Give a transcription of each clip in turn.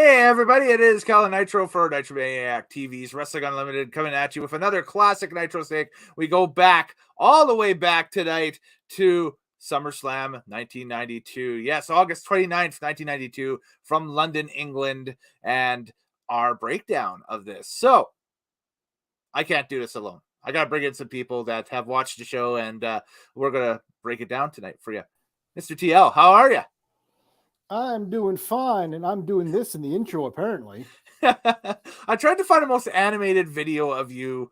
Hey everybody, it is Kellen Nitro for Nitro Maniac TV's Wrestling Unlimited coming at you with another classic Nitrostake. We go back, all the way back tonight to Summerslam 1992. Yes, August 29th, 1992 from London, England, and our breakdown of this. So, I can't do this alone. I got to bring in some people that have watched the show, and we're going to break it down tonight for you. Mr. TL, how are you? I'm doing fine, and I'm doing this in the intro, apparently. I tried to find the most animated video of you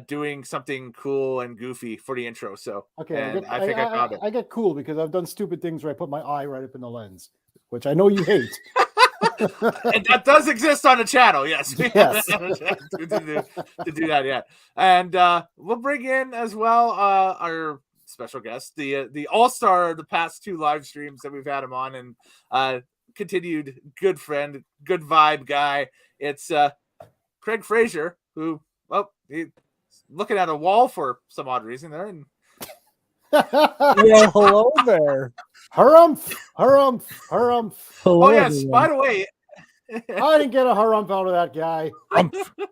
doing something cool and goofy for the intro. So, okay, I think I found it. I get cool because I've done stupid things where I put my eye right up in the lens, which I know you hate. And that does exist on the channel, yes. Yes. to do that, yeah. And we'll bring in as well our special guest, the all-star of the past two live streams that we've had him on, and continued good friend, good vibe guy. It's Craig Fraser, who, well, he's looking at a wall for some odd reason there. And yeah, hello there. Harumph. Hello, oh yes, everyone. by the way, I didn't get a harumph out of that guy.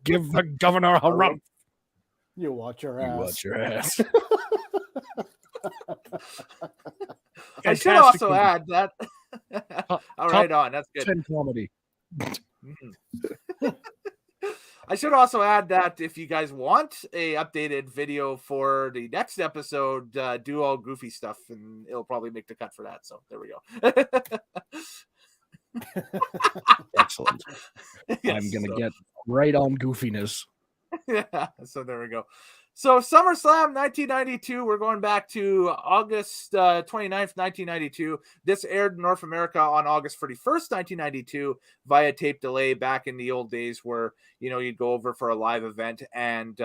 Give the governor a harumph. You watch your ass. You watch your ass. I should also add that. All right, on. That's good. 10 comedy. I should also add that if you guys want a updated video for the next episode, do all goofy stuff, and it'll probably make the cut for that. So there we go. Excellent. Yes, I'm gonna get right on goofiness. Yeah. So there we go. So SummerSlam 1992, we're going back to August 29th, 1992. This aired in North America on August 31st, 1992 via tape delay back in the old days where, you'd go over for a live event and,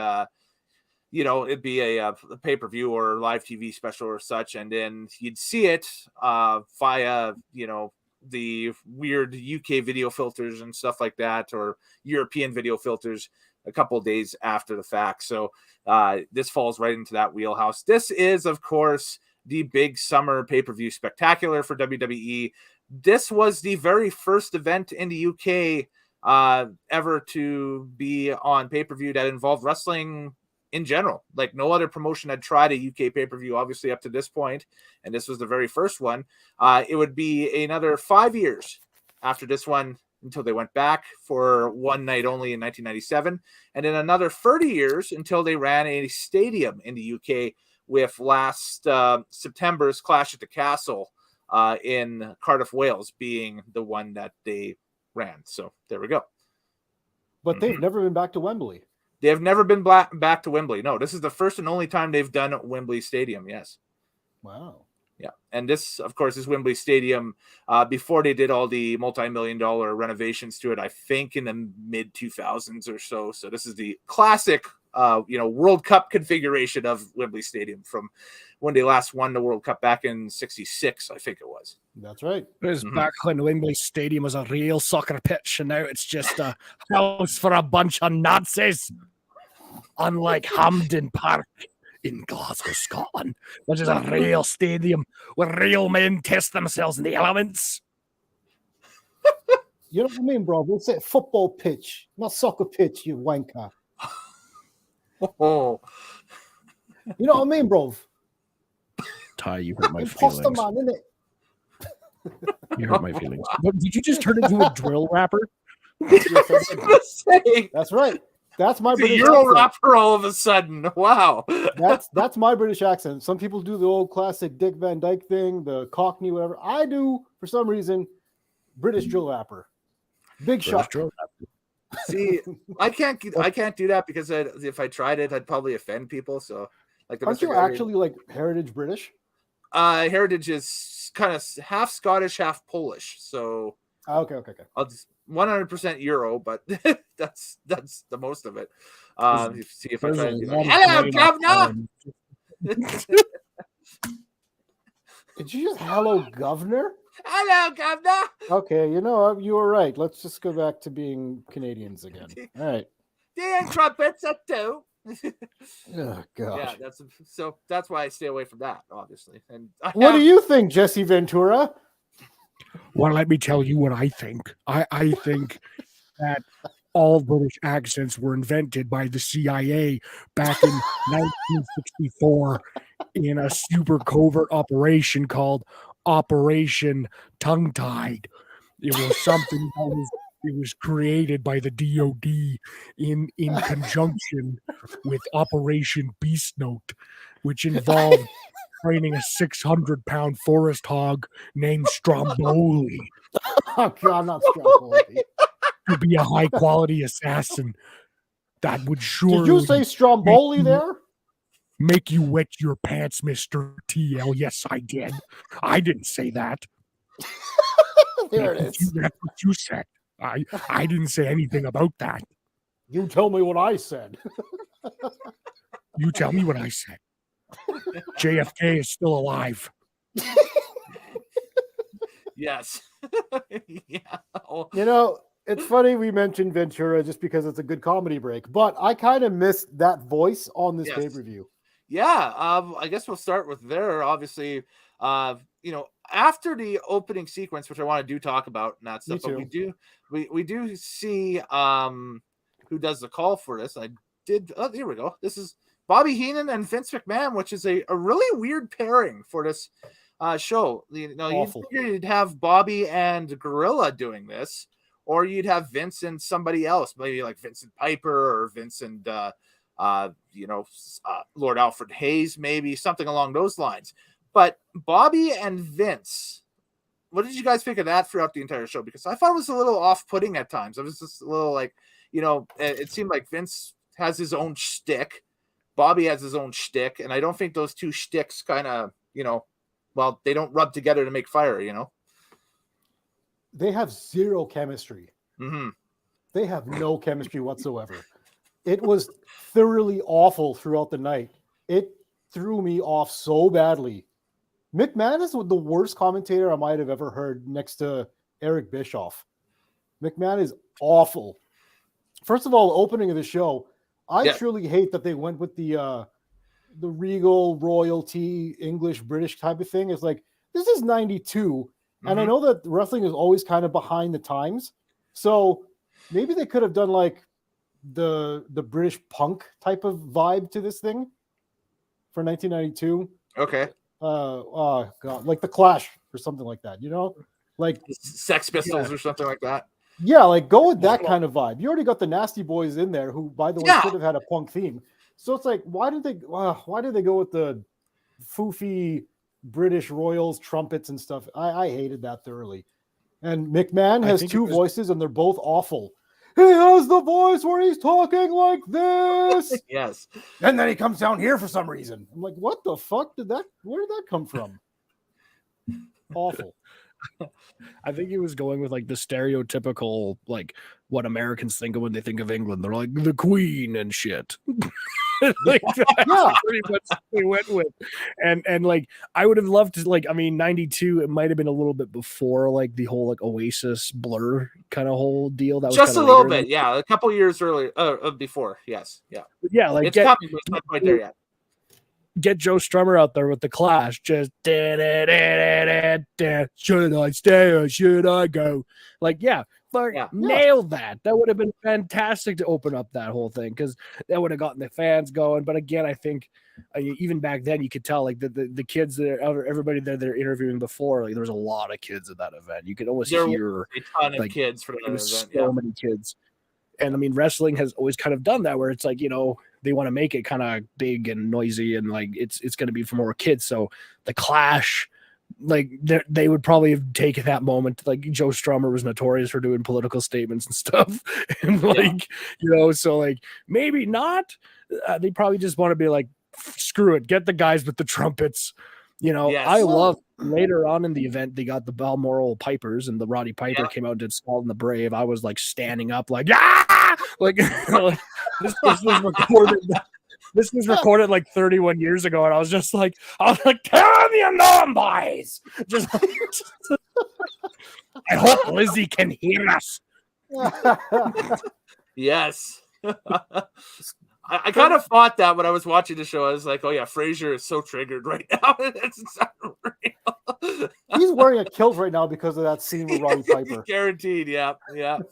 it'd be a pay-per-view or live TV special or such. And then you'd see it via, the weird UK video filters and stuff like that, or European video filters a couple of days after the fact. So this falls right into that wheelhouse. This is, of course, the big summer pay-per-view spectacular for WWE. This was the very first event in the UK ever to be on pay-per-view that involved wrestling in general. Like, no other promotion had tried a UK pay-per-view, obviously, up to this point, and this was the very first one. It would be another 5 years after this one until they went back for one night only in 1997, and then another 30 years until they ran a stadium in the UK with last September's Clash at the Castle in Cardiff, Wales, being the one that they ran. So there we go. But they've never been back to Wembley. They have never been back to Wembley. No, this is the first and only time they've done Wembley Stadium. Yes. Wow. Yeah. And this, of course, is Wembley Stadium before they did all the multi-million-dollar renovations to it, I think in the mid-2000s or so. So this is the classic, World Cup configuration of Wembley Stadium from when they last won the World Cup back in '66, I think it was. That's right. It was back when Wembley Stadium was a real soccer pitch, and now it's just a house for a bunch of Nazis. Unlike Hampden Park in Glasgow, Scotland, which is a real stadium where real men test themselves in the elements. You know what I mean, bro? It's a football pitch, not soccer pitch, you wanker. Oh. You know what I mean, bro? Ty, you hurt my Imposter feelings. man, innit? You hurt my feelings. But did you just turn into a drill rapper? That's right. That's my British Euro accent. rapper all of a sudden. Wow. That's my British accent. Some people do the old classic Dick Van Dyke thing, the Cockney, whatever. I do, for some reason, British drill rapper. Big shot. See, I can't do that because if I tried it, I'd probably offend people. So, like, aren't you actually like heritage British? Heritage is kind of half Scottish, half Polish. So okay. I'll just 100% Euro, but that's the most of it. See if I try to do that. Hello, governor. Did you just hello, governor? Hello, governor. Okay, you know you were right. Let's just go back to being Canadians again. All right. The trumpets at two. Oh God. Yeah, that's why I stay away from that, obviously. And what do you think, Jesse Ventura? Well, let me tell you what I think. I think that all British accents were invented by the CIA back in 1964 in a super covert operation called Operation Tongue Tied. It was something it was created by the DOD in conjunction with Operation Beast Note, which involved training a 600-pound forest hog named Stromboli Oh God, not Stromboli. to be a high quality assassin that would Did surely you say Stromboli there? make you wet your pants, Mr. TL. Yes, I did. I didn't say that. There it is. That's what you said. I didn't say anything about that. You tell me what I said. You tell me what I said. JFK is still alive. Yes. Yeah. Oh, You know, it's funny we mentioned Ventura just because it's a good comedy break, but I kind of missed that voice on this Yes. pay-per-view. yeah. I guess we'll start with there. Obviously, after the opening sequence, which I want to talk about and that Me stuff, but too. we do see who does the call for this. Here we go. This is Bobby Heenan and Vince McMahon, which is a really weird pairing for this show. Awful. You'd have Bobby and Gorilla doing this, or you'd have Vince and somebody else, maybe like Vincent Piper or Vince and Lord Alfred Hayes, maybe something along those lines. But Bobby and Vince, what did you guys think of that throughout the entire show? Because I thought it was a little off-putting at times. It was just a little like, it seemed like Vince has his own shtick, Bobby has his own shtick, and I don't think those two shticks kind of, they don't rub together to make fire, They have zero chemistry. Mm-hmm. They have no chemistry whatsoever. It was thoroughly awful throughout the night. It threw me off so badly. McMahon is the worst commentator I might have ever heard next to Eric Bischoff. McMahon is awful. First of all, opening of the show, I truly hate that they went with the regal royalty English British type of thing. It's like, this is 92, and I know that wrestling is always kind of behind the times, so maybe they could have done like the British punk type of vibe to this thing for 1992. Okay. Oh God, like the Clash or something like that, like Sex Pistols or something like that. Yeah, like go with that kind of vibe. You already got the Nasty Boys in there, who, by the way, should have had a punk theme. So it's like, why did they go with the foofy British royals, trumpets, and stuff? I hated that thoroughly. And McMahon has two voices, and they're both awful. He has the voice where he's talking like this. Yes. And then he comes down here for some reason. I'm like, what the fuck where did that come from? Awful. I think he was going with like the stereotypical, like what Americans think of when they think of England. They're like the Queen and shit. Like that's pretty much what they went with. And like I would have loved to, like, I mean, 92, it might have been a little bit before like the whole like Oasis Blur kind of whole deal. That was just a little bit, yeah, a couple years earlier before. Yes, yeah. But yeah, like it's coming, but it's not quite there yet. Get Joe Strummer out there with the Clash. Just should I stay or should I go? Like, nailed that. That would have been fantastic to open up that whole thing, because that would have gotten the fans going. But again, I think even back then you could tell like the kids that everybody that they're interviewing before, like there was a lot of kids at that event. You could almost hear a ton of kids for that event. So many kids. And I mean, wrestling has always kind of done that, where it's like, they want to make it kind of big and noisy, and like it's going to be for more kids. So the Clash, like they would probably have taken that moment. Like Joe Strummer was notorious for doing political statements and stuff, and like so like maybe not. They probably just want to be like, screw it, get the guys with the trumpets. I love later on in the event, they got the Balmoral Pipers, and the Roddy Piper came out and did Salt and the Brave. I was like standing up like, like this was recorded. This was recorded like 31 years ago, and I was like, tell them you know 'em, boys. Just I hope Lizzie can hear us. Yes. I kind of thought that when I was watching the show. I was like, oh yeah, Fraser is so triggered right now. It's unreal. He's wearing a kilt right now because of that scene with Roddy Piper. Guaranteed, yeah,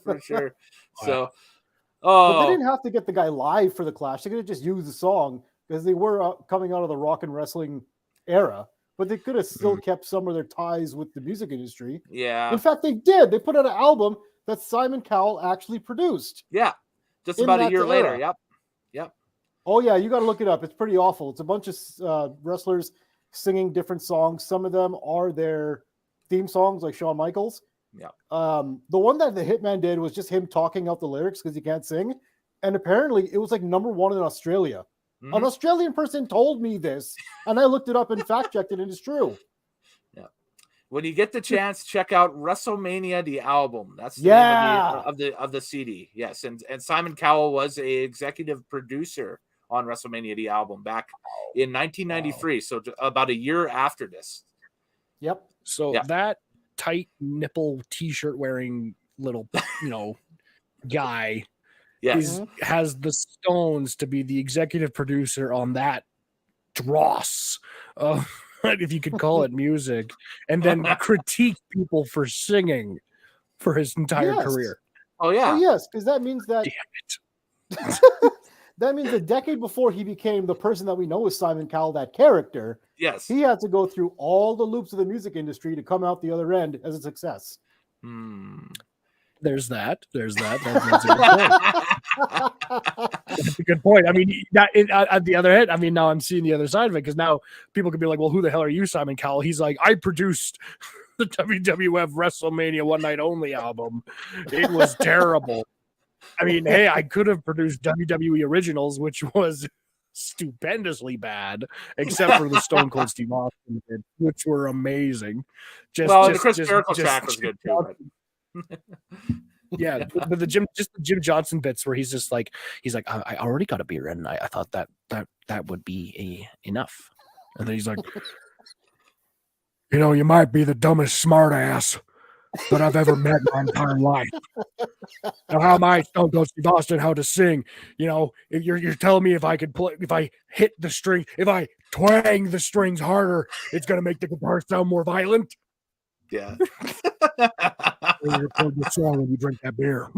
for sure. So, but they didn't have to get the guy live for the Clash. They could have just used the song because they were coming out of the rock and wrestling era. But they could have still kept some of their ties with the music industry. Yeah. In fact, they did. They put out an album that Simon Cowell actually produced. Yeah. Just about a year later. Yep. Oh, yeah. You got to look it up. It's pretty awful. It's a bunch of wrestlers singing different songs. Some of them are their theme songs, like Shawn Michaels. Yeah. The one that the Hitman did was just him talking out the lyrics because he can't sing. And apparently it was like #1 in Australia. Mm-hmm. An Australian person told me this, and I looked it up and fact-checked it, and it's true. Yeah. When you get the chance, check out WrestleMania the album. That's the name of the CD. Yes, and Simon Cowell was a executive producer on WrestleMania the album back in 1993. Wow. So about a year after this. Yep. So that tight nipple T-shirt wearing little, guy. Yes. Has the stones to be the executive producer on that dross, if you could call it music, and then critique people for singing for his entire career. Oh, yeah. Oh, yes, because that means that... Damn it. That means a decade before he became the person that we know as Simon Cowell, that character, he had to go through all the loops of the music industry to come out the other end as a success. There's that. That's a good point. That's a good point. I mean, at the other end, I mean, now I'm seeing the other side of it because now people could be like, well, who the hell are you, Simon Cowell? He's like, I produced the WWF WrestleMania One Night Only album. It was terrible. I mean, hey, I could have produced WWE Originals, which was stupendously bad, except for the Stone Cold Steve Austin, which were amazing. The Chris Jericho track was good too. Yeah, but the Jim Johnson bits where he's like, I already got a beer and I thought that would be enough, and then he's like, you might be the dumbest smartass that I've ever met in my entire life. Now, how am I Stone Cold Steve Austin how to sing? If you're telling me if I could play, if I hit the string, if I twang the strings harder, it's gonna make the guitar sound more violent. Yeah. You record the song when you drink that beer.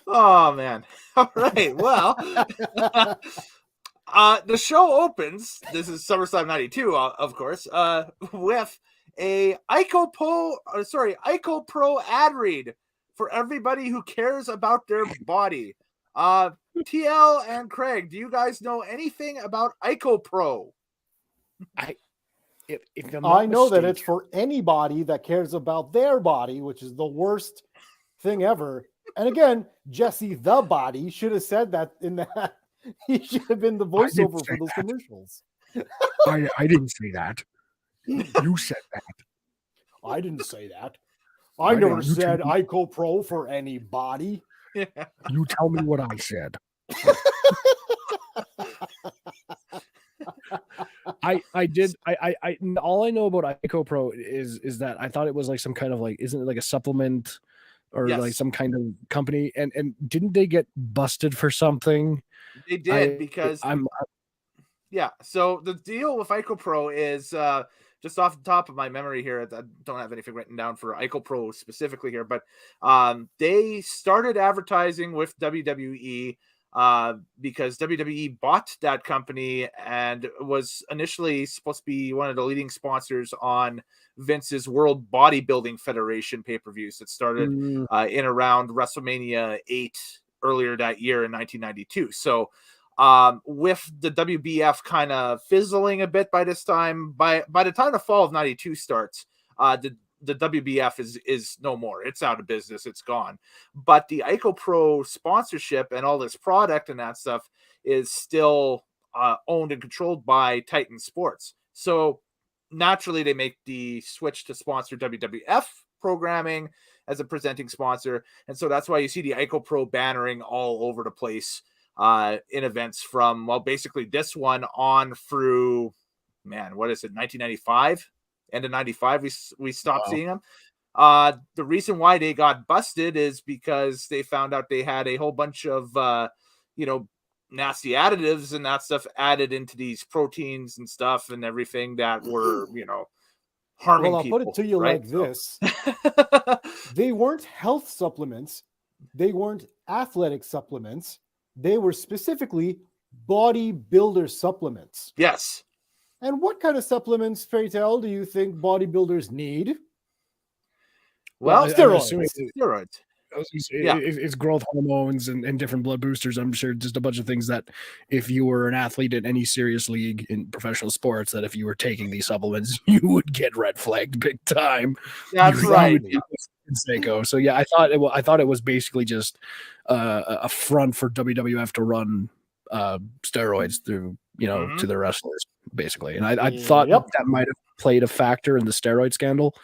Oh man. All right. Well, the show opens. This is SummerSlam '92, of course, with a Ico Pro ad read for everybody who cares about their body. TL and Craig, do you guys know anything about Ico Pro? I know that it's for anybody that cares about their body, which is the worst thing ever. And again, Jesse the Body should have said that in that. He should have been the voiceover for those commercials. I didn't say that. You said that. I didn't say that. I never said Ico Pro for anybody. You tell me what I said. I did. I all I know about Ico Pro is that I thought it was like some kind of like, isn't it like a supplement or like some kind of company? And didn't they get busted for something? They did because so the deal with Ico Pro is just off the top of my memory here. I don't have anything written down for Ico Pro specifically here, but they started advertising with WWE. Because WWE bought that company and was initially supposed to be one of the leading sponsors on Vince's World Bodybuilding Federation pay-per-views that started in around WrestleMania 8 earlier that year in 1992. So with the WBF kind of fizzling a bit by this time, by the time the fall of 92 starts, the WBF is no more. It's out of business. It's gone. But the Ico Pro sponsorship and all this product and that stuff is still owned and controlled by Titan Sports. So naturally, they make the switch to sponsor WWF programming as a presenting sponsor. And so that's why you see the Ico Pro bannering all over the place in events from, basically this one on through, 1995? End of 95, we stopped seeing them. The reason why they got busted is because they found out they had a whole bunch of, nasty additives and that stuff added into these proteins and stuff and everything that were, harming Well, I'll people. put it to you right? like this. They weren't health supplements. They weren't athletic supplements. They were specifically bodybuilder supplements. Yes. And what kind of supplements, pray tell, do you think bodybuilders need? Well, steroids. Steroids. It's growth hormones and different blood boosters. I'm sure just a bunch of things that if you were an athlete in any serious league in professional sports, that if you were taking these supplements, you would get red flagged big time. That's right. So yeah, I thought it was basically just a front for WWF to run steroids through, to their wrestlers, basically. And I thought that might have played a factor in the steroid scandal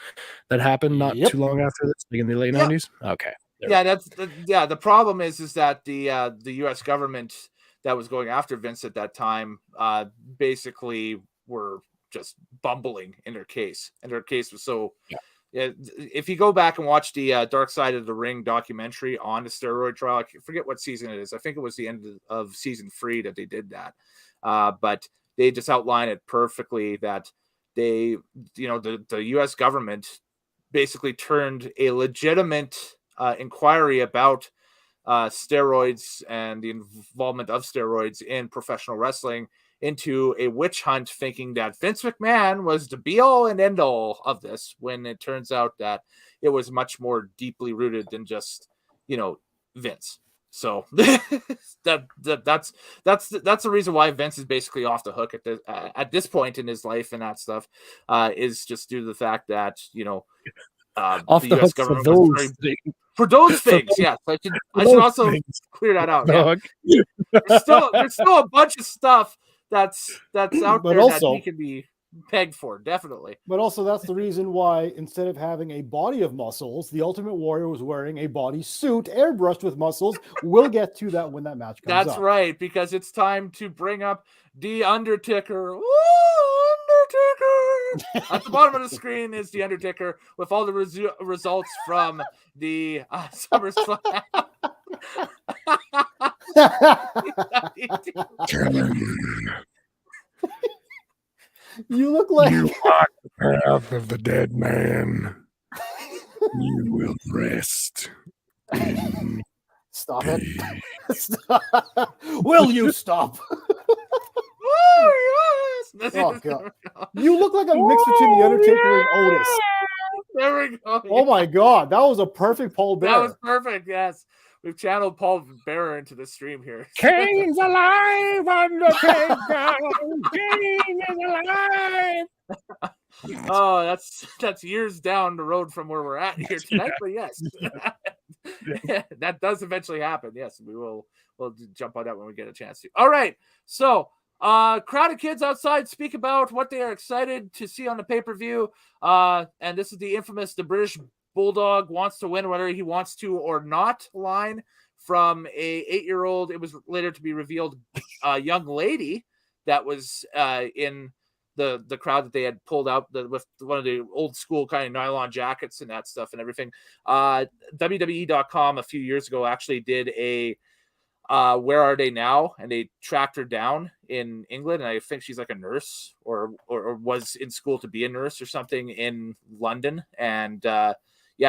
that happened not too long after this, like in the late 90s. Okay. The problem is that the U.S. government that was going after Vince at that time basically were just bumbling in their case, and their case was so. Yeah, if you go back and watch the Dark Side of the Ring documentary on the steroid trial, I forget what season it is. I think it was the end of season 3 that they did that, but they just outline it perfectly that they, the U.S. government basically turned a legitimate inquiry about steroids and the involvement of steroids in professional wrestling into a witch hunt, thinking that Vince McMahon was the be-all and end-all of this, when it turns out that it was much more deeply rooted than just, Vince. So that's the reason why Vince is basically off the hook at this point in his life, and that stuff is just due to the fact that off the US hook for those things. Yes, I should also clear that out. Yeah. There's still a bunch of stuff that's out there that he can be pegged for, definitely. But also, that's the reason why instead of having a body of muscles, the Ultimate Warrior was wearing a body suit airbrushed with muscles. We'll get to that when that match comes up. That's right, because it's time to bring up The Undertaker. Ooh, Undertaker! At the bottom of the screen is The Undertaker with all the results from the SummerSlam. You look like you walk the path of the dead man. You will rest. Stop it. Stop. Will you stop? Oh, yes. Oh, God. You look like a mix between The Undertaker and Otis. There we go. Oh, my God. That was a perfect Paul Bearer. That was perfect, yes. We've channeled Paul Bearer into the stream here. King's alive, Undertaker! King is alive! Oh, that's years down the road from where we're at here tonight, but yes. That does eventually happen. Yes, we'll jump on that when we get a chance to. All right. So crowd of kids outside speak about what they are excited to see on the pay-per-view. And this is the infamous The British Bulldog wants to win whether he wants to or not line from a 8-year-old. It was later to be revealed young lady that was in the crowd that they had pulled out with one of the old school kind of nylon jackets and that stuff and everything. WWE.com a few years ago actually did a Where Are They Now? And they tracked her down in England. And I think she's like a nurse or was in school to be a nurse or something in London. And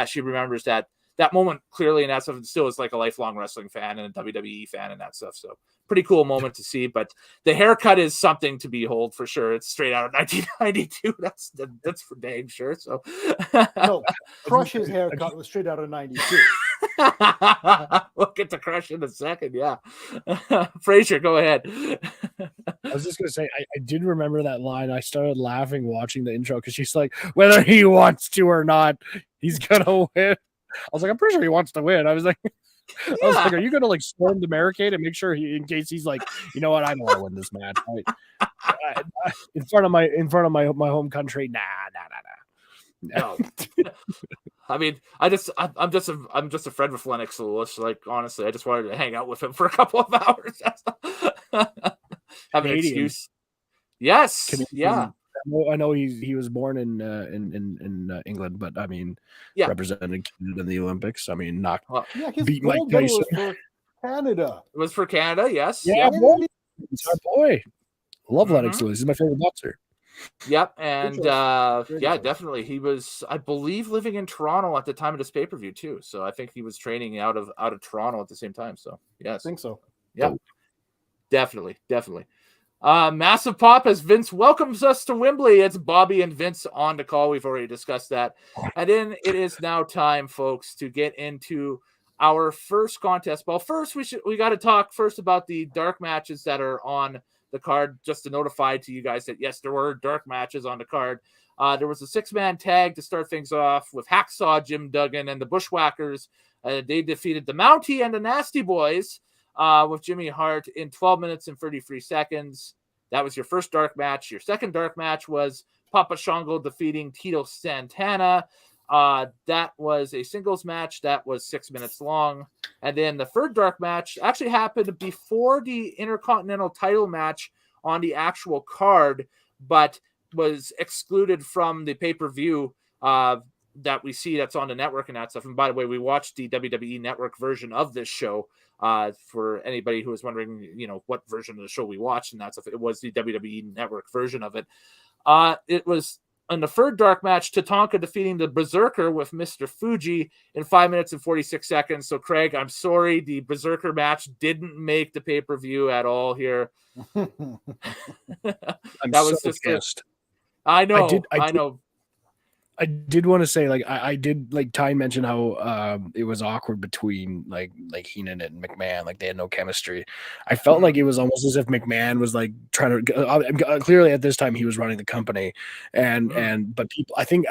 she remembers that moment clearly, and that stuff. Still is like a lifelong wrestling fan and a WWE fan and that stuff. So pretty cool moment to see. But the haircut is something to behold for sure. It's straight out of 1992. That's for dang sure. So no, Crush's haircut was straight out of 92. We'll get to Crush in a second. Yeah. Fraser, go ahead. I was just going to say, I did remember that line. I started laughing watching the intro because she's like, whether he wants to or not, he's going to win. I was like, I'm pretty sure he wants to win. I was like, are you going to like storm the barricade and make sure in case he's like, you know what, I don't want to win this match. In front of my home country. Nah. No. I mean, I'm just a friend with Lennox Lewis. Like, honestly, I just wanted to hang out with him for a couple of hours. Have an excuse. Yes. Canadian yeah. I know he was born in England, but I mean, Yeah. represented Canada in the Olympics. I mean, Yeah, his beat Mike gold medal was Tyson. for Canada. It was for Canada, yes. Yeah, Yep. boy. It's our boy. Love Lennox Mhm. Lewis. He's my favorite boxer. Yep, and choice. Very good yeah, choice. definitely. He was, I believe, living in Toronto at the time of this pay-per-view too. So I think he was training out of Toronto at the same time. So I yes, think so. yeah, definitely. Massive pop as Vince welcomes us to Wembley. It's Bobby and Vince on the call. We've already discussed that, and then it is now time, folks, to get into our first contest. Well, first we got to talk first about the dark matches that are on the card, just to notify to you guys that yes, there were dark matches on the card. There was a 6-man tag to start things off with Hacksaw Jim Duggan and the Bushwhackers. They defeated the Mountie and the Nasty Boys with Jimmy Hart in 12 minutes and 33 seconds. That was your first dark match. Your second dark match was Papa Shango defeating Tito Santana. That was a singles match that was 6 minutes long. And then the third dark match actually happened before the Intercontinental title match on the actual card, but was excluded from the pay-per-view that we see that's on the network and that stuff. And by the way, we watched the WWE Network version of this show. For anybody who was wondering, what version of the show we watched and that stuff, it was the WWE Network version of it. It was in the third dark match, Tatanka defeating the Berserker with Mr. Fuji in 5 minutes and 46 seconds. So, Craig, I'm sorry, the Berserker match didn't make the pay-per-view at all here. I'm that was so just pissed. I know. I know. I did want to say, like, I did, like, Ty mentioned how it was awkward between like Heenan and McMahon, like they had no chemistry. I felt like it was almost as if McMahon was like trying to clearly at this time he was running the company, but people, I think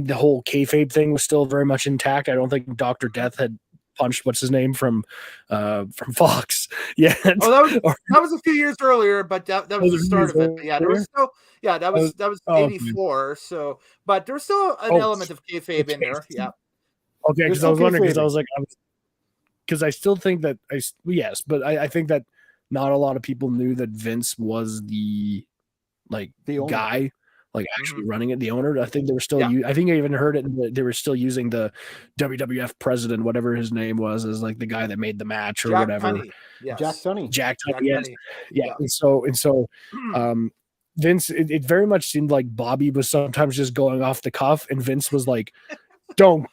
the whole kayfabe thing was still very much intact. I don't think Dr. Death had punched what's his name from Fox. Yeah. Oh, that was a few years earlier, but that was the start of it. But yeah, there was still that was 84. Okay. So, but there was still an element of kayfabe in there. Yeah. Okay, because I was wondering, because I still think that but I think that not a lot of people knew that Vince was the guy. Like actually running it, the owner. I think they were still. I think I even heard it. They were still using the WWF president, whatever his name was, as like the guy that made the match or whatever. Yes. Jack Tunney. Jack Tunney. Yeah. And so, Vince. It very much seemed like Bobby was sometimes just going off the cuff, and Vince was like, "Don't."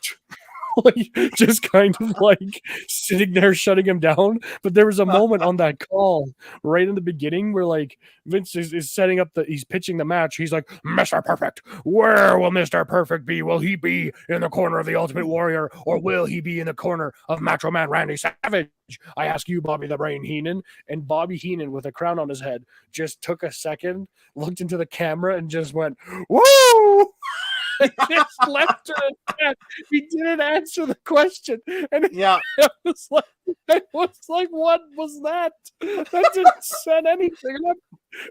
Like just kind of like sitting there shutting him down. But there was a moment on that call right in the beginning where like Vince is setting up he's pitching the match. He's like, Mr. Perfect, where will Mr. Perfect be? Will he be in the corner of the Ultimate Warrior, or will he be in the corner of Macho Man Randy Savage? I ask you, Bobby the Brain Heenan. And Bobby Heenan with a crown on his head just took a second, looked into the camera and just went, woo! Just left her. He didn't answer the question, and I was like, "What was that? That didn't set anything up.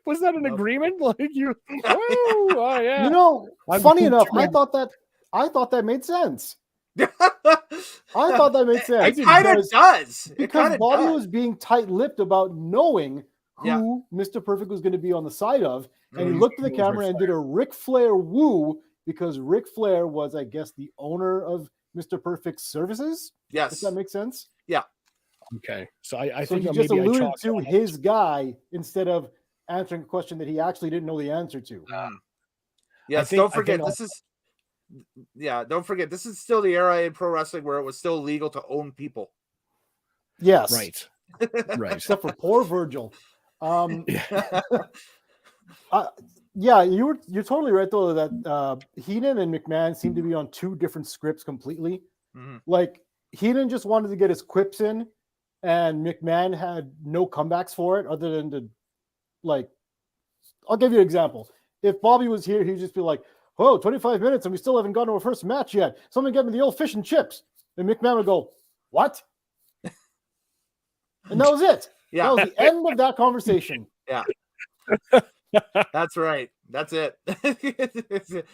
Was that an agreement? Like you? Oh yeah. Funny enough, I thought that made sense. I thought that made sense. It kind of does. Because Bobby was being tight-lipped about knowing who Mr. Perfect was going to be on the side of, and he looked at the camera and did a Ric Flair woo. Because Ric Flair was, I guess, the owner of Mr. Perfect's services. Yes. Does that make sense? Yeah. Okay. So I think he just alluded to his guy instead of answering a question that he actually didn't know the answer to. Yes. Don't forget, this is still the era in pro wrestling where it was still legal to own people. Yes. Right. Except for poor Virgil. Yeah, you're totally right though that Heenan and McMahon seem to be on two different scripts completely. Like Heenan just wanted to get his quips in, and McMahon had no comebacks for it other than to like. I'll give you an example. If Bobby was here, he'd just be like, "Oh, 25 minutes and we still haven't gotten to our first match yet. Someone get me the old fish and chips." And McMahon would go, "What?" And that was it. Yeah, that was the end of that conversation. Yeah. That's right. That's it. It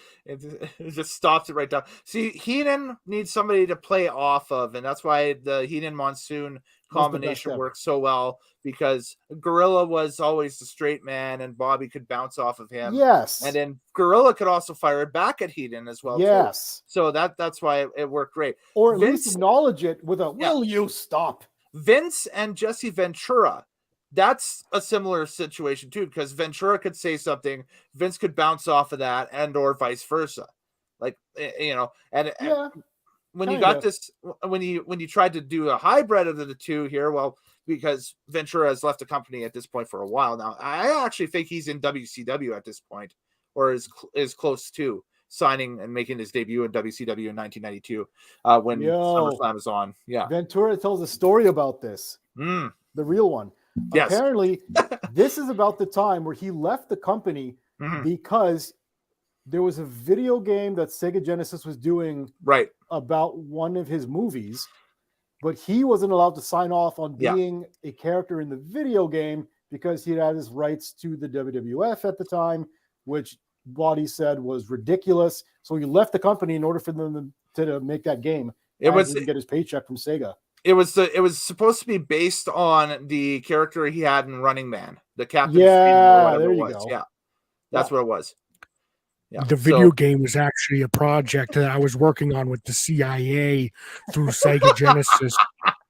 just stops it right down. See, Heenan needs somebody to play off of, and that's why the Heenan Monsoon combination works so well, because Gorilla was always the straight man and Bobby could bounce off of him. Yes. And then Gorilla could also fire it back at Heenan as well. Yes. Too. So that's why it worked great. Or at least acknowledge it with a will you stop? Vince and Jesse Ventura. That's a similar situation too, because Ventura could say something, Vince could bounce off of that, and or vice versa. Like, you know, and when you got this, when you tried to do a hybrid of the two here, well, because Ventura has left the company at this point for a while now, I actually think he's in WCW at this point, or is close to signing and making his debut in WCW in 1992 when SummerSlam is on. Yeah, Ventura tells a story about this, the real one. Yes. Apparently, this is about the time where he left the company because there was a video game that Sega Genesis was doing about one of his movies, but he wasn't allowed to sign off on being a character in the video game because he had his rights to the WWF at the time, which Body said was ridiculous. So he left the company in order for them to make that game. It was to get his paycheck from Sega. It was supposed to be based on the character he had in Running Man, the Captain. Yeah, there you go. Yeah, that's what it was. Yeah. The video game was actually a project that I was working on with the CIA through Sega Genesis.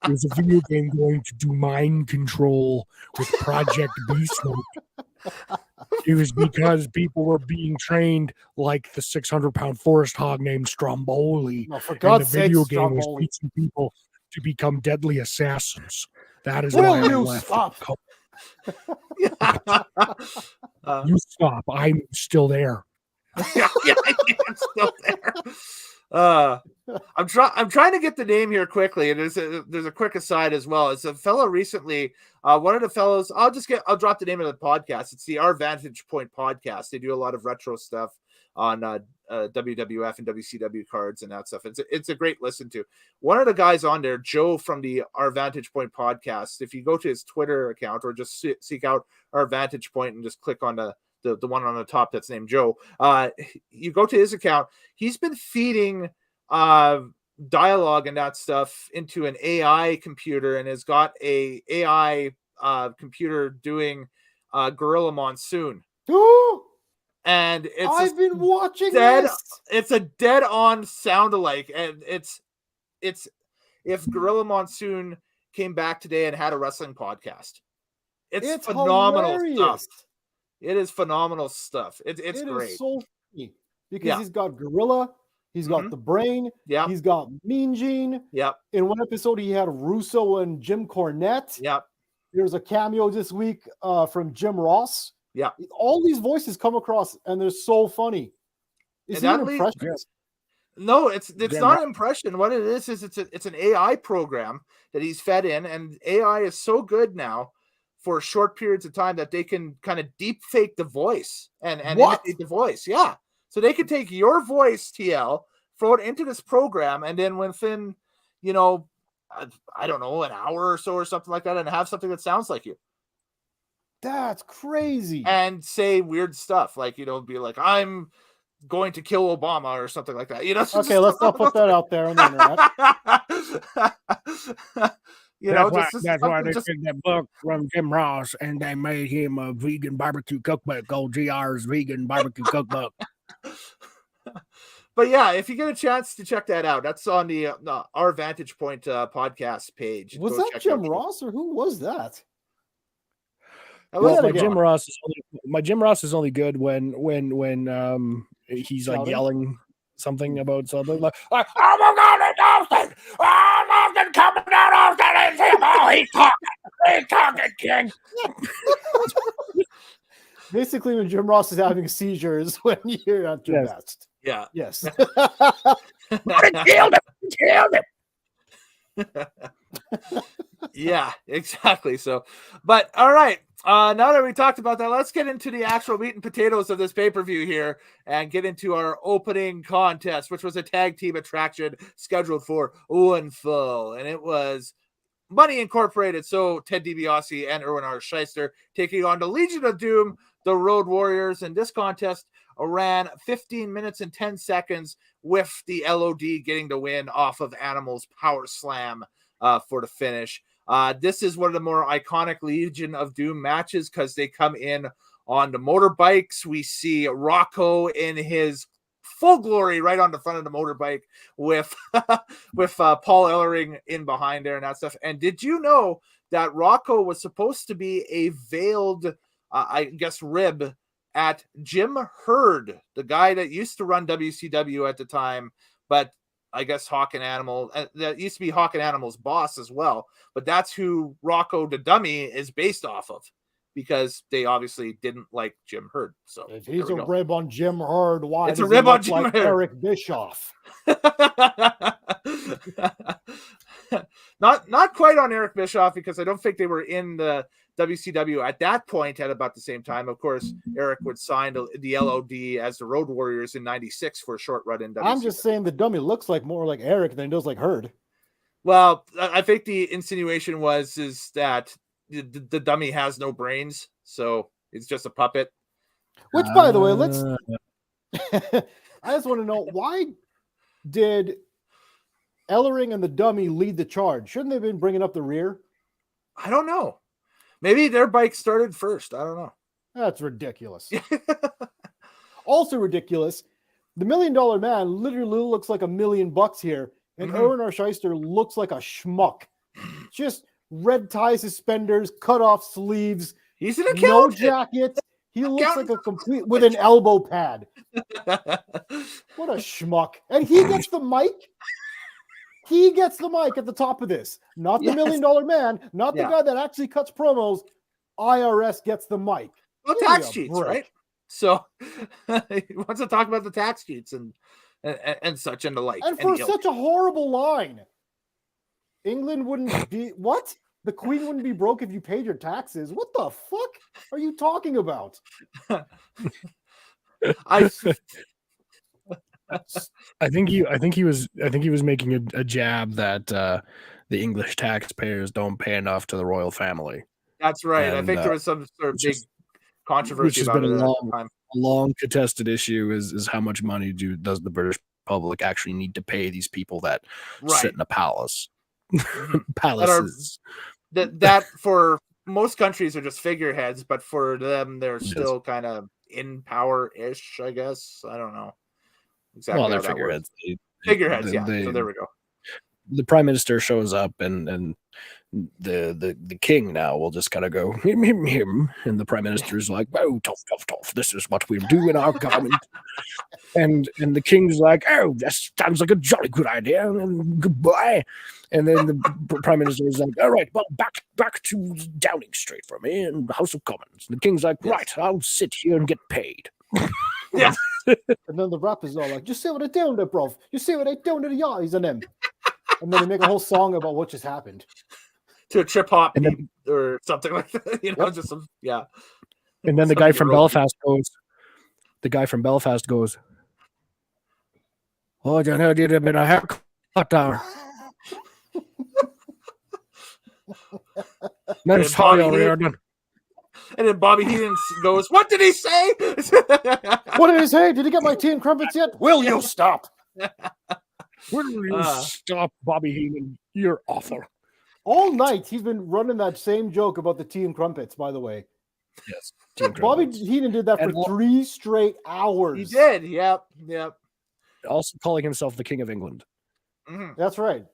It was a video game going to do mind control with Project Beast Mode. It was because people were being trained like the 600-pound forest hog named Stromboli. Oh, for God's sake, the video game Stromboli. was teaching people to become deadly assassins. That is why I left. Stop? You stop. I'm still there. I'm still there. I'm trying to get the name here quickly, and there's a quick aside as well. It's a fellow recently. One of the fellows. I'll drop the name of the podcast. It's the Our Vantage Point podcast. They do a lot of retro stuff on WWF and WCW cards and that stuff. It's a great listen to. One of the guys on there, Joe from the Our Vantage Point podcast. If you go to his Twitter account or just seek out Our Vantage Point and just click on the one on the top that's named Joe, you go to his account. He's been feeding dialogue and that stuff into an AI computer and has got a AI computer doing Gorilla Monsoon. And I've been watching this. It's a dead on sound alike, and it's if Gorilla Monsoon came back today and had a wrestling podcast. It's phenomenal stuff. It is phenomenal stuff. It's great. Is so funny because he's got Gorilla, he's got the Brain, he's got Mean Gene. Yep. In one episode, he had Russo and Jim Cornette. Yep. There's a cameo this week from Jim Ross. Yeah, all these voices come across, and they're so funny. Is it an impression? No, it's not an impression. What it is it's an AI program that he's fed in, and AI is so good now for short periods of time that they can kind of deep fake the voice and imitate the voice. Yeah, so they can take your voice, TL, throw it into this program, and then within, I don't know, an hour or so or something like that, and have something that sounds like you. That's crazy. And say weird stuff like, be like, I'm going to kill Obama or something like that. Okay, let's not put that out there on the internet. That's why they took that book from Jim Ross and they made him a vegan barbecue cookbook called GR's Vegan Barbecue Cookbook. But yeah, if you get a chance to check that out, that's on the Our Vantage Point podcast page. Was that Jim Ross or who was that? Well, my Jim Ross is only good when he's like yelling something about something like, "Oh my God, it's Austin! Oh, Austin coming down, Austin is him! Oh, he's talking, King." Basically, when Jim Ross is having seizures, when you're at your best. Yeah. Yes. Killed him. Yeah, exactly. So, but all right. Now that we talked about that, let's get into the actual meat and potatoes of this pay-per-view here and get into our opening contest, which was a tag team attraction scheduled for one fall. And it was Money Incorporated. So Ted DiBiase and Erwin R. Shyster taking on the Legion of Doom, the Road Warriors, and this contest ran 15 minutes and 10 seconds with the LOD getting the win off of Animal's Power Slam for the finish. This is one of the more iconic Legion of Doom matches because they come in on the motorbikes. We see Rocco in his full glory right on the front of the motorbike with Paul Ellering in behind there and that stuff. And did you know that Rocco was supposed to be a veiled, I guess, rib at Jim Hurd, the guy that used to run WCW at the time, but I guess Hawk and Animal, that used to be Hawk and Animal's boss as well. But that's who Rocco the Dummy is based off of, because they obviously didn't like Jim Hurd. So if he's a rib on Jim Hurd, why it's does a rib he on look Jim like Hurd? Eric Bischoff? Not quite on Eric Bischoff, because I don't think they were in the WCW at that point at about the same time. Of course, Eric would sign the LOD as the Road Warriors in '96 for a short run in WCW. I'm just saying the Dummy looks like more like Eric than he does like Hurd. Well, I think the insinuation is that the Dummy has no brains, so it's just a puppet. Which, by the way, let's. I just want to know, why did Ellering and the Dummy lead the charge? Shouldn't they have been bringing up the rear? I don't know. Maybe their bike started first. I don't know. That's ridiculous. Also ridiculous. The $1 Million Man literally looks like $1 million here, and Erwin R. Shyster looks like a schmuck. Just red tie suspenders, cut off sleeves. He's an accountant. No jacket. He looks like a complete with an elbow pad. What a schmuck. And he gets the mic. He gets the mic at the top of this. Not the $1 Million Man, not the guy that actually cuts promos. IRS gets the mic. Well, tax cheats, right? So he wants to talk about the tax cheats and such and the like. And for such a horrible line. England wouldn't be what? The Queen wouldn't be broke if you paid your taxes. What the fuck are you talking about? I think he was making a jab that the English taxpayers don't pay enough to the royal family. That's right. And I think there was some sort of big controversy about it at the time. A long contested issue is how much money does the British public actually need to pay these people that sit in a palace? Palaces that for most countries are just figureheads, but for them they're still kind of in power-ish, I guess. I don't know exactly. Well, they're figureheads. Figureheads, yeah. So there we go. The prime minister shows up, and the king now will just kind of go him, and the prime minister is like, "Oh, tough. This is what we'll do in our government." and the king's like, "Oh, that sounds like a jolly good idea, and goodbye." And then the prime minister is like, "All right, well, back to Downing Street for me in the House of Commons." And the king's like, "Right, I'll sit here and get paid." Yeah. And then the rappers are like, "Just see what I doing there, bruv. You see what I doing to the eyes and them." And then they make a whole song about what just happened. To a trip hop or something like that. You know, just some, yeah. And then the guy from Belfast goes, "Oh, the hell did have been a haircut down." Nice tie over here, then. And then Bobby Heenan goes, "What did he say?" What did he say? Did he get my tea and crumpets yet? Will you stop? Will you stop, Bobby Heenan? You're awful. All night he's been running that same joke about the tea and crumpets, by the way. Yes. Bobby Heenan did that for 3 straight hours. He did. Yep. Also calling himself the King of England. Mm-hmm. That's right.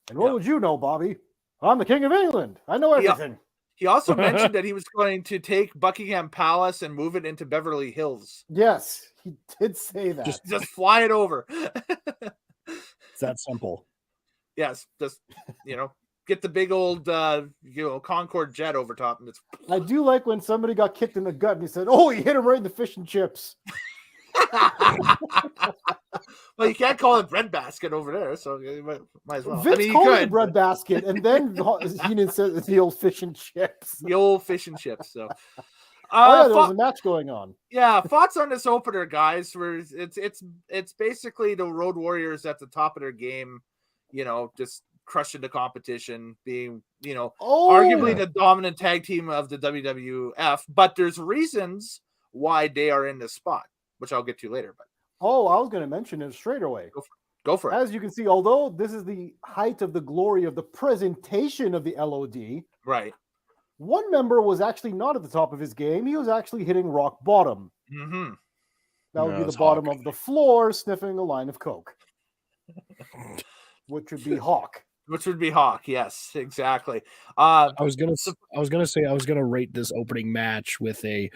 And what would you know, Bobby? I'm the King of England. I know everything. He also mentioned that he was going to take Buckingham Palace and move it into Beverly Hills. Yes, he did say that. Just fly it over. It's that simple. Yes, just get the big old Concorde jet over top, and it's. I do like when somebody got kicked in the gut and he said, "Oh, he hit him right in the fish and chips." Well, you can't call it breadbasket over there, so you might as well. Vince called it breadbasket, and then Heenan said it's the old fish and chips. The old fish and chips. So, there was a match going on. Yeah, thoughts on this opener, guys? Where it's basically the Road Warriors at the top of their game, just crushing the competition, being, Oh, arguably the dominant tag team of the WWF. But there's reasons why they are in this spot, which I'll get to later. But I was going to mention it straight away. Go for it. As you can see, although this is the height of the glory of the presentation of the LOD, Right. one member was actually not at the top of his game. He was actually hitting rock bottom. Mm-hmm. That would No, be the it's bottom Hawk. of the floor, sniffing a line of coke, which would be Hawk. Which would be Hawk. Yes, exactly. I was gonna say I was gonna rate this opening match with a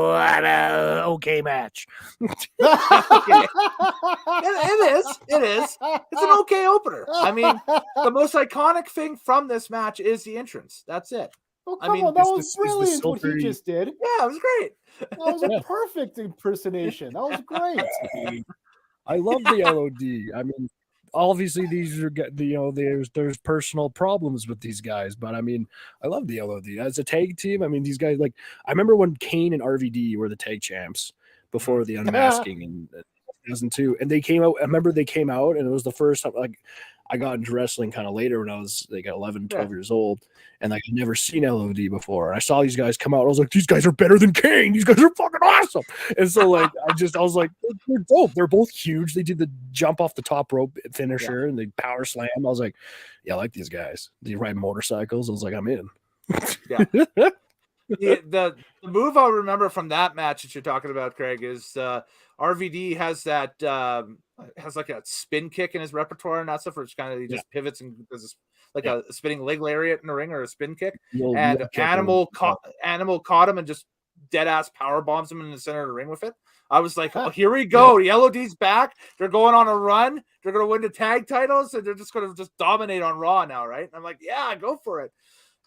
what a okay match. Okay. It is. It's an okay opener. I mean, the most iconic thing from this match is the entrance. That's it. Oh, I come mean, on, that this was is the brilliant what he silvery- just did. Yeah, it was great. That was a perfect impersonation. That was great. I love the LOD. I mean, obviously these are there's personal problems with these guys, but I mean, I love the LOD as a tag team. I mean, these guys, like, I remember when Kane and RVD were the tag champs before the unmasking in 2002, and they came out. I remember they came out, and it was the first time, like, I got into wrestling kind of later when I was like 11, 12 years old, and like I'd never seen LOD before. And I saw these guys come out. I was like, these guys are better than Kane. These guys are fucking awesome. And so like I was like, they're dope. They're both huge. They did the jump off the top rope finisher and the power slam. I was like, yeah, I like these guys. They ride motorcycles. I was like, I'm in. Yeah. The move I remember from that match that you're talking about, Craig, is RVD has that has like a spin kick in his repertoire and that stuff, where it's kind of he just pivots and does like a spinning leg lariat in the ring or a spin kick. And Animal caught him and just dead ass power bombs him in the center of the ring with it. I was like, oh, here we go. The LOD's back. They're going on a run. They're going to win the tag titles, and they're just going to just dominate on Raw now, right? And I'm like, yeah, go for it.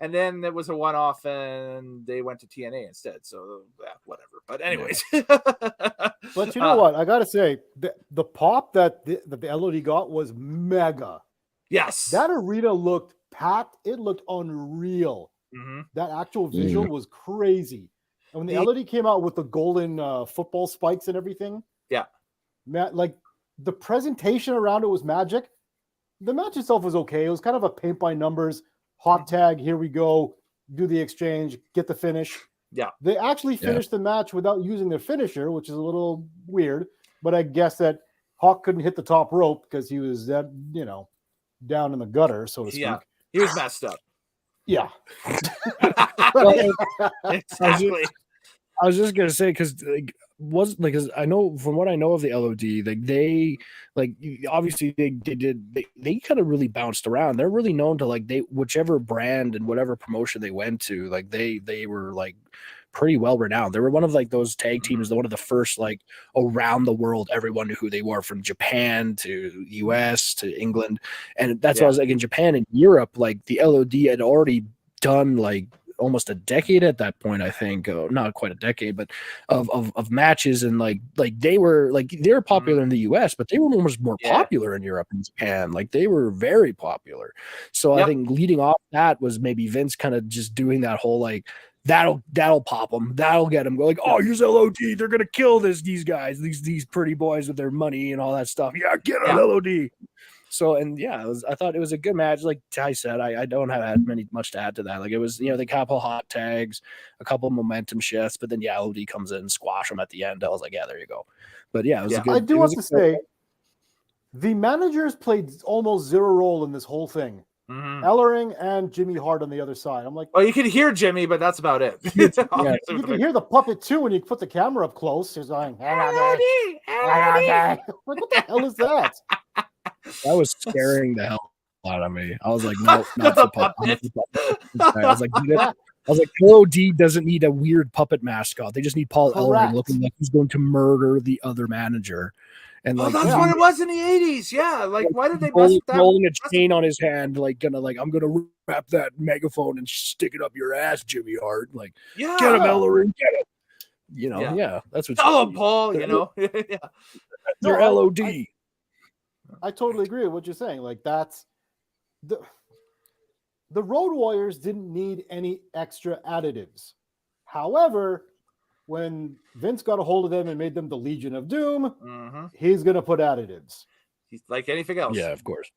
And then it was a one-off, and they went to TNA instead. So whatever. But anyways, but you know what? I gotta say, the pop that the LOD got was mega. Yes, that arena looked packed. It looked unreal. Mm-hmm. That actual visual was crazy. And when the LOD came out with the golden football spikes and everything, like the presentation around it was magic. The match itself was okay. It was kind of a paint by numbers. Hot tag, here we go, do the exchange, get the finish. Yeah. They actually finished the match without using their finisher, which is a little weird, but I guess that Hawk couldn't hit the top rope because he was down in the gutter, so to speak. Yeah, he was messed up. Yeah. Exactly. I was just gonna say, because I know from what I know of the LOD, they obviously they kind of really bounced around. They're really known to whichever brand and whatever promotion they went to, like they were like pretty well renowned. They were one of like those tag teams, one of the first like around the world. Everyone knew who they were, from Japan to US to England, and that's why I was like in Japan and Europe, like the LOD had already done like almost a decade at that point, I think, not quite a decade, but of matches, and like they were popular in the US, but they were almost more popular in Europe and Japan. Like they were very popular. So I think leading off that was maybe Vince kind of just doing that whole like that'll pop them, that'll get them, go like, oh, here's LOD, they're gonna kill these guys, these pretty boys with their money and all that stuff. Yeah, get on LOD. So, and I thought it was a good match. Like Ty said, I don't have much to add to that. Like it was, the couple hot tags, a couple momentum shifts, but then LOD comes in and squash them at the end. I was like, yeah, there you go. But it was a good. I do have to say, the managers played almost zero role in this whole thing. Mm-hmm. Ellering and Jimmy Hart on the other side. I'm like, well, you can hear Jimmy, but that's about it. You can hear the puppet too when you put the camera up close. He's going, LOD. Like, what the hell is that? That was scaring the hell out of me. I was like, no, not the puppet. I was like, LOD doesn't need a weird puppet mascot. They just need Paul Ellering looking like he's going to murder the other manager. And like, that's what it was in the 80s. Yeah, like why did they holding a chain on his hand, like I'm gonna wrap that megaphone and stick it up your ass, Jimmy Hart. Like, get him, Ellering, get him. That's what. Tell him, Paul. They're LOD. I totally agree with what you're saying. Like that's the Road Warriors didn't need any extra additives. However, when Vince got a hold of them and made them the Legion of Doom, he's going to put additives. He's like anything else. Yeah, of course.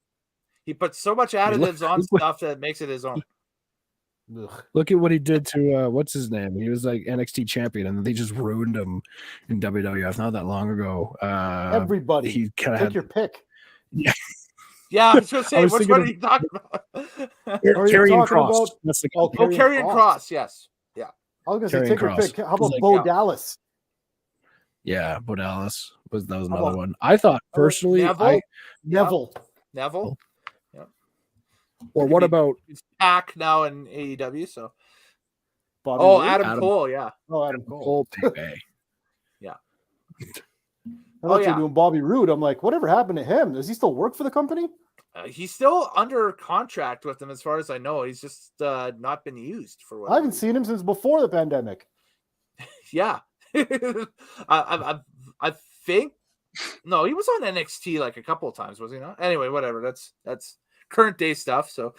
He puts so much additives on stuff that makes it his own. Look at what he did to what's his name? He was like NXT champion, and they just ruined him in WWF not that long ago. Everybody, he take your pick. Yeah, Yeah, I was going to say, what are you talking about? Karrion Kross. That's the Karrion Kross. Yes. Yeah. I was going to say, take your pick. How about like, Bo Dallas? Yeah, Bo Dallas was another one. I thought personally, Neville. Yeah. Or what about Pac now in AEW? So. Bobby Adam Cole. Yeah. Oh, Adam Cole. Yeah. I thought you were doing Bobby Roode. I'm like, whatever happened to him? Does he still work for the company? He's still under contract with them, as far as I know. He's just not been used for what. I haven't seen him since before the pandemic. Yeah. I think no, he was on NXT like a couple of times, was he not? Anyway, whatever. That's current day stuff. So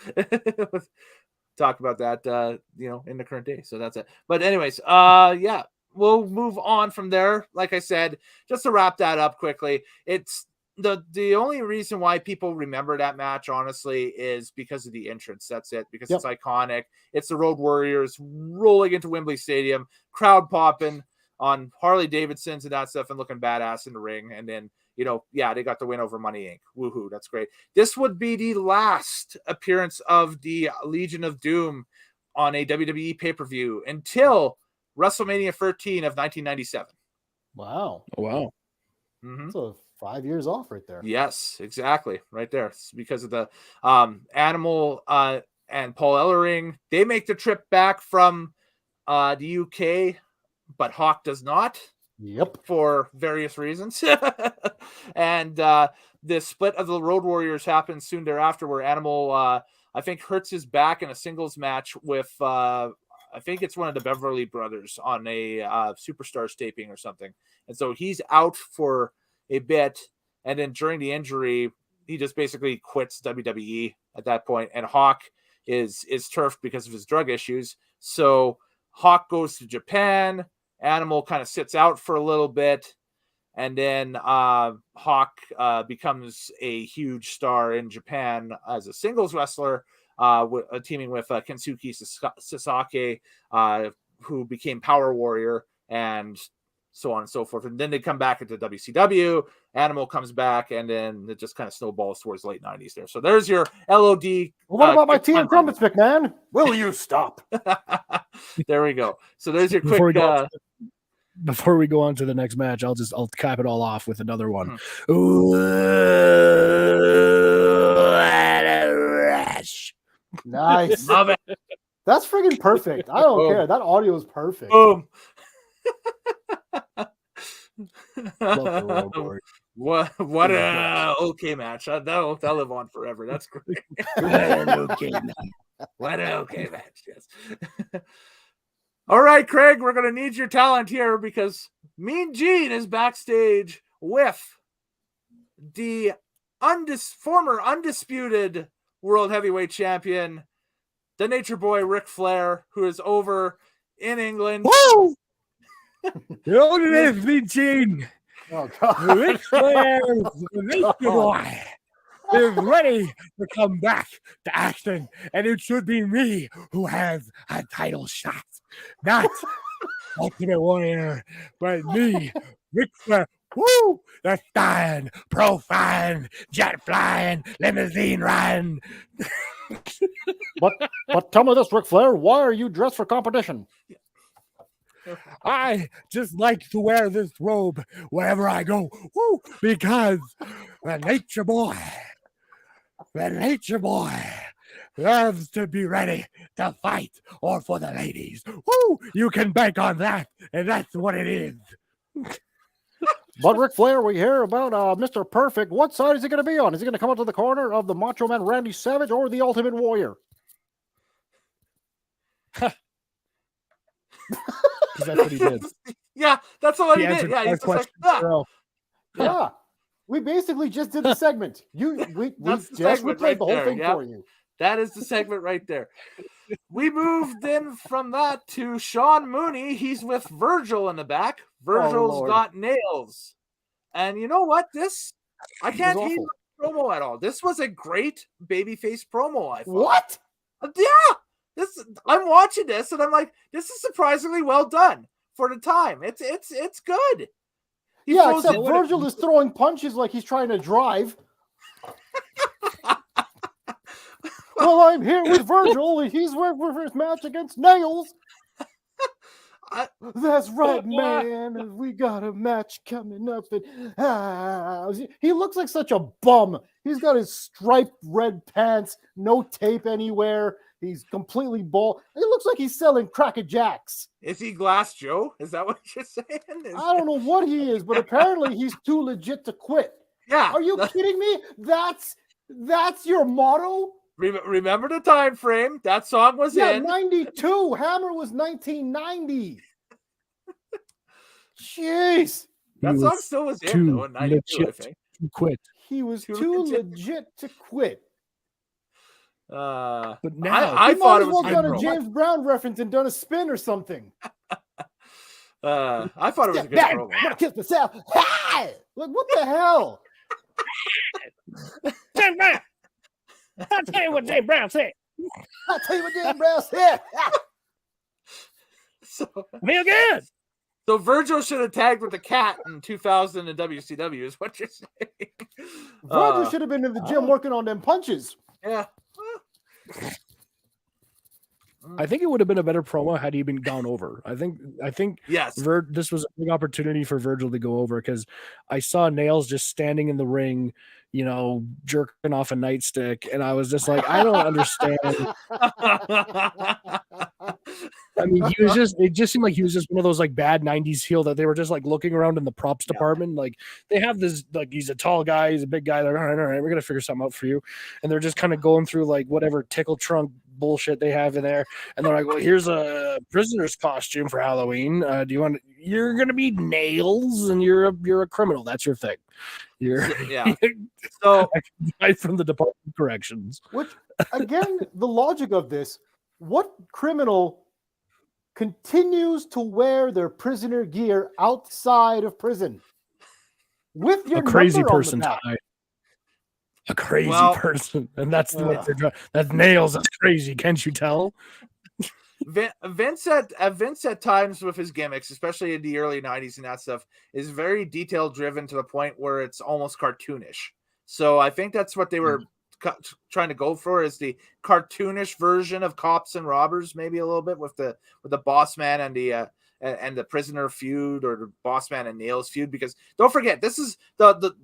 talk about that in the current day. So that's it. But anyways, yeah. We'll move on from there. Like I said, just to wrap that up quickly, it's the only reason why people remember that match, honestly, is because of the entrance. That's it, because it's iconic. It's the Road Warriors rolling into Wembley Stadium, crowd popping on Harley Davidsons and that stuff and looking badass in the ring. And then, they got the win over Money Inc. Woohoo, that's great. This would be the last appearance of the Legion of Doom on a WWE pay-per-view until WrestleMania 13 of 1997. Wow. Oh, wow. Mm-hmm. So 5 years off right there. Yes, exactly. Right there. It's because of the Animal and Paul Ellering. They make the trip back from the UK, but Hawk does not. Yep. For various reasons. And the split of the Road Warriors happens soon thereafter, where Animal, I think, hurts his back in a singles match with... I think it's one of the Beverly brothers on a Superstars taping or something. And so he's out for a bit. And then during the injury, he just basically quits WWE at that point. And Hawk is turfed because of his drug issues. So Hawk goes to Japan. Animal kind of sits out for a little bit. And then Hawk becomes a huge star in Japan as a singles wrestler. Teaming with Kensuke Sasaki, who became Power Warrior, and so on and so forth. And then they come back into WCW. Animal comes back, and then it just kind of snowballs towards late 90s there. So there's your LOD. Well, what about my tea and crumpets, McMahon? Will you stop? There we go. So there's your quick... Before we go on to the next match, I'll cap it all off with another one. Nice. Love it. That's friggin' perfect. I don't care. That audio is perfect. Boom. What a okay match. That'll live on forever. That's great. What an okay match. Yes. All right, Craig, we're going to need your talent here because Mean Gene is backstage with the former undisputed World Heavyweight Champion, the Nature Boy Ric Flair, who is over in England. Woo! Look at this, Mean Gene. Oh, God. Ric Flair, the Nature Boy, is ready to come back to action, and it should be me who has a title shot, not Ultimate Warrior, but me, Ric Flair. Woo! The flying, profile, jet flying, limousine riding. But tell me this, Ric Flair, why are you dressed for competition? I just like to wear this robe wherever I go. Woo! Because the Nature Boy loves to be ready to fight or for the ladies. Woo! You can bank on that, and that's what it is. But Ric Flair, we hear about Mr. Perfect. What side is he going to be on? Is he going to come out to the corner of the Macho Man Randy Savage or the Ultimate Warrior? Because that's what he did. Yeah, that's all he did. Yeah, he's just like, yeah. We basically just did the segment. We just replayed the whole thing for you. That is the segment right there. We moved in from that to Sean Mooney. He's with Virgil in the back. Virgil's got nails. And you know what? I can't hate promo at all. This was a great babyface promo. I thought. What? Yeah, I'm watching this and I'm like, this is surprisingly well done for the time. It's good. Yeah, except Virgil is throwing punches like he's trying to drive. Well, I'm here with Virgil. He's working for his match against Nails. That's right, man. We got a match coming up. And he looks like such a bum. He's got his striped red pants, no tape anywhere. He's completely bald. He looks like he's selling Cracker Jacks. Is he Glass Joe? Is that what you're saying? I don't know what he is, but apparently he's too legit to quit. Yeah. Are you kidding me? That's your motto? Remember the time frame that song was in 92. Hammer was 1990. Jeez, that song still was in though in 92. I think to quit. He was too legit to quit. But now I thought it was done a James Brown reference and done a spin or something. I thought it was a good promo. I'm gonna kiss myself. Like what the hell? James Brown. I'll tell you what James Brown said. So, feel good. So Virgil should have tagged with the cat in 2000 in WCW, is what you're saying. Virgil should have been in the gym working on them punches. Yeah. I think it would have been a better promo had he been gone over. I think yes. This was a big opportunity for Virgil to go over because I saw Nails just standing in the ring, you know, jerking off a nightstick, and I was just like, I don't understand. I mean, it just seemed like he was just one of those like bad 90s heel that they were just like looking around in the props department. Like they have this, like he's a tall guy, he's a big guy. They're all right, we're gonna figure something out for you. And they're just kind of going through like whatever tickle trunk bullshit they have in there. And they're like, well, here's a prisoner's costume for Halloween. You're gonna be Nails and you're a criminal. That's your thing. So from the Department of Corrections. Which again, the logic of this, what criminal continues to wear their prisoner gear outside of prison with your crazy number person on the back? A crazy person, and that's what they're trying. That Nails is crazy. Can't you tell? Vince at times with his gimmicks, especially in the early 90s and that stuff, is very detail driven to the point where it's almost cartoonish. So I think that's what they were trying to go for, is the cartoonish version of Cops and Robbers, maybe a little bit with the Boss Man and the prisoner feud, or the Boss Man and Nails feud. Because don't forget, this is the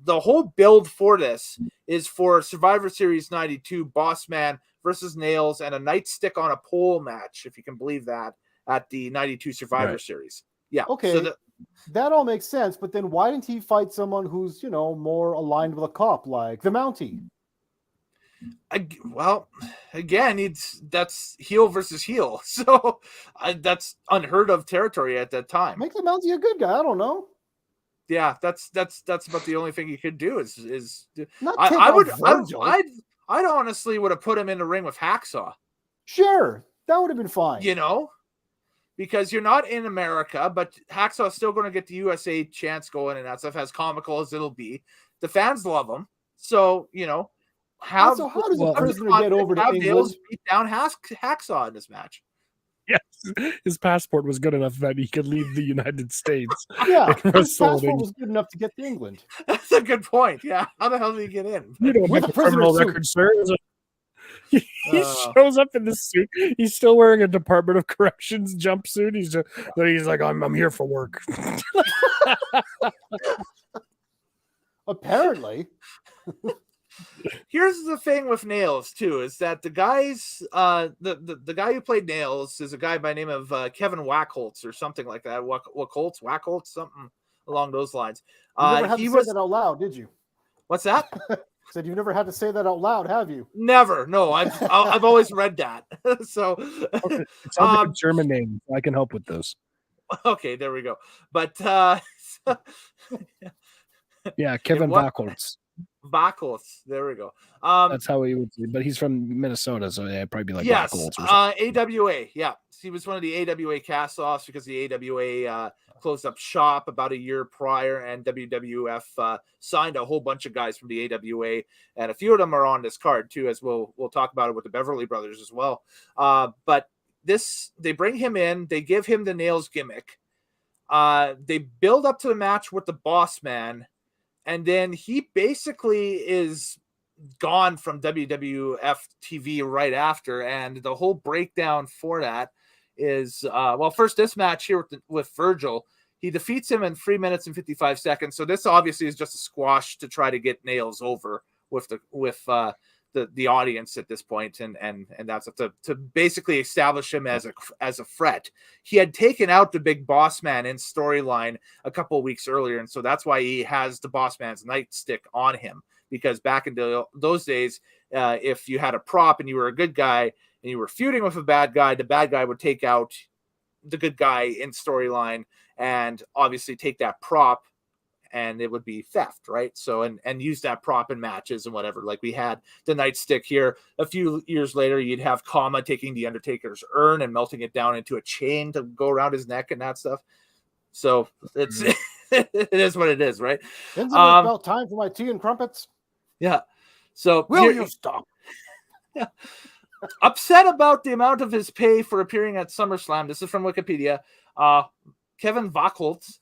whole build for this is for Survivor Series 92, Boss Man versus Nails and a nightstick on a pole match, if you can believe that, at the 92 Survivor Series. Yeah. Okay. So that all makes sense, but then why didn't he fight someone who's, you know, more aligned with a cop, like the Mountie? Well, again, that's heel versus heel, so that's unheard of territory at that time. Make the Mountie a good guy. I don't know. Yeah, that's about the only thing you could do is not I'd honestly would have put him in the ring with Hacksaw. Sure, that would have been fine. You know, because you're not in America, but Hacksaw's still going to get the USA chance going and that stuff, as comical as it'll be. The fans love him, so you know. How does a prisoner get over to England? Beat down Hacksaw in this match. Yes, his passport was good enough that he could leave the United States. Yeah, his passport was good enough to get to England. That's a good point. Yeah, how the hell did he get in? You don't get the criminal record, sir. He shows up in this suit. He's still wearing a Department of Corrections jumpsuit. He's like, I'm here for work. Apparently. Here's the thing with Nails too, is that the guys, the guy who played Nails is a guy by the name of Kevin Wackholtz or something like that. Wackholtz, something along those lines. You never had to say that out loud, did you? What's that? Said you've never had to say that out loud, have you? Never. No, I've always read that. So okay. It sounds like a German name. I can help with those. Okay, there we go. But yeah, Kevin Wackholtz. Vackles. There we go. That's how he would. But he's from Minnesota, so yeah, probably be like yes, Vackles or something. AWA. Yeah, he was one of the AWA cast-offs because the AWA closed up shop about a year prior, and WWF signed a whole bunch of guys from the AWA, and a few of them are on this card too, as we'll talk about it with the Beverly Brothers as well. But they bring him in, they give him the Nails gimmick, they build up to the match with the Boss Man, and then he basically is gone from WWF TV right after, and the whole breakdown for that is first this match here with Virgil, he defeats him in 3 minutes and 55 seconds. So this obviously is just a squash to try to get Nails over with the audience at this point, and that's to basically establish him as a threat. He had taken out the Big Boss Man in storyline a couple of weeks earlier, and so that's why he has the Boss Man's nightstick on him. Because back in those days, if you had a prop and you were a good guy and you were feuding with a bad guy, the bad guy would take out the good guy in storyline and obviously take that prop, and it would be theft, right? So and use that prop in matches and whatever. Like we had the nightstick here. A few years later, you'd have Kama taking the Undertaker's urn and melting it down into a chain to go around his neck and that stuff. So it's it is what it is, right? Isn't it about time for my tea and crumpets? Yeah. So will you stop? Yeah. Upset about the amount of his pay for appearing at SummerSlam. This is from Wikipedia. Kevin Vackles.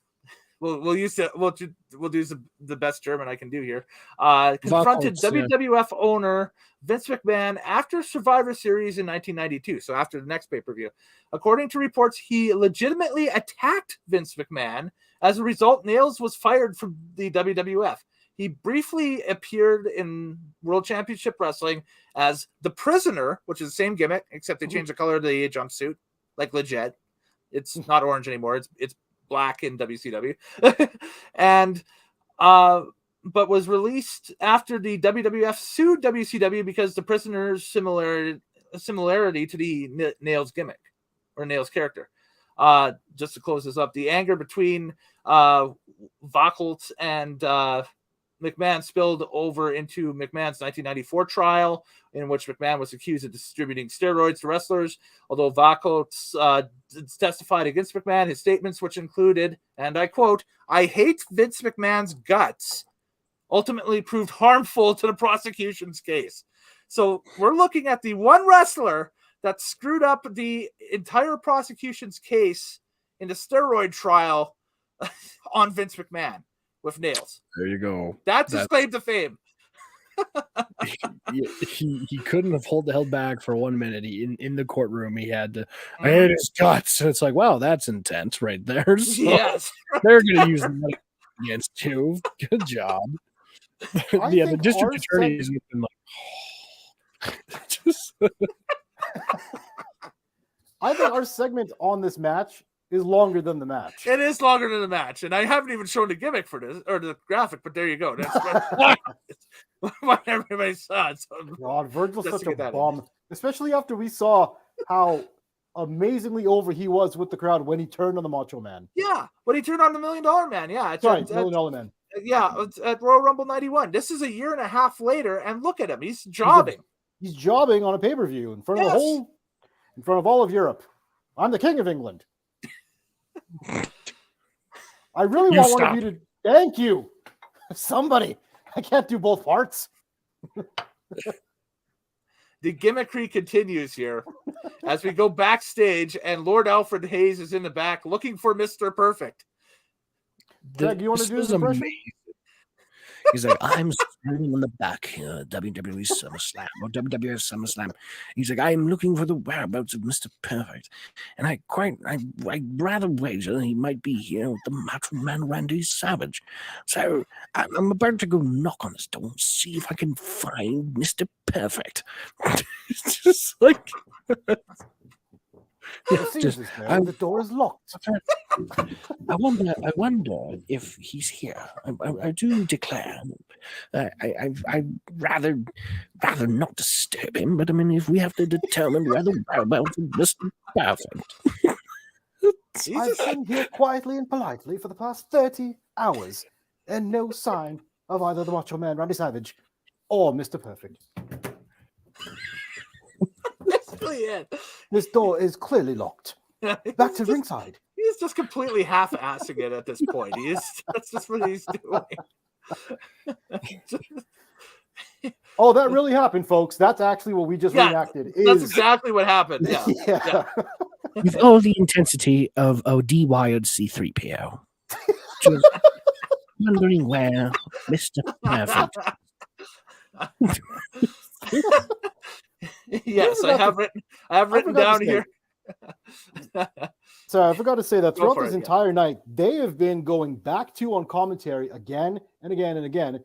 We'll use the best German I can do here. Confronted WWF owner Vince McMahon after Survivor Series in 1992. So after the next pay-per-view. According to reports, he legitimately attacked Vince McMahon. As a result, Nails was fired from the WWF. He briefly appeared in World Championship Wrestling as the Prisoner, which is the same gimmick, except they changed the color of the jumpsuit, like legit. It's not orange anymore. It's black in WCW. And but was released after the WWF sued WCW because the Prisoner's similarity to the Nails gimmick or Nails character. Just to close this up, the anger between Vackles and McMahon spilled over into McMahon's 1994 trial, in which McMahon was accused of distributing steroids to wrestlers. Although Vackles testified against McMahon, his statements, which included, and I quote, "I hate Vince McMahon's guts," ultimately proved harmful to the prosecution's case. So we're looking at the one wrestler that screwed up the entire prosecution's case in the steroid trial on Vince McMahon. With Nails. There you go. That's his claim to fame. he couldn't have held back for 1 minute. In the courtroom, he had to. I hate his guts. It's like, wow, that's intense right there. So yes, they're going to use them against you. Good job. The district attorney has been like, just. I think our segment on this match is longer than the match. It is longer than the match, and I haven't even shown the gimmick for this or the graphic, but there you go. That's what everybody saw. So God, Virgil's such a bomb, especially after we saw how amazingly over he was with the crowd when he turned on the Macho Man. Yeah, when he turned on the $1 Million Man. Yeah, $1 Million Man. Yeah, at Royal Rumble 91. This is a year and a half later, and look at him. He's jobbing. He's jobbing on a pay-per-view in front of in front of all of Europe. I'm the King of England. I really want one of you to thank you. Somebody. I can't do both parts. The gimmickry continues here as we go backstage, and Lord Alfred Hayes is in the back looking for Mr. Perfect. Greg, you want to do this impression? He's like, I'm standing in the back here, WWE SummerSlam or WWF SummerSlam. He's like, I'm looking for the whereabouts of Mr. Perfect, and I'd rather wager he might be here with the Macho Man Randy Savage. So I'm about to go knock on his door and see if I can find Mr. Perfect. It's just like. The door is locked. I wonder if he's here. I do declare, I'd rather not disturb him. But I mean, if we have to determine where the whereabouts of Mr. Perfect. I've been here quietly and politely for the past 30 hours, and no sign of either the Macho Man, Randy Savage, or Mr. Perfect. Basically it. This door is clearly locked. Back to ringside. He's just completely half-assing it at this point. That's just what he's doing. Oh, that really happened, folks. That's actually what we just reenacted. That's exactly what happened. Yeah. Yeah. With all the intensity of OD-wired C-3PO. Just wondering where Mr. Perfect. Yes, I have written down here. So I forgot to say that throughout this entire night, they have been going back to on commentary again and again and again.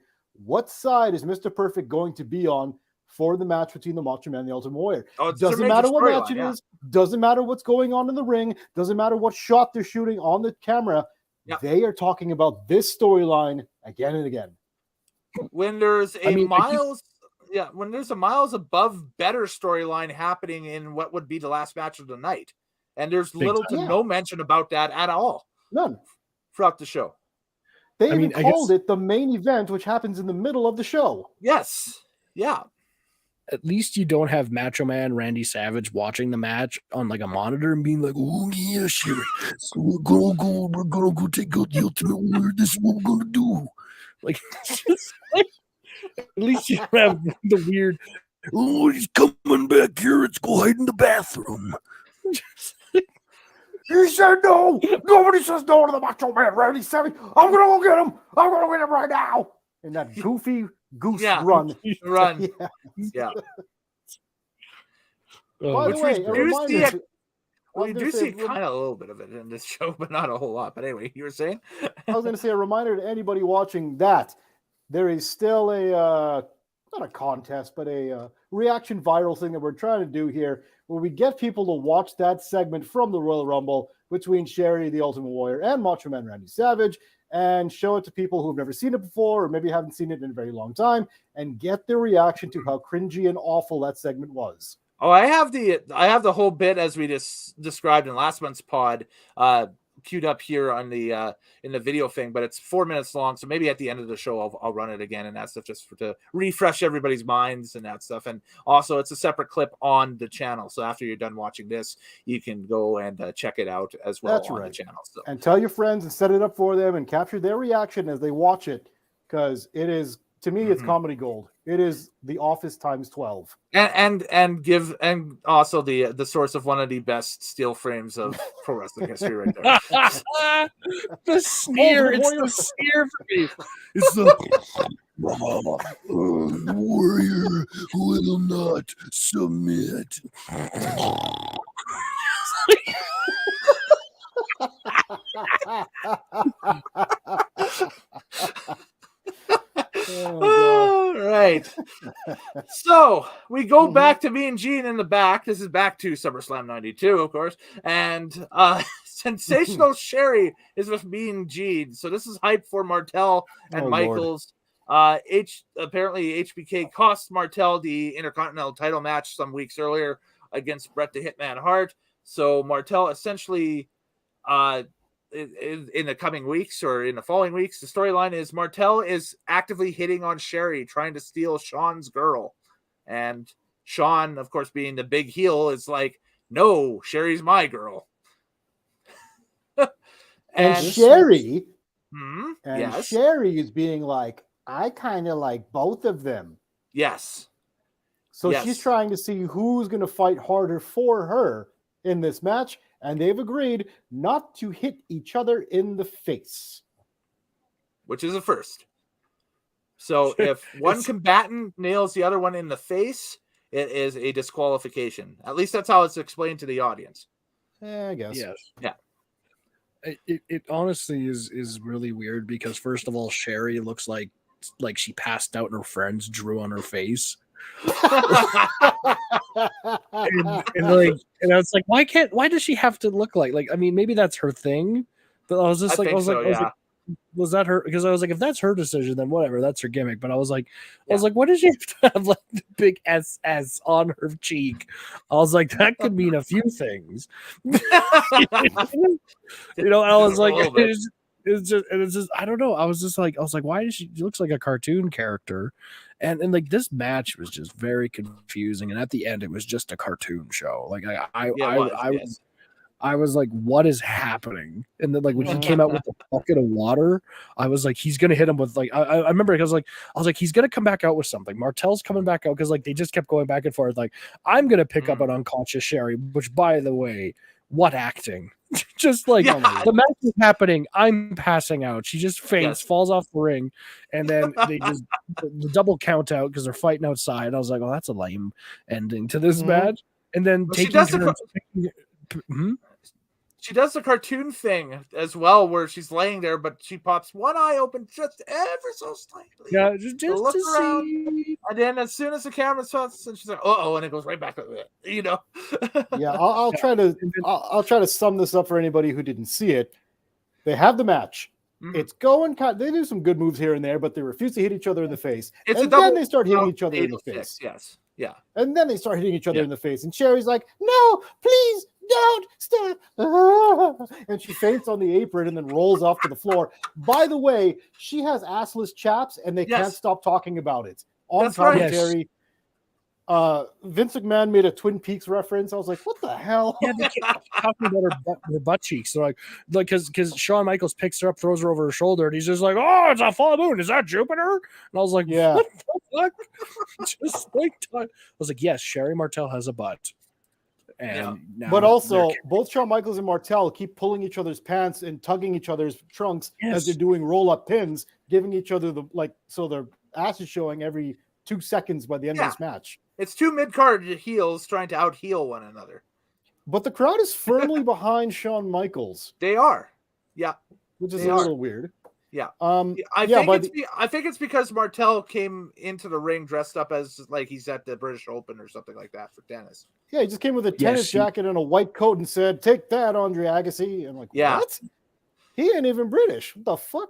What side is Mr. Perfect going to be on for the match between the Macho Man and the Ultimate Warrior? Doesn't matter what match it is. Doesn't matter what's going on in the ring. Doesn't matter what shot they're shooting on the camera. Yep. They are talking about this storyline again and again. When there's when there's a miles above better storyline happening in what would be the last match of the night. And there's little to no mention about that at all. None. Throughout the show. They even called it the main event, which happens in the middle of the show. Yes. Yeah. At least you don't have Macho Man Randy Savage watching the match on like a monitor and being like, "Oh yeah, sure. So we're gonna go take out the Ultimate Warrior. This is what we're gonna do." Like, at least you have the weird. Oh, he's coming back here. Let's go hide in the bathroom. He said no. Nobody says no to the Macho Man Randy Savage. I'm gonna go get him. I'm gonna get him right now. In that goofy goose run. Yeah. By the way, we do see kind of a little bit of it in this show, but not a whole lot. But anyway, you were saying? I was going to say a reminder to anybody watching that there is still a not a contest, but a reaction viral thing that we're trying to do here, where we get people to watch that segment from the Royal Rumble between Sherry, the Ultimate Warrior, and Macho Man Randy Savage, and show it to people who've never seen it before, or maybe haven't seen it in a very long time, and get their reaction to how cringy and awful that segment was. Oh, I have the whole bit as we just described in last month's pod, queued up here on the in the video thing, but it's 4 minutes long, so maybe at the end of the show I'll run it again and that stuff just to refresh everybody's minds and that stuff. And also it's a separate clip on the channel, so after you're done watching this, you can go and check it out as well. That's on the channel. So. And tell your friends and set it up for them and capture their reaction as they watch it, because it is, to me, it's comedy gold. It is The Office times 12. And also the source of one of the best steel frames of pro wrestling history right there. The sneer, it's the sneer for me. It's the warrior will not submit. All right. So we go back to me and Gene in the back. This is back to SummerSlam 92, of course. And Sensational Sherry is with me and Gene. So this is hype for Martel and Michaels. Apparently HBK cost Martel the Intercontinental title match some weeks earlier against Bret the Hitman Hart. So Martel essentially in the coming weeks or in the following weeks, the storyline is Martel is actively hitting on Sherry, trying to steal Sean's girl. And Sean, of course, being the big heel, is like, no, Sherry's my girl. and Sherry, yes. Sherry is being like, I kind of like both of them. Yes. So she's trying to see who's going to fight harder for her in this match. And they've agreed not to hit each other in the face. Which is a first. So if one combatant nails the other one in the face, it is a disqualification. At least that's how it's explained to the audience. Yeah, I guess. Yes. Yeah. It honestly is really weird because, first of all, Sherry looks like she passed out and her friends drew on her face. and I was like, why does she have to look like I mean, maybe that's her thing, but I was just like, was that her? Because I was like, if that's her decision, then whatever, that's her gimmick. But I was like, why does she have to have like the big SS on her cheek? I was like, that could mean a few things. I was like, it's just I don't know. I was like, why is she looks like a cartoon character? And like this match was just very confusing. And at the end, it was just a cartoon show. Like I was like, what is happening? And then like when he came out with the bucket of water, I was like, he's gonna hit him with like I remember because I was like, he's gonna come back out with something. Martel's coming back out because like they just kept going back and forth. Like, I'm gonna pick up an unconscious Sherry, which by the way, what acting? Just like the match is happening, I'm passing out. She just faints, falls off the ring, and then they just the double count out because they're fighting outside. I was like, oh, that's a lame ending to this match. And then she does the cartoon thing as well, where she's laying there, but she pops one eye open just ever so slightly. Yeah, just look to around, see. and then as soon as the camera starts, and she's like, "Uh-oh," and it goes right back to it. You know. Yeah, I'll try to sum this up for anybody who didn't see it. They have the match. It's going. They do some good moves here and there, but they refuse to hit each other in the face. Then they start hitting each other in the face. Yes. Yeah. And then they start hitting each other in the face. And Sherry's like, "No, please don't stop." And she faints on the apron and then rolls off to the floor. By the way, she has assless chaps, and they can't stop talking about it on commentary. Vince McMahon made a Twin Peaks reference. I was like, what the hell? Yeah, they keep talking about her butt cheeks. They're like because Shawn Michaels picks her up, throws her over her shoulder, and he's just like, "Oh, it's a full moon. Is that Jupiter?" And I was like, yeah, what the fuck? Just like I was like, yes, Sherry Martel has a butt. And but also both Shawn Michaels and Martel keep pulling each other's pants and tugging each other's trunks as they're doing roll-up pins, giving each other so their ass is showing every 2 seconds by the end of this match. It's two mid-card heels trying to out-heel one another. But the crowd is firmly behind Shawn Michaels. They are. Yeah. Which is a little weird. Yeah. I think it's because Martel came into the ring dressed up as like he's at the British Open or something like that for tennis. Yeah, he just came with a tennis jacket and a white coat and said, "Take that, Andre Agassi." I'm like, what? He ain't even British. What the fuck?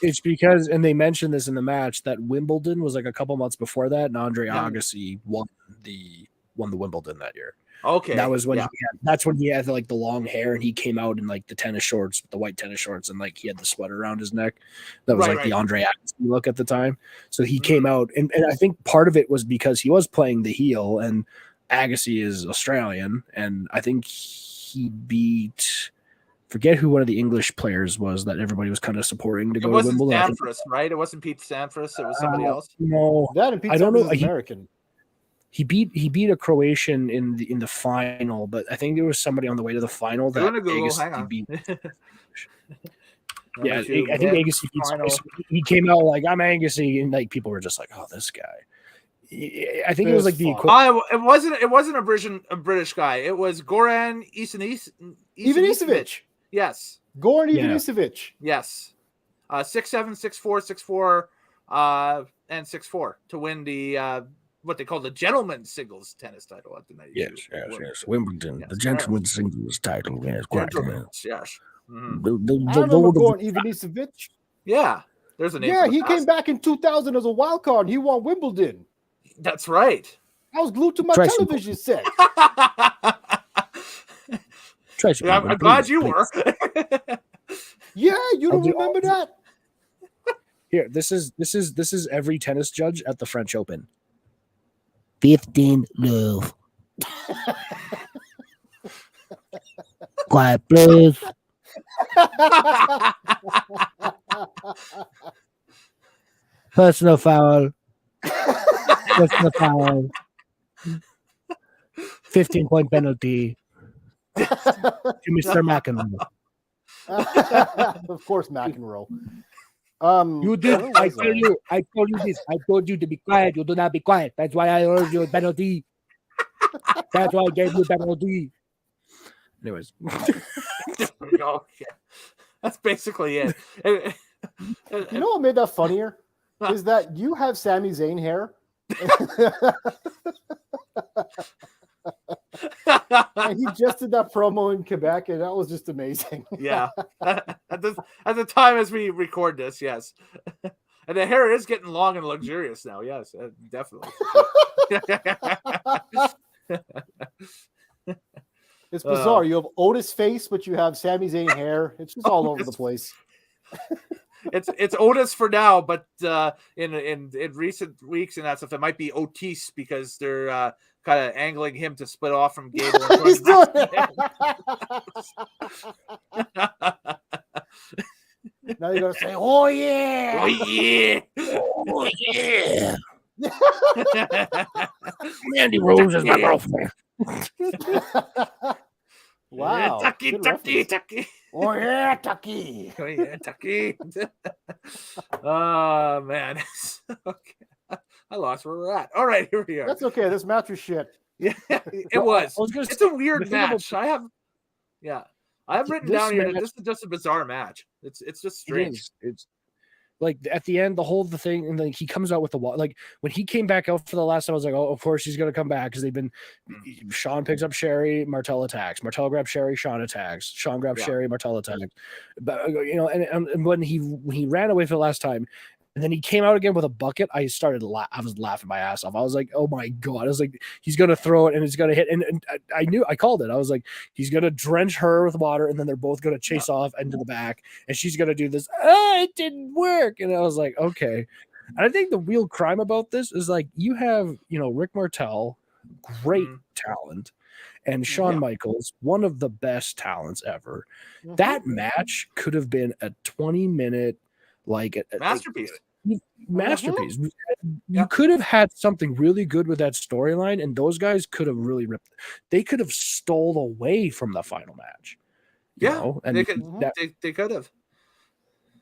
It's because, and they mentioned this in the match, that Wimbledon was like a couple months before that, and Andre Agassi won the Wimbledon that year. Okay, that was when that's when he had like the long hair, and he came out in like the tennis shorts, the white tennis shorts, and like he had the sweater around his neck. That was the Andre Agassi look at the time. So he came out, and I think part of it was because he was playing the heel, and Agassi is Australian, and I think he beat. Forget who one of the English players was that everybody was kind of supporting to go to Wimbledon. It wasn't Sampras, right? It wasn't Pete Sampras. It was somebody else. No, that and Pete Sampras is American. He beat a Croatian in the final, but I think there was somebody on the way to the final that Agassi beat. Yeah, I think Agassi beat. He came out like, "I'm Agassi," and like people were just like, "Oh, this guy." I think it was like the equivalent. It wasn't a British guy. It was Goran Ivanisevic. Yes. Goran Ivanisevic. Yes. 6'7", 6'4", 6'4", and 6'4" to win the what they call the gentleman's singles tennis title at the night. Yes. Wimbledon, the gentleman's singles title. Yes, yes. I remember Goran Ivanisevic. Yeah. There's a name. Yeah, he came back in 2000 as a wild card. And he won Wimbledon. That's right. I was glued to my television set. I'm glad you were. Yeah, you don't remember that? Here, this is every tennis judge at the French Open. 15 love. Quiet, please. Personal foul. Personal foul. 15-point penalty. To Mr. McEnroe. Of course, McEnroe. You did. I told you this. I told you to be quiet. You do not be quiet. That's why I ordered you a penalty. That's why I gave you a penalty. Anyways. That's basically it. You know what made that funnier? Is that you have Sami Zayn hair. And he just did that promo in Quebec, and that was just amazing. Yeah. At the time as we record this, yes. And the hair is getting long and luxurious now. Yes, definitely. It's bizarre. You have Otis face, but you have Sami Zayn hair. It's just all over the place. It's Otis for now, but in recent weeks and that stuff, it might be Otis because they're kind of angling him to split off from Gable. He's doing Now you gotta say, "Oh yeah, oh yeah, Oh, yeah. Mandy Rose is my girlfriend. wow, Tucky, good Tucky, reference. Tucky. Oh yeah, Tucky." Oh yeah, Tucky. Oh man. Okay. I lost where we're at. All right, here we are. That's okay. This match was shit. Yeah, it Well, was. I was gonna It's say, a weird the thing about- match. I've written This down here that match- this is just a bizarre match. It's just It strange. is. It's like at the end, the thing, and like he comes out with the like when he came back out for the last time, I was like, oh, of course he's gonna come back because they've been. Sean picks up Sherry, Martel attacks. Martel grabs Sherry, Sean attacks. Sean grabs Yeah. Sherry, Martel attacks. But and when he ran away for the last time. And then he came out again with a bucket. I was laughing my ass off. I was like, "Oh my god!" I was like, "He's gonna throw it and it's gonna hit." And I knew I called it. I was like, "He's gonna drench her with water, and then they're both gonna chase off into the back, and she's gonna do this. It didn't work." And I was like, "Okay." And I think the real crime about this is like you have Rick Martel, great talent, and Shawn Michaels, one of the best talents ever. Mhm. That match could have been a 20-minute Masterpiece. Masterpiece. You could have had something really good with that storyline, and those guys could have really ripped. They could have stole away from the final match. you know, and they could. that, They could have.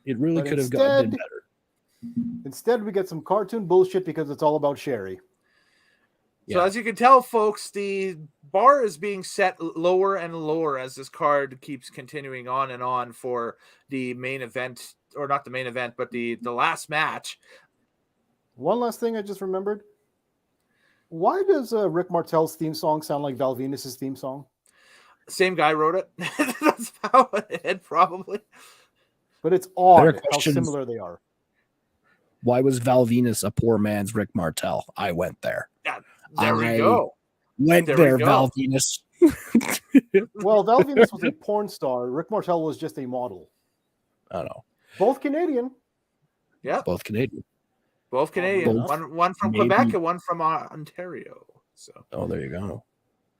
it really But could have been better. Instead, we get some cartoon bullshit because it's all about Sherry. So as you can tell, folks, the bar is being set lower and lower as this card keeps continuing on and on for the main event, or not the main event, but the last match. One last thing I just remembered. Why does Rick Martel's theme song sound like Val Venus's theme song? Same guy wrote it. That's how it probably. But it's odd Better how question is- similar they are. Why was Val Venus a poor man's Rick Martel? I went there. Yeah, there we I go. Went There we there, go. Val Venus. Well, Val Venus was a porn star. Rick Martel was just a model. I don't know. Both Canadian. Yeah, Both Canadian. both Canadian. Both One from Canadian. Quebec and one from Ontario. So Oh, there you go.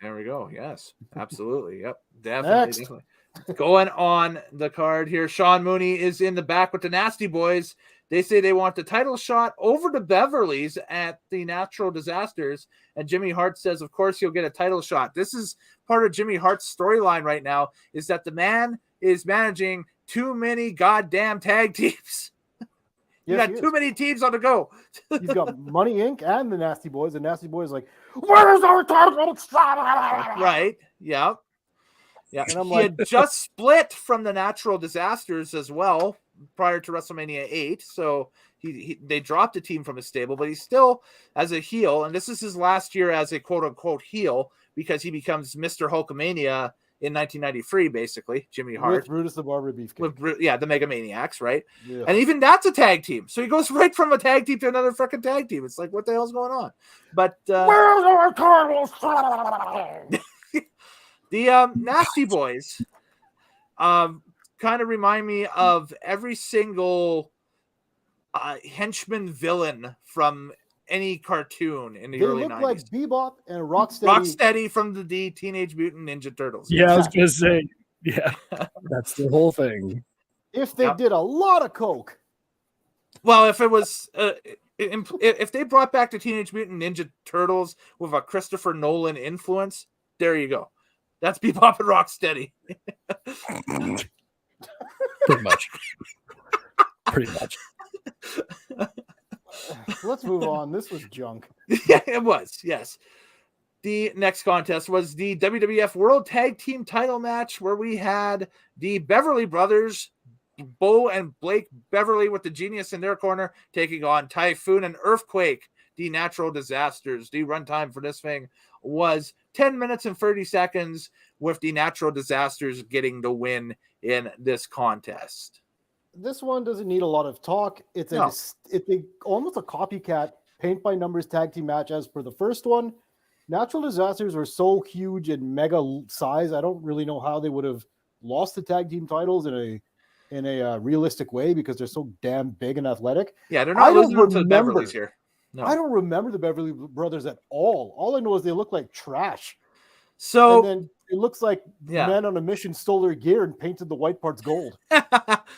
there we go. Yes, absolutely. Yep, definitely. Next. Definitely. Going on the card here, Sean Mooney is in the back with the Nasty Boys. They say they want the title shot over to Beverly's at the Natural Disasters. And Jimmy Hart says, of course, you'll get a title shot. This is part of Jimmy Hart's storyline right now, is that the man is managing too many goddamn tag teams. You Yes, got he too is. many teams on the go. He's got Money Inc. and the Nasty Boys. The Nasty Boys like, where's our title shot? Right. Yeah. Yeah. And I'm He like- had just split from the Natural Disasters as well prior to WrestleMania 8. So they dropped a team from his stable, but he's still as a heel. And this is his last year as a quote unquote heel because he becomes Mr. Hulkamania in 1993, basically. Jimmy Hart. With Brutus the Barber Beefcake. With the Mega Maniacs, right? Yeah. And even that's a tag team. So he goes right from a tag team to another freaking tag team. It's like, what the hell's going on? But Where's our title shot? the Nasty Boys kind of remind me of every single henchman villain from any cartoon in the They early look 90s. like Bebop and Rocksteady. Rocksteady from the Teenage Mutant Ninja Turtles. Yeah, I was gonna say. Yeah, that's the whole thing. If they Yep. did a lot of coke. Well, if it was, if they brought back the Teenage Mutant Ninja Turtles with a Christopher Nolan influence, there you go. That's Bebop and Rocksteady. Pretty much. Pretty much. Let's move on. This was junk. Yeah, it was. Yes. The next contest was the WWF World Tag Team Title match, where we had the Beverly Brothers, Bo and Blake Beverly with the Genius in their corner, taking on Typhoon and Earthquake, the Natural Disasters. The runtime for this thing was 10 minutes and 30 seconds, with the Natural Disasters getting the win in this contest. This one doesn't need a lot of talk. It's No. almost a copycat paint by numbers tag team match as per the first one. natural disasters were so huge and mega size. I don't really know how they would have lost the tag team titles in a realistic way because they're so damn big and athletic. Yeah, they're not losing them to the remember- Beverleys here. No. I don't remember the Beverly Brothers at all. All I know is they look like trash. So And then it looks like men on a mission stole their gear and painted the white parts gold.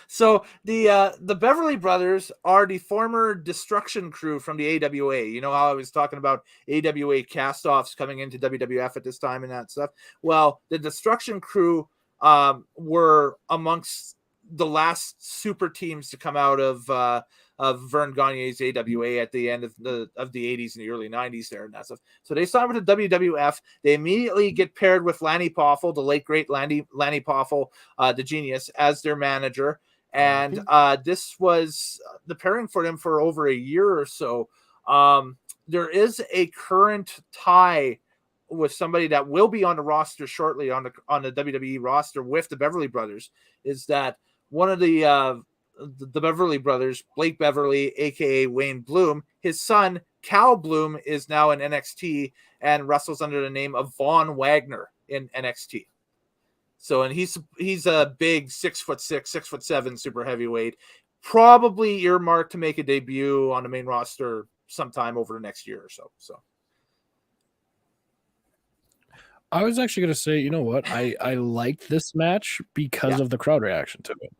So the Beverly Brothers are the former Destruction Crew from the AWA. You know how I was talking about AWA cast-offs coming into WWF at this time and that stuff? Well, the Destruction Crew were amongst the last super teams to come out of Vern Gagne's AWA at the end of the 80s and the early 90s there and that stuff. So they signed with the WWF. They immediately get paired with Lanny Poffel, the late great Lanny Poffel, the genius, as their manager. And this was the pairing for them for over a year or so. There is a current tie with somebody that will be on the roster shortly on the WWE roster with the Beverly Brothers. Is that one of the Beverly Brothers, Blake Beverly, aka Wayne Bloom, his son Cal Bloom is now in NXT and wrestles under the name of Von Wagner in NXT. So, and he's a big 6'6", 6'7" super heavyweight, probably earmarked to make a debut on the main roster sometime over the next year or so. So, I was actually going to say, you know what? I liked this match because of the crowd reaction to it.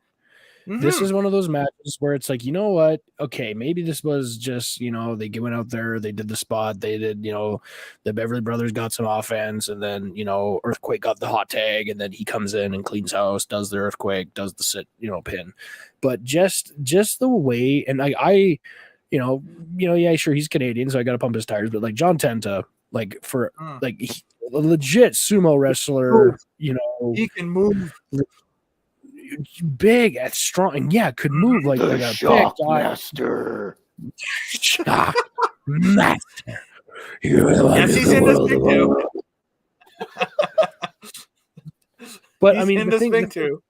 Mm-hmm. This is one of those matches where it's like, you know what? Okay, maybe this was just, you know, they went out there, they did the spot, they did, you know, the Beverly Brothers got some offense, and then, you know, Earthquake got the hot tag, and then he comes in and cleans house, does the Earthquake, does the sit, you know, pin. But just the way, and I you know, yeah, sure, he's Canadian, so I got to pump his tires, but like John Tenta, like for like a legit sumo wrestler, you know, he can move. Big and strong, and could move like a Shockmaster. Shockmaster. Yes, he's in this thing too. But he's I mean, in this thing too.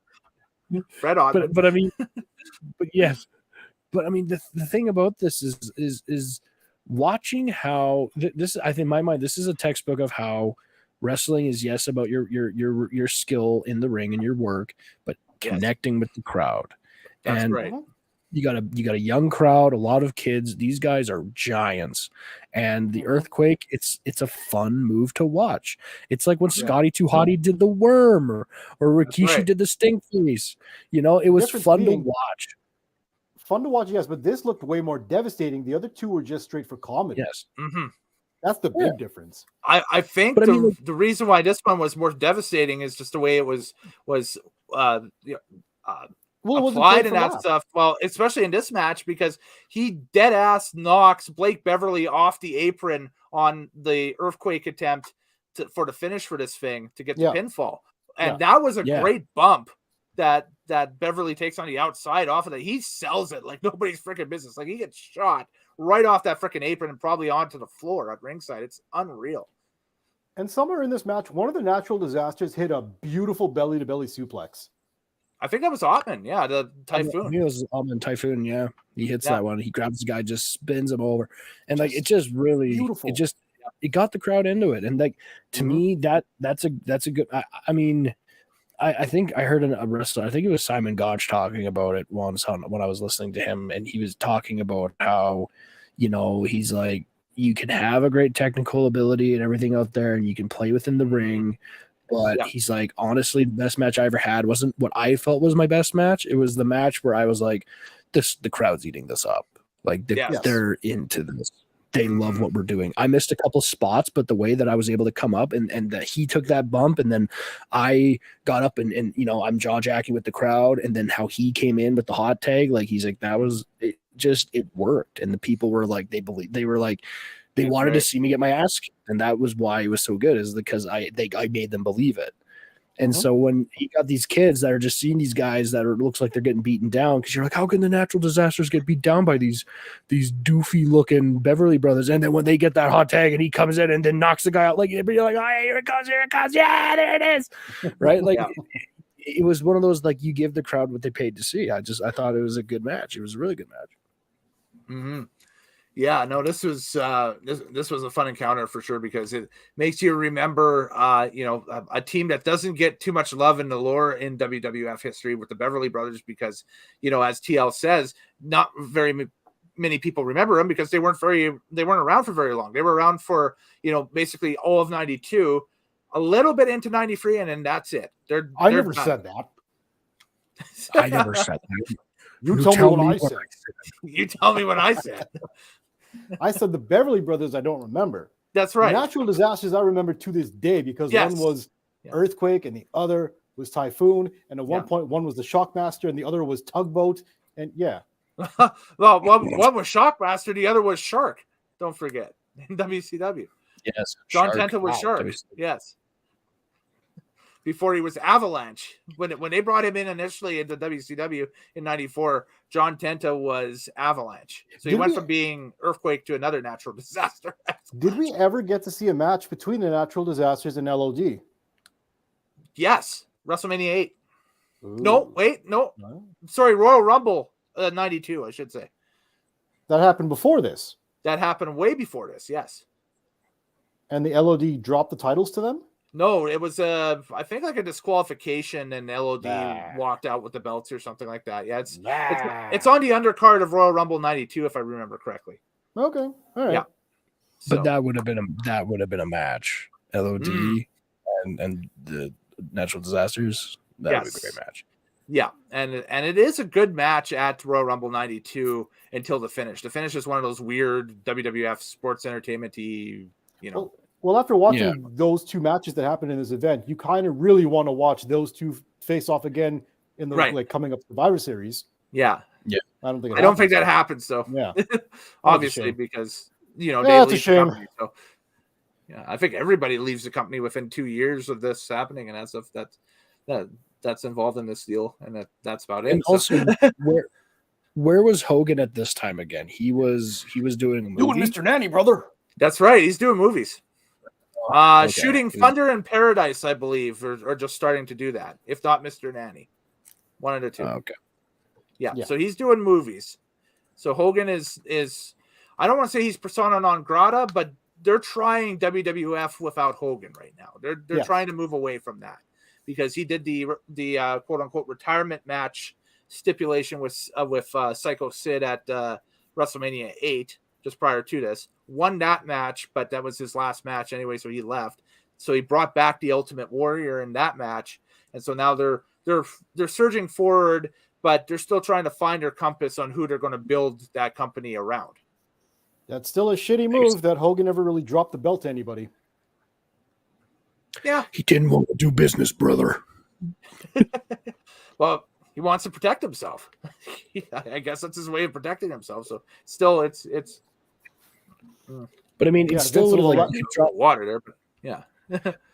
Fred Ottman. But I mean, but yes, but I mean, the thing about this is watching how this. I think in my mind, this is a textbook of how wrestling is about your skill in the ring and your work, but connecting with the crowd. That's and right. You got a young crowd, a lot of kids. These guys are giants, and the Earthquake. It's a fun move to watch. It's like when Scotty 2 Hotty did the worm, or Rikishi did the stink face. You know, it was fun to watch. Fun to watch, yes, but this looked way more devastating. The other two were just straight for comedy. Yes. Mm-hmm. That's the big difference. I think the reason why this one was more devastating is just the way it was applied and that stuff. Well, especially in this match, because he dead ass knocks Blake Beverly off the apron on the Earthquake attempt for the finish for this thing to get the pinfall. And that was a great bump that Beverly takes on the outside off of that. He sells it like nobody's freaking business. Like he gets shot right off that freaking apron and probably onto the floor at ringside. It's unreal. And somewhere in this match, one of the natural disasters hit a beautiful belly-to-belly suplex. I think that was Ottman. Yeah, the Typhoon. It was Ottman Typhoon. Yeah, he hits that one. He grabs the guy, just spins him over, and like it just really beautiful. It got the crowd into it, and like to me that's a good. I mean, I think I heard a wrestler. I think it was Simon Gotch talking about it once when I was listening to him, and he was talking about how, you know, he's like, you can have a great technical ability and everything out there, and you can play within the ring. But he's like, honestly, the best match I ever had wasn't what I felt was my best match. It was the match where I was like, the crowd's eating this up. Like they're into this. They love what we're doing. I missed a couple spots, but the way that I was able to come up and that he took that bump, and then I got up and you know, I'm jaw jacking with the crowd, and then how he came in with the hot tag, like he's like, that was it. It worked, and the people were like, they wanted to see me get my ass kicked, and that was why it was so good, is because I made them believe it. And so when you got these kids that are just seeing these guys that looks like they're getting beaten down, because you're like, how can the natural disasters get beat down by these doofy looking Beverly Brothers? And then when they get that hot tag and he comes in and then knocks the guy out, like, you're like, oh, here it comes, yeah, there it is, right? Like it was one of those, like, you give the crowd what they paid to see. I thought it was a good match. It was a really good match. Mm-hmm. Yeah, no, this was this was a fun encounter for sure because it makes you remember, a team that doesn't get too much love in the lore in WWF history with the Beverly Brothers because, as TL says, not very many people remember them because they weren't around for very long. They were around for basically all of '92, a little bit into '93, and then that's it. I never said that. I never said that. You tell me what I said. You tell me what I said. I said the Beverly Brothers I don't remember. That's right. The natural disasters I remember to this day because Yes. one was earthquake and the other was typhoon, and at one point one was the Shockmaster and the other was tugboat, and well, one was Shockmaster, the other was Shark. Don't forget in WCW. Yes, John Tenta was Shark. Yes. Before he was Avalanche. When they brought him in initially into WCW in '94, John Tenta was Avalanche. So he went from being Earthquake to another natural disaster. Did we ever get to see a match between the Natural Disasters and LOD? Yes. WrestleMania 8. Ooh. No, wait, no. Sorry, Royal Rumble 92, I should say. That happened before this. That happened way before this, yes. And the LOD dropped the titles to them? No, it was I think like a disqualification, and LOD walked out with the belts or something like that. Yeah, it's on the undercard of Royal Rumble '92 if I remember correctly. Okay, all right. Yeah, but that would have been a match. LOD and the Natural Disasters. That would be a great match. Yeah, and it is a good match at Royal Rumble '92 until the finish. The finish is one of those weird WWF sports entertainment-y, Well, after watching those two matches that happened in this event, you kind of really want to watch those two face off again in the coming up Survivor Series. Yeah. I don't think that happens though. Yeah. Obviously, because they it's a leave shame. the company. So yeah, I think everybody leaves the company within 2 years of this happening, and that's involved in this deal, and that's about it. And also, where was Hogan at this time again? He was doing a movie. Doing Mr. Nanny, brother. That's right. He's doing movies. Shooting Thunder in Paradise, I believe, or just starting to do that. If not Mr. Nanny. One of the two. Okay. Yeah. So he's doing movies. So Hogan is I don't want to say he's persona non grata, but they're trying WWF without Hogan right now. They're trying to move away from that because he did the quote unquote retirement match stipulation with Psycho Sid at WrestleMania 8 just prior to this. Won that match, but that was his last match anyway, so he left. So he brought back the Ultimate Warrior in that match, and so now they're surging forward, but they're still trying to find their compass on who they're going to build that company around. That's still a shitty move that Hogan never really dropped the belt to anybody. Yeah, he didn't want to do business, brother. Well, he wants to protect himself. I guess that's his way of protecting himself. So still, it's. But I mean, it's still a little like you can drop water there, but yeah.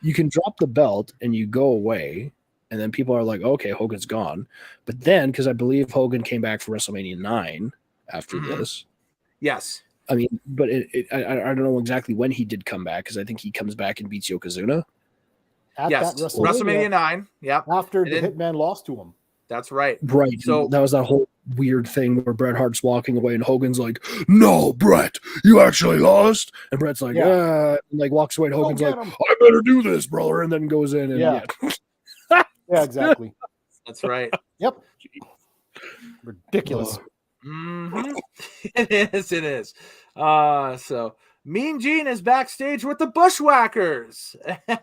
You can drop the belt and you go away, and then people are like, okay, Hogan's gone. But then, because I believe Hogan came back for WrestleMania 9 after this. Yes. I mean, but I don't know exactly when he did come back, because I think he comes back and beats Yokozuna. At that WrestleMania 9. Yeah. After the Hitman lost to him. That's right. Right. So that was that whole weird thing where Bret Hart's walking away and Hogan's like, "No, Bret, you actually lost." And Bret's like, and like walks away and Hogan's like, "I better do this, brother," and then goes in and yeah, exactly. That's right. Yep. Ridiculous. It is. So Mean Gene is backstage with the Bushwhackers.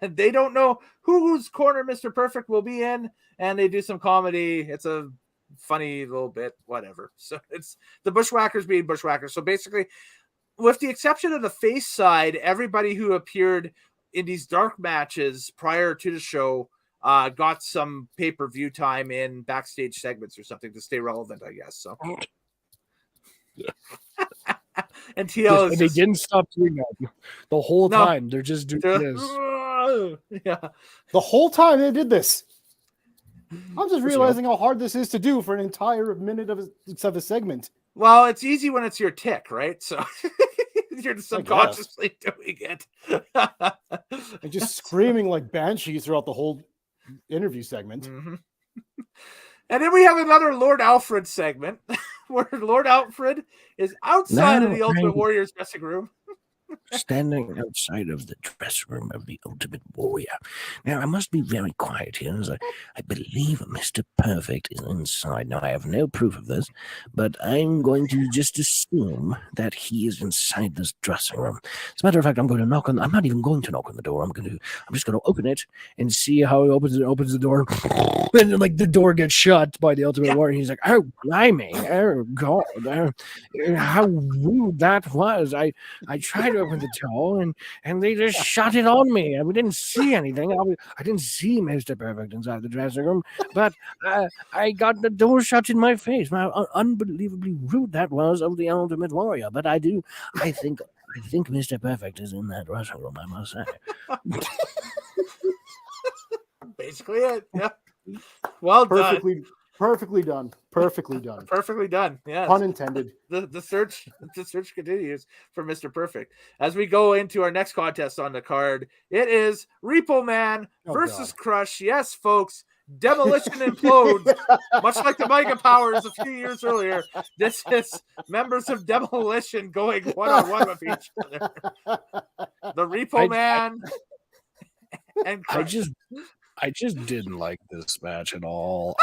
They don't know whose corner Mr. Perfect will be in, and they do some comedy. It's a funny little bit, whatever. So it's the Bushwhackers being Bushwhackers. So basically, with the exception of the face side, everybody who appeared in these dark matches prior to the show got some pay-per-view time in backstage segments or something to stay relevant, I guess. So. And TL they didn't stop doing that the whole time. They're just doing this. Yeah, the whole time they did this. I'm just realizing how hard this is to do for an entire minute of a segment. Well, it's easy when it's your tick, right? So you're subconsciously doing it. And just screaming like banshees throughout the whole interview segment. And then we have another Lord Alfred segment where Lord Alfred is outside of No, the Ultimate I'm Warrior's dressing room. standing outside of the dressing room of the Ultimate Warrior. Now, I must be very quiet here, as I believe Mr. Perfect is inside. Now, I have no proof of this, but I'm going to just assume that he is inside this dressing room. As a matter of fact, I'm not even going to knock on the door. I'm just going to open it and see how he opens the door. And then, like, the door gets shut by the Ultimate Warrior. He's like, oh, blimey, oh, God, how rude that was. I tried to open the door and they just shut it on me. And we didn't see anything. I didn't see Mr. Perfect inside the dressing room, but I got the door shut in my face. How unbelievably rude that was of the Ultimate Warrior. But I think Mr. Perfect is in that dressing room, I must say. Basically it. Yeah. Well Perfectly done. Perfectly done. Perfectly done. Perfectly done. Yeah. Pun intended. The search continues for Mr. Perfect. As we go into our next contest on the card, it is Repo Man versus Crush. Yes, folks. Demolition implodes, much like the Mega Powers a few years earlier. This is members of Demolition going one-on-one with each other. The Repo Man and Crush. I just didn't like this match at all.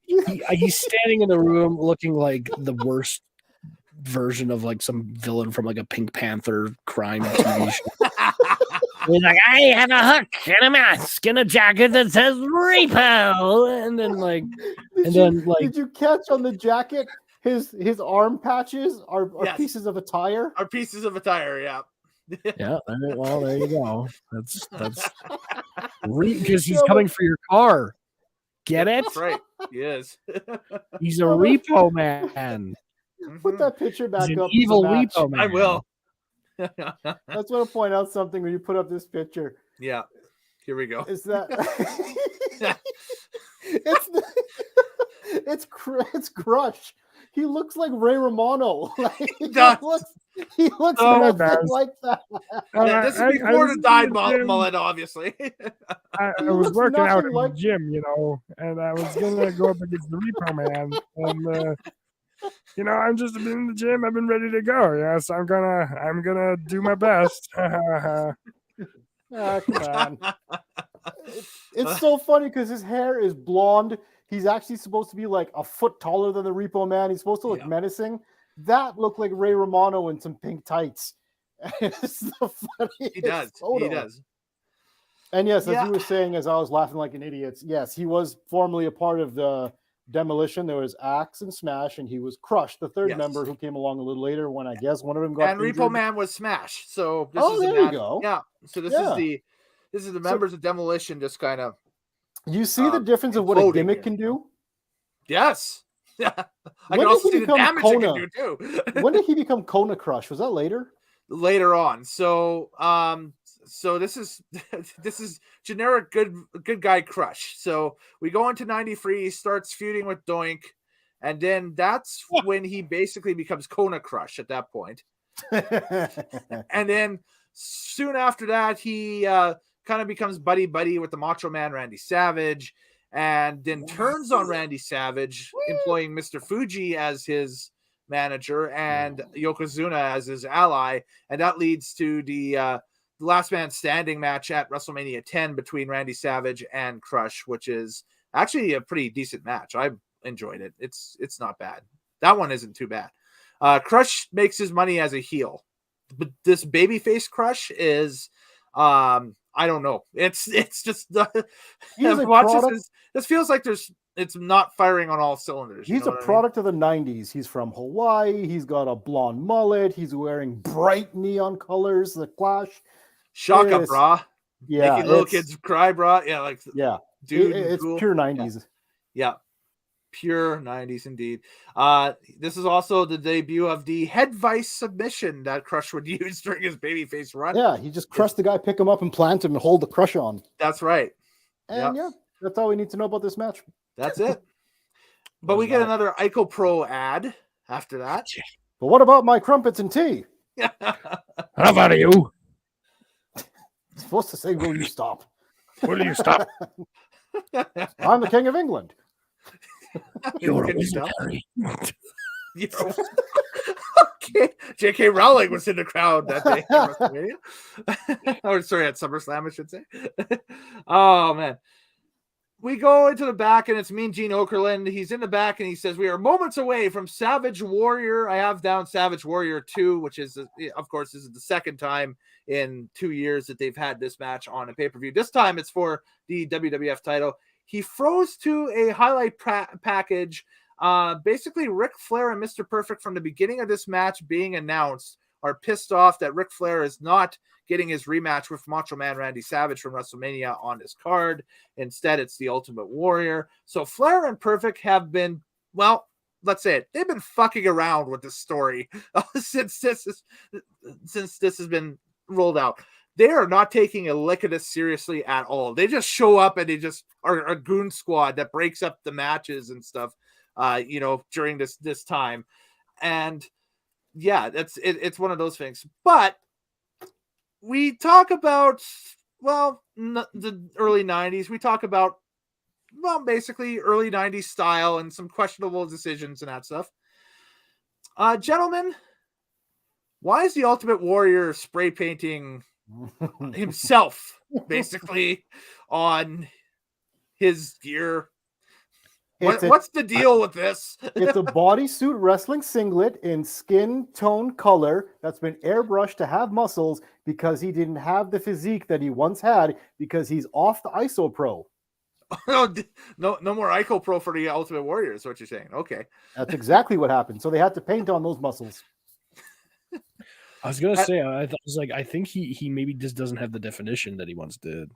He's standing in the room looking like the worst version of like some villain from like a Pink Panther crime TV show. He's like, I have a hook and a mask and a jacket that says Repo, and then did you catch on the jacket his arm patches are pieces of attire? Are pieces of attire, yeah. Yeah, well, there you go. That's because he's coming for your car. Get it? That's right. He is. He's a Repo Man. Put that picture back He's up. an evil Repo Man. I will. I just want to point out something when you put up this picture. Yeah. Here we go. Is that it's Crush. He looks like Ray Romano. He looks nothing like that. This is before the dyed mullet, obviously. I was working out in the gym, and I was gonna go up against the Repo Man, and I'm just in the gym. I've been ready to go. Yes, I'm gonna do my best. Come on. It's so funny because his hair is blonde. He's actually supposed to be like a foot taller than the Repo Man. He's supposed to look menacing. That looked like Ray Romano in some pink tights. It's the funniest. He does. Photo. He does. And yes, as you were saying, as I was laughing like an idiot, yes, he was formerly a part of the Demolition. There was Axe and Smash, and he was Crush, the third member who came along a little later when I guess one of them got injured. Repo Man was Smash. So this is there you go. Yeah. So this is the members of Demolition just kind of. You see the difference of what a gimmick can do? Yes. Yeah. I can also see the damage it can do too. When did he become Kona Crush? Was that later? Later on. So this is generic good guy Crush. So we go into 93, he starts feuding with Doink, and then that's when he basically becomes Kona Crush at that point. And then soon after that, he kind of becomes buddy with the Macho Man Randy Savage, and then turns on Randy Savage, employing Mr. Fuji as his manager and Yokozuna as his ally, and that leads to the last man standing match at WrestleMania 10 between Randy Savage and Crush, which is actually a pretty decent match. I enjoyed it. It's not bad. That one isn't too bad. Crush makes his money as a heel, but this babyface Crush is I don't know. It's just this feels like it's not firing on all cylinders. He's a product of the 90s. He's from Hawaii. He's got a blonde mullet. He's wearing bright neon colors that clash. Shaka bra. Yeah. Making little kids cry bra. Yeah, dude. It's cool. Pure 90s. Yeah. Pure 90s indeed. This is also the debut of the head vice submission that Crush would use during his babyface run. Yeah, he just crushed the guy, pick him up and plant him and hold the Crush on. That's right. And that's all we need to know about this match. That's it. But we get another Ico Pro ad after that. But what about my crumpets and tea? How about you? It's supposed to say, will you stop? Will you stop? I'm the King of England. You're Can you a tell? Harry. Okay. J.K. Rowling was in the crowd that day at WrestleMania. Or sorry, at SummerSlam, I should say. Oh man. We go into the back and it's Mean Gene Okerlund. He's in the back and he says, "We are moments away from Savage Warrior." I have down Savage Warrior 2, which is, of course, this is the second time in 2 years that they've had this match on a pay-per-view. This time it's for the WWF title. He froze to a highlight package. Basically, Ric Flair and Mr. Perfect from the beginning of this match being announced are pissed off that Ric Flair is not getting his rematch with Macho Man Randy Savage from WrestleMania on his card. Instead, it's the Ultimate Warrior. So Flair and Perfect have been, well, let's say it, they've been fucking around with this story since this has been rolled out. They are not taking a lick of this seriously at all. They just show up and they just are a goon squad that breaks up the matches and stuff, during this time. And yeah, it's one of those things. But we talk about, the early 90s. We talk about, basically early 90s style and some questionable decisions and that stuff. Gentlemen, why is the Ultimate Warrior spray painting himself basically on his gear? What's the deal with this? It's a bodysuit wrestling singlet in skin tone color that's been airbrushed to have muscles because he didn't have the physique that he once had because he's off the ISO-Pro. No more ISO Pro for the Ultimate Warrior is what you're saying. Okay. That's exactly what happened. So they had to paint on those muscles. I was gonna say, I think he maybe just doesn't have the definition that he once did,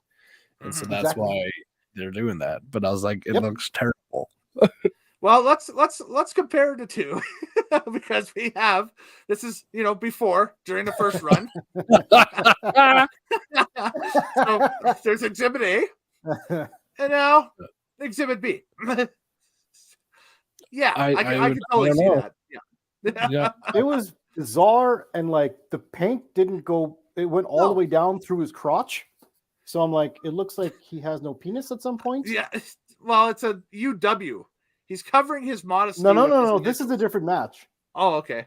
and so that's Exactly. why they're doing that. But I was like, it looks terrible. Well, let's compare the two because we have this is before during the first run. So there's Exhibit A, and now Exhibit B. Yeah, I can totally see that. Yeah. It was bizarre, and like the paint didn't go, it went all the way down through his crotch. So I'm like, it looks like he has no penis at some point. Yeah, well, it's a UW. He's covering his modesty. No. This is a different match. Oh, okay.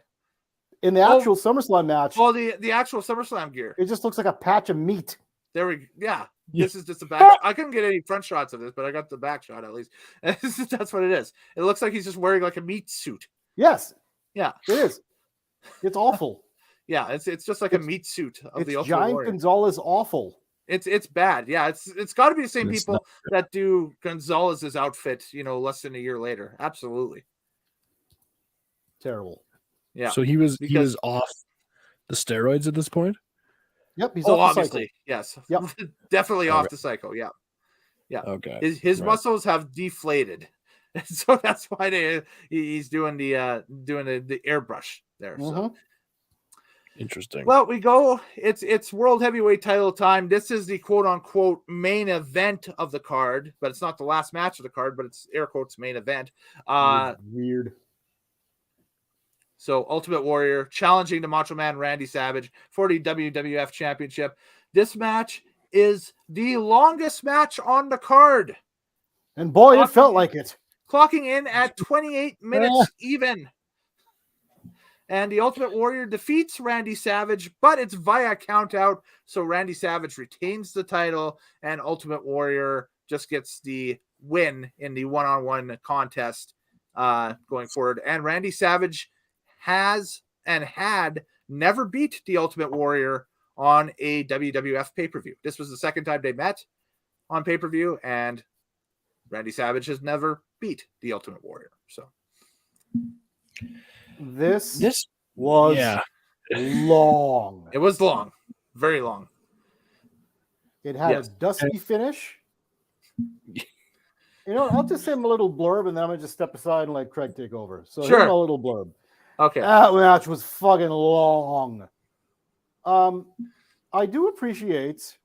In the actual SummerSlam match. Well, the actual SummerSlam gear. It just looks like a patch of meat. There we go. Yeah. This is just a back. I couldn't get any front shots of this, but I got the back shot at least. That's what it is. It looks like he's just wearing like a meat suit. Yes. Yeah. It is. It's awful. Yeah, it's just like a meat suit of the Ultimate Giant Warrior. Gonzalez awful. It's bad. Yeah, it's got to be the same people that do Gonzalez's outfit, less than a year later. Absolutely. Terrible. Yeah. So he was off the steroids at this point? Yep, he's off the obviously. cycle. Yes. Yep. Definitely off the cycle. Yeah. Yeah. Okay. His muscles have deflated. So that's why he's doing the airbrush there. So interesting. Well, we go. It's world heavyweight title time. This is the quote unquote main event of the card, but it's not the last match of the card, but it's air quotes main event. Weird. So Ultimate Warrior challenging the Macho Man Randy Savage for the WWF Championship. This match is the longest match on the card. And boy, it felt like it. Clocking in at 28 minutes even. And the Ultimate Warrior defeats Randy Savage, but it's via countout. So Randy Savage retains the title, and Ultimate Warrior just gets the win in the one-on-one contest going forward. And Randy Savage has and had never beat the Ultimate Warrior on a WWF pay-per-view. This was the second time they met on pay-per-view, and Randy Savage has never beat the Ultimate Warrior. So this was long. It was long, very long. It had a dusty finish. I'll just say him a little blurb, and then I'm gonna just step aside and let Craig take over. So here's a little blurb. Okay. That match was fucking long. I do appreciate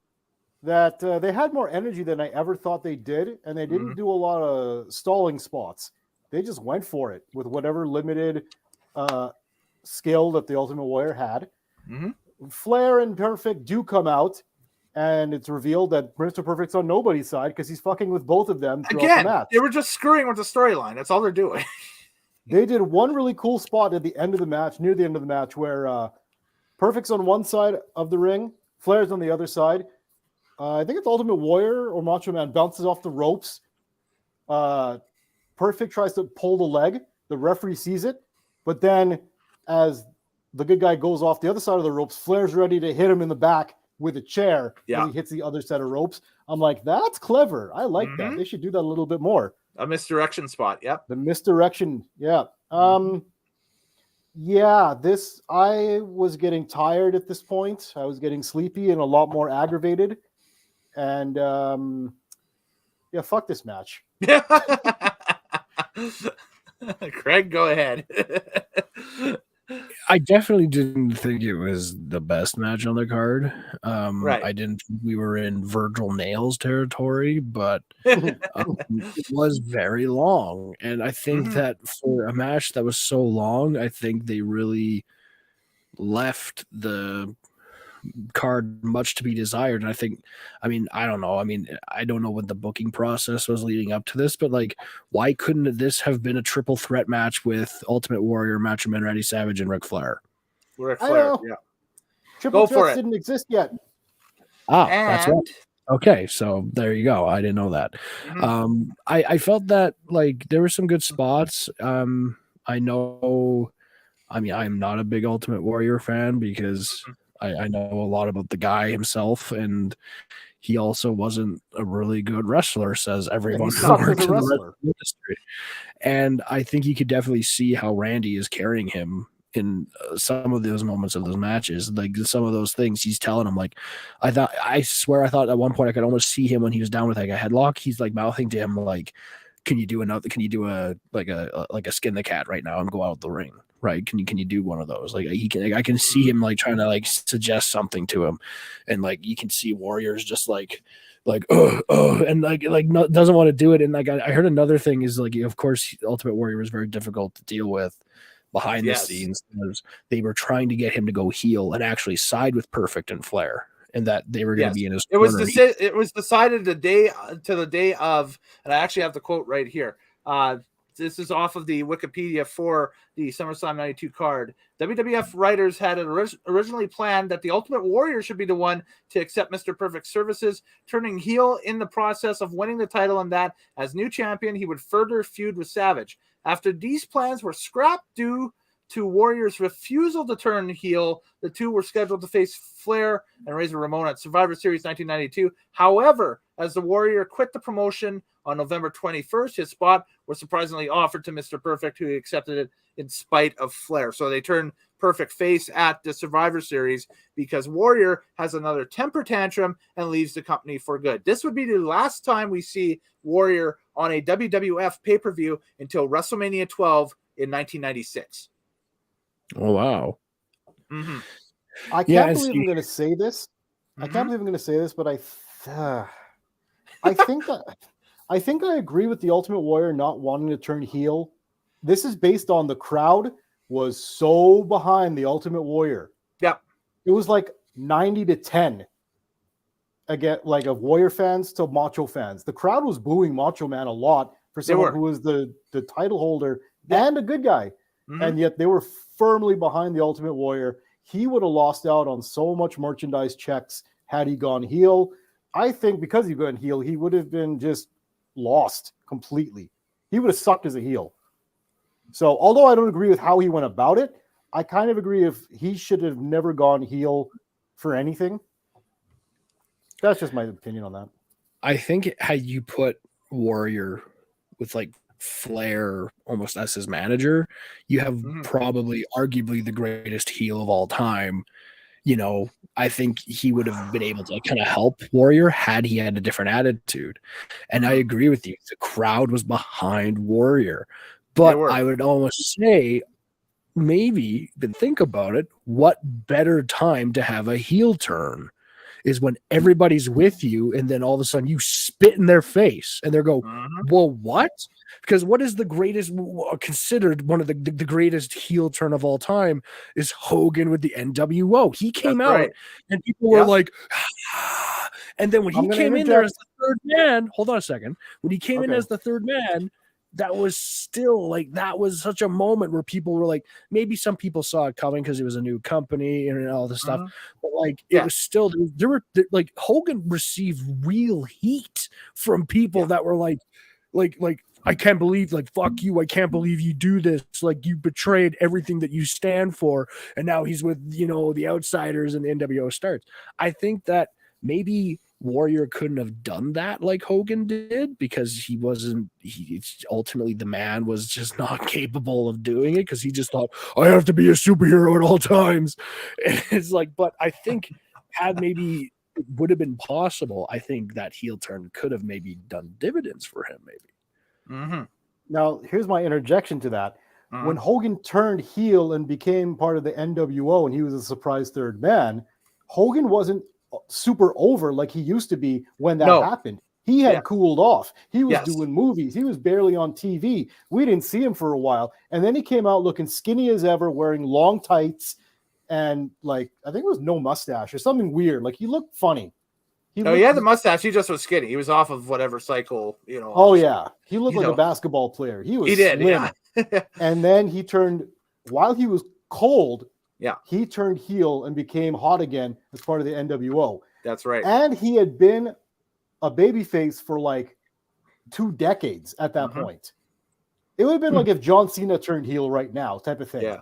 that they had more energy than I ever thought they did, and they didn't do a lot of stalling spots. They just went for it with whatever limited skill that the Ultimate Warrior had. Flair and Perfect do come out, and it's revealed that Mr. Perfect's on nobody's side because he's fucking with both of them throughout the Again, match. they were just screwing with the storyline. That's all they're doing. They did one really cool spot at the end of the match, near the end of the match, where Perfect's on one side of the ring, Flair's on the other side. I think it's Ultimate Warrior or Macho Man bounces off the ropes. Perfect tries to pull the leg. The referee sees it, but then as the good guy goes off the other side of the ropes, Flair's ready to hit him in the back with a chair as he hits the other set of ropes. I'm like, that's clever. I like that. They should do that a little bit more. A misdirection spot. Yep. The misdirection. Yeah. This, I was getting tired at this point. I was getting sleepy and a lot more aggravated. And fuck this match. Craig, go ahead. I definitely didn't think it was the best match on the card. Right. I didn't think we were in Virgil Nails territory, but it was very long. And I think that for a match that was so long, I think they really left the card much to be desired. And I don't know. I don't know what the booking process was leading up to this, but like, why couldn't this have been a triple threat match with Ultimate Warrior, Macho Man Randy Savage, and Ric Flair? Ric Flair, yeah. Triple threats didn't exist yet. That's right. Okay, so there you go. I didn't know that. I felt that like there were some good spots. I know. I'm not a big Ultimate Warrior fan because I know a lot about the guy himself, and he also wasn't a really good wrestler, says everyone who works in the wrestling industry. And I think you could definitely see how Randy is carrying him in some of those moments of those matches. Like some of those things he's telling him, like, I swear I thought at one point I could almost see him when he was down with like a headlock. He's like mouthing to him like, can you do a skin the cat right now and go out the ring? Right? Can you do one of those? Like I can see him like trying to like suggest something to him, and like you can see Warriors just like and doesn't want to do it. And like I heard another thing is like, of course, Ultimate Warrior was very difficult to deal with behind the scenes because they were trying to get him to go heel and actually side with Perfect and Flair, and that they were going to be in his corner. It was decided the day of, and I actually have the quote right here. This is off of the Wikipedia for the SummerSlam 92 card. WWF writers had originally planned that the Ultimate Warrior should be the one to accept Mr. Perfect's services, turning heel in the process of winning the title, and that as new champion, he would further feud with Savage. After these plans were scrapped due to Warrior's refusal to turn heel, the two were scheduled to face Flair and Razor Ramon at Survivor Series 1992. However, as the Warrior quit the promotion on November 21st, his spot was surprisingly offered to Mr. Perfect, who accepted it in spite of Flair. So they turned Perfect face at the Survivor Series because Warrior has another temper tantrum and leaves the company for good. This would be the last time we see Warrior on a WWF pay-per-view until WrestleMania 12 in 1996. Oh, wow. I can't believe I'm going to say this. I can't believe I'm going to say this, but I think I agree with the Ultimate Warrior not wanting to turn heel. This is based on the crowd was so behind the Ultimate Warrior. Yep. It was like 90-10 again, like of Warrior fans to Macho fans. The crowd was booing Macho Man a lot for someone who was the title holder and a good guy. And yet they were firmly behind the Ultimate Warrior. He would have lost out on so much merchandise checks had he gone heel. I think because he went heel, he would have been just lost completely. He would have sucked as a heel. So although I don't agree with how he went about it, I kind of agree if he should have never gone heel for anything. That's just my opinion on that. I think had you put Warrior with like Flair almost as his manager, you have probably arguably the greatest heel of all time. You know, I think he would have been able to kind of help Warrior had he had a different attitude. And I agree with you. The crowd was behind Warrior. But I would almost say maybe, but think about it, what better time to have a heel turn is when everybody's with you and then all of a sudden you spit in their face and they go, well, what? Because what is the greatest, considered one of the greatest heel turn of all time is Hogan with the NWO. He came out and people were like, And then when he I'm gonna came in there as interject. the third man, hold on a second. When he came in Okay. as the third man, that was still like that was such a moment where people were like, maybe some people saw it coming because it was a new company and all this stuff, but like it Yeah. was still like Hogan received real heat from people that were like I can't believe, like, fuck you, I can't believe you do this, like you betrayed everything that you stand for, and now he's with the outsiders and the NWO starts. I think that maybe Warrior couldn't have done that like Hogan did because ultimately the man was just not capable of doing it because he just thought, I have to be a superhero at all times. And it's like, but I think had maybe it would have been possible, I think that heel turn could have maybe done dividends for him, maybe. Now, here's my interjection to that. Mm-hmm. When Hogan turned heel and became part of the NWO and he was a surprise third man, Hogan wasn't super over like he used to be when that happened. He had cooled off. He was doing movies. He was barely on TV. We didn't see him for a while. And then he came out looking skinny as ever, wearing long tights and like, I think it was no mustache or something weird. Like he looked funny. He had the mustache. He just was skinny. He was off of whatever cycle, Oh yeah, he looked like a basketball player. He was did, slim. yeah. And then he turned, while he was cold, yeah, he turned heel and became hot again as part of the NWO. That's right. And he had been a babyface for like 2 decades at that point. It would have been like if John Cena turned heel right now, type of thing. Yeah.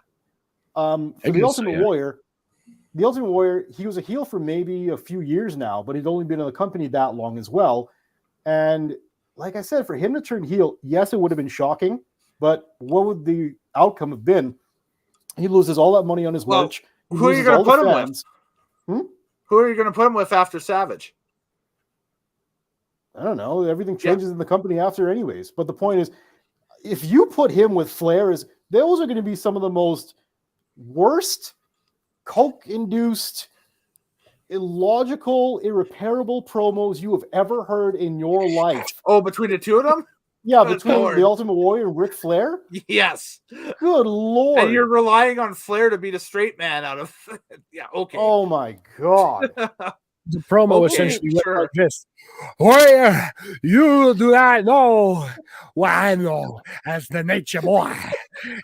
For the Ultimate Warrior, he was a heel for maybe a few years now, but he'd only been in the company that long as well. And like I said, for him to turn heel, yes, it would have been shocking, but what would the outcome have been? He loses all that money on his merch. Who are you going to put him with? Who are you going to put him with after Savage? I don't know. Everything changes in the company after anyways. But the point is, if you put him with Flair, those are going to be some of the most worst, coke-induced, illogical, irreparable promos you have ever heard in your life. Oh, between the two of them? Yeah, between the Ultimate Warrior and Ric Flair? Yes. Good Lord. And you're relying on Flair to be the straight man out of... Yeah, okay. Oh, my God. The promo essentially went like this. Warrior, you do not know what I know as the Nature Boy.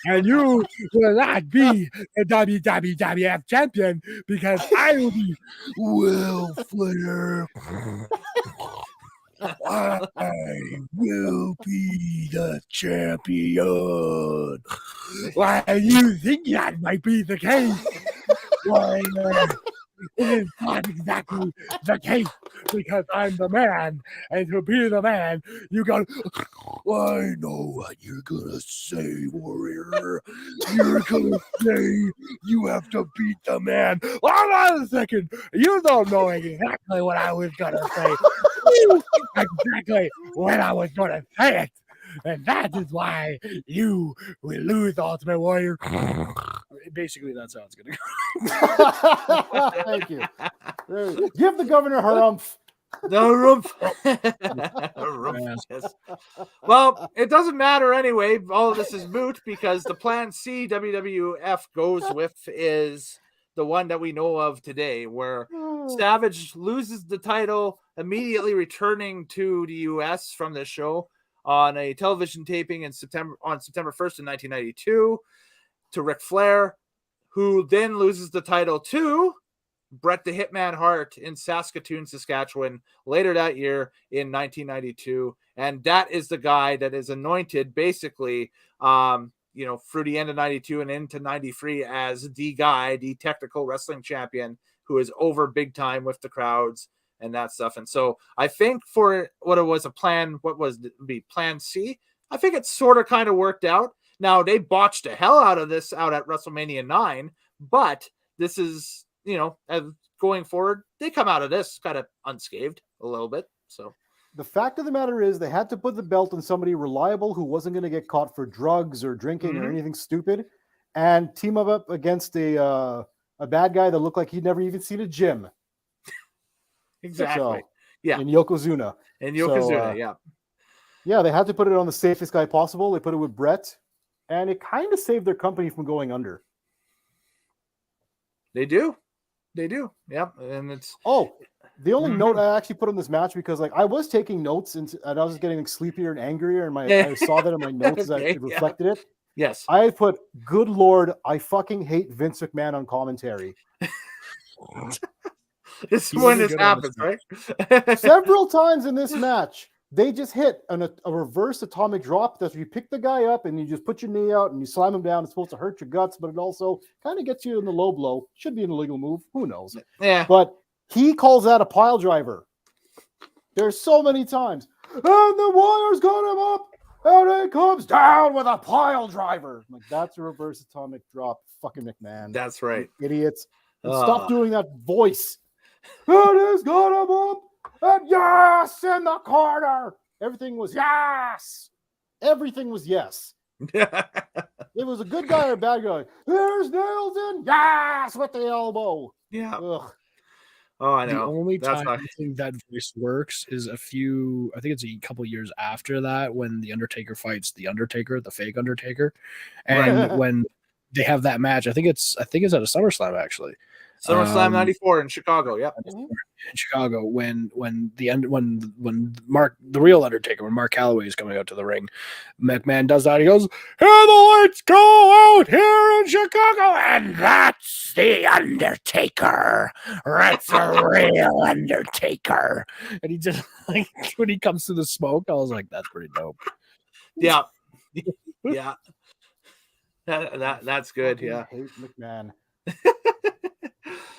And you will not be the WWF champion because I will be Will Flair. I will be the champion. Why you think that might be the case? Warrior. It is not exactly the case because I'm the man, and to be the man, you got. I know what you're gonna say, Warrior. You're gonna say you have to beat the man. Hold on a second. You don't know exactly what I was gonna say. Exactly when I was gonna say it. And that is why you will lose, Ultimate Warrior. Basically, that's how it's going to go. Thank you. Give the governor her umph. The rumph. Yes. Well, it doesn't matter anyway. All of this is moot because the Plan C WWF goes with is the one that we know of today, where Savage loses the title, immediately returning to the U.S. from this show on a television taping on September 1st in 1992 to Ric Flair, who then loses the title to Bret the Hitman Hart in Saskatoon, Saskatchewan later that year in 1992. And that is the guy that is anointed basically, through the end of 92 and into 93 as the guy, the technical wrestling champion who is over big time with the crowds and that stuff. And so I think for what it was Plan C, I think it sort of kind of worked out. Now they botched the hell out of this out at WrestleMania 9, but this is, going forward, they come out of this kind of unscathed a little bit. So the fact of the matter is they had to put the belt on somebody reliable who wasn't going to get caught for drugs or drinking or anything stupid, and team up against a bad guy that looked like he'd never even seen a gym. Exactly. So, in Yokozuna. Yeah, they had to put it on the safest guy possible. They put it with Bret, and it kind of saved their company from going under. They do. Yep. And it's The only note I actually put on this match, because like I was taking notes and I was getting sleepier and angrier, and I saw that in my notes that it reflected it. Yes. I put, good Lord, I fucking hate Vince McMahon on commentary. This is when this happens, right? Several times in this match, they just hit a reverse atomic drop. That you pick the guy up and you just put your knee out and you slam him down. It's supposed to hurt your guts, but it also kind of gets you in the low blow. Should be an illegal move. Who knows? Yeah. But he calls that a pile driver. There's so many times. And the Wire's got him up. And he comes down with a pile driver. Like, that's a reverse atomic drop. Fucking McMahon. That's right. You idiots. And stop doing that voice. And he's got him up. And yes, in the corner. Everything was yes. Everything was yes. It was a good guy or a bad guy. There's nails in. Yes, with the elbow. Yeah. Ugh. Oh, I know. The only That's time I think that voice works is I think it's a couple years after that, when the Undertaker fights the Undertaker, the fake Undertaker, and when they have that match. I think it's at a SummerSlam, actually. SummerSlam '94 in Chicago. Yep. In Chicago, when Mark, the real Undertaker, when Mark Calloway is coming out to the ring, McMahon does that. He goes, "Here the lights go out here in Chicago, and that's the Undertaker. That's the real Undertaker." And he just, like, when he comes through the smoke, I was like, "That's pretty dope." Yeah. Yeah. That's good. Yeah. I hate McMahon.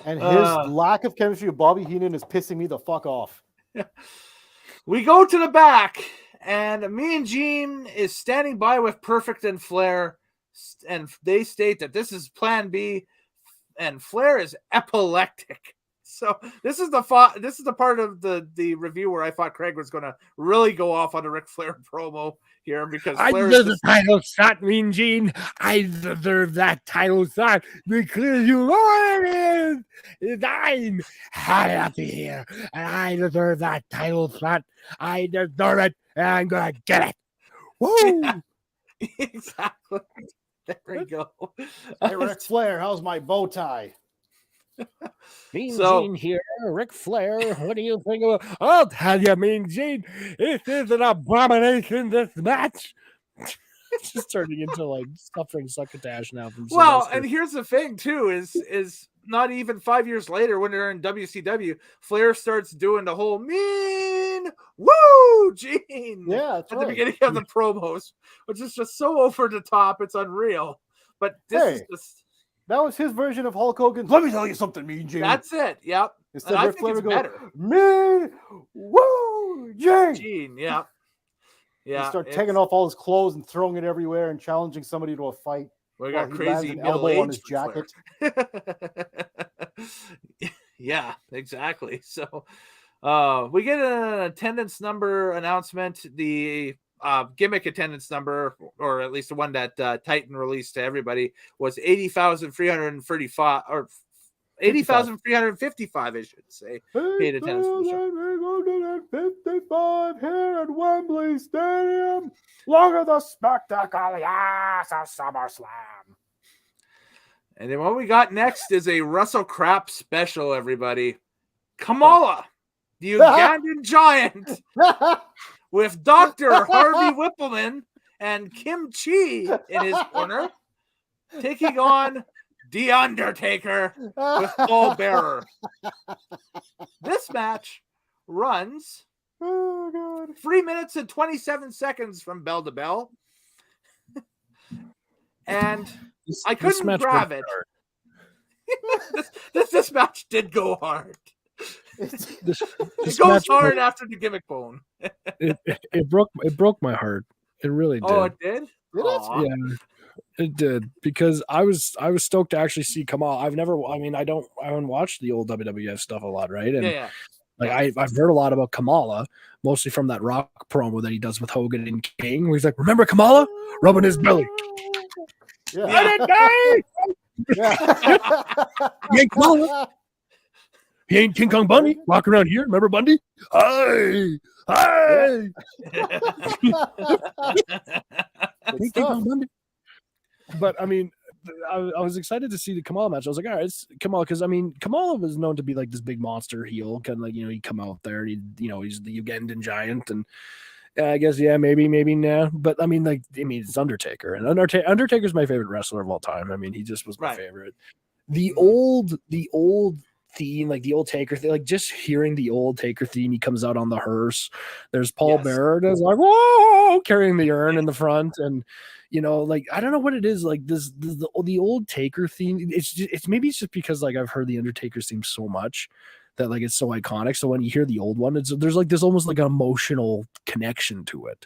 And his lack of chemistry with Bobby Heenan is pissing me the fuck off. We go to the back, and Mean Gene is standing by with Perfect and Flair, and they state that this is Plan B, and Flair is epileptic. So this is the part of the review where I thought Craig was going to really go off on the Ric Flair promo here, because Flair I deserve the title shot, Mean Gene. I deserve that title shot because you know what it is. I'm hot out here, and I deserve that title shot. I deserve it, and I'm gonna get it. Woo! Yeah, exactly. There we go. Hey, Ric Flair, how's my bow tie? Mean Gene here, Ric Flair. What do you think of? I'll tell you, Mean Gene, it is an abomination, this match. It's just turning into like suffering succotash now from Sylvester. And here's the thing too, is not even 5 years later, when they're in WCW, Flair starts doing the whole mean woo Gene at the beginning of the promos, which is just so over the top, it's unreal. But this is just, that was his version of Hulk Hogan. Let me tell you something, Mean Gene. That's it. Yep. Instead of Ric Flair would go, Mean woo Gene. Yeah. Yeah. He start taking off all his clothes and throwing it everywhere and challenging somebody to a fight. We got crazy elbow on his jacket. Yeah, exactly. So we get an attendance number announcement. The gimmick attendance number, or at least the one that Titan released to everybody, was 80,335 or 80,355, I should say. Paid attendance for the show. 55 here at Wembley Stadium. Look at the spectacle. Yes, a SummerSlam. And then what we got next is a Russell Crap special, everybody. Kamala, the Ugandan giant, with Dr. Harvey Whippleman and Kim Chi in his corner, taking on The Undertaker with Paul Bearer. This match runs 3 minutes and 27 seconds from bell to bell. And I couldn't grab it. This match did go hard. It goes hard after the gimmick bone. It broke my heart. It really did. Oh, it did? Yeah, it did, because I was stoked to actually see Kamal. I haven't watched the old WWF stuff a lot, right? And I've heard a lot about Kamala, mostly from that Rock promo that he does with Hogan and King, where he's like, "Remember Kamala?" Rubbing his belly. Yeah. He ain't Kamala. He ain't King Kong Bundy walking around here. Remember Bundy? Hey. King Kong Bundy. But I mean, I was excited to see the Kamala match. I was like, all right, it's Kamala, because I mean, Kamala was known to be like this big monster heel, kind of like, you know, he'd come out there, he's the Ugandan giant, and I guess maybe nah, but I mean, it's Undertaker, and Undertaker's my favorite wrestler of all time. I mean, he just was my favorite. The old theme, like the old Taker thing, like just hearing the old Taker theme, he comes out on the hearse. There's Paul Bearer is like, whoa, carrying the urn in the front, and you know, like I don't know what it is, like the old Taker theme. It's maybe it's just because like I've heard the Undertaker's theme so much that like it's so iconic. So when you hear the old one, there's like this almost like an emotional connection to it.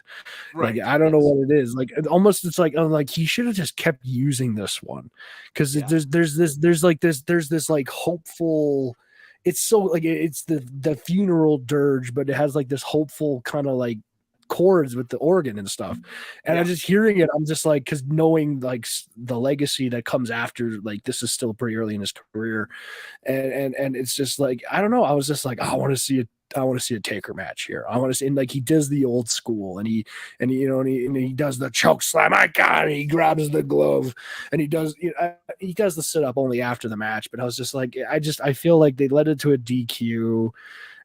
Right. Like I don't know what it is. Like it's like he should have just kept using this one, because there's this like hopeful. It's so like it's the funeral dirge, but it has like this hopeful kind of like chords with the organ and stuff, and I'm just hearing it, I'm just like, because knowing like the legacy that comes after, like this is still pretty early in his career, and it's just like I don't know, I was just like, I want to see a Taker match here. I want to see, and like he does the old school, and he does the choke slam. My God, he grabs the glove, and he does the sit up only after the match. But I was just like, I feel like they led it to a DQ.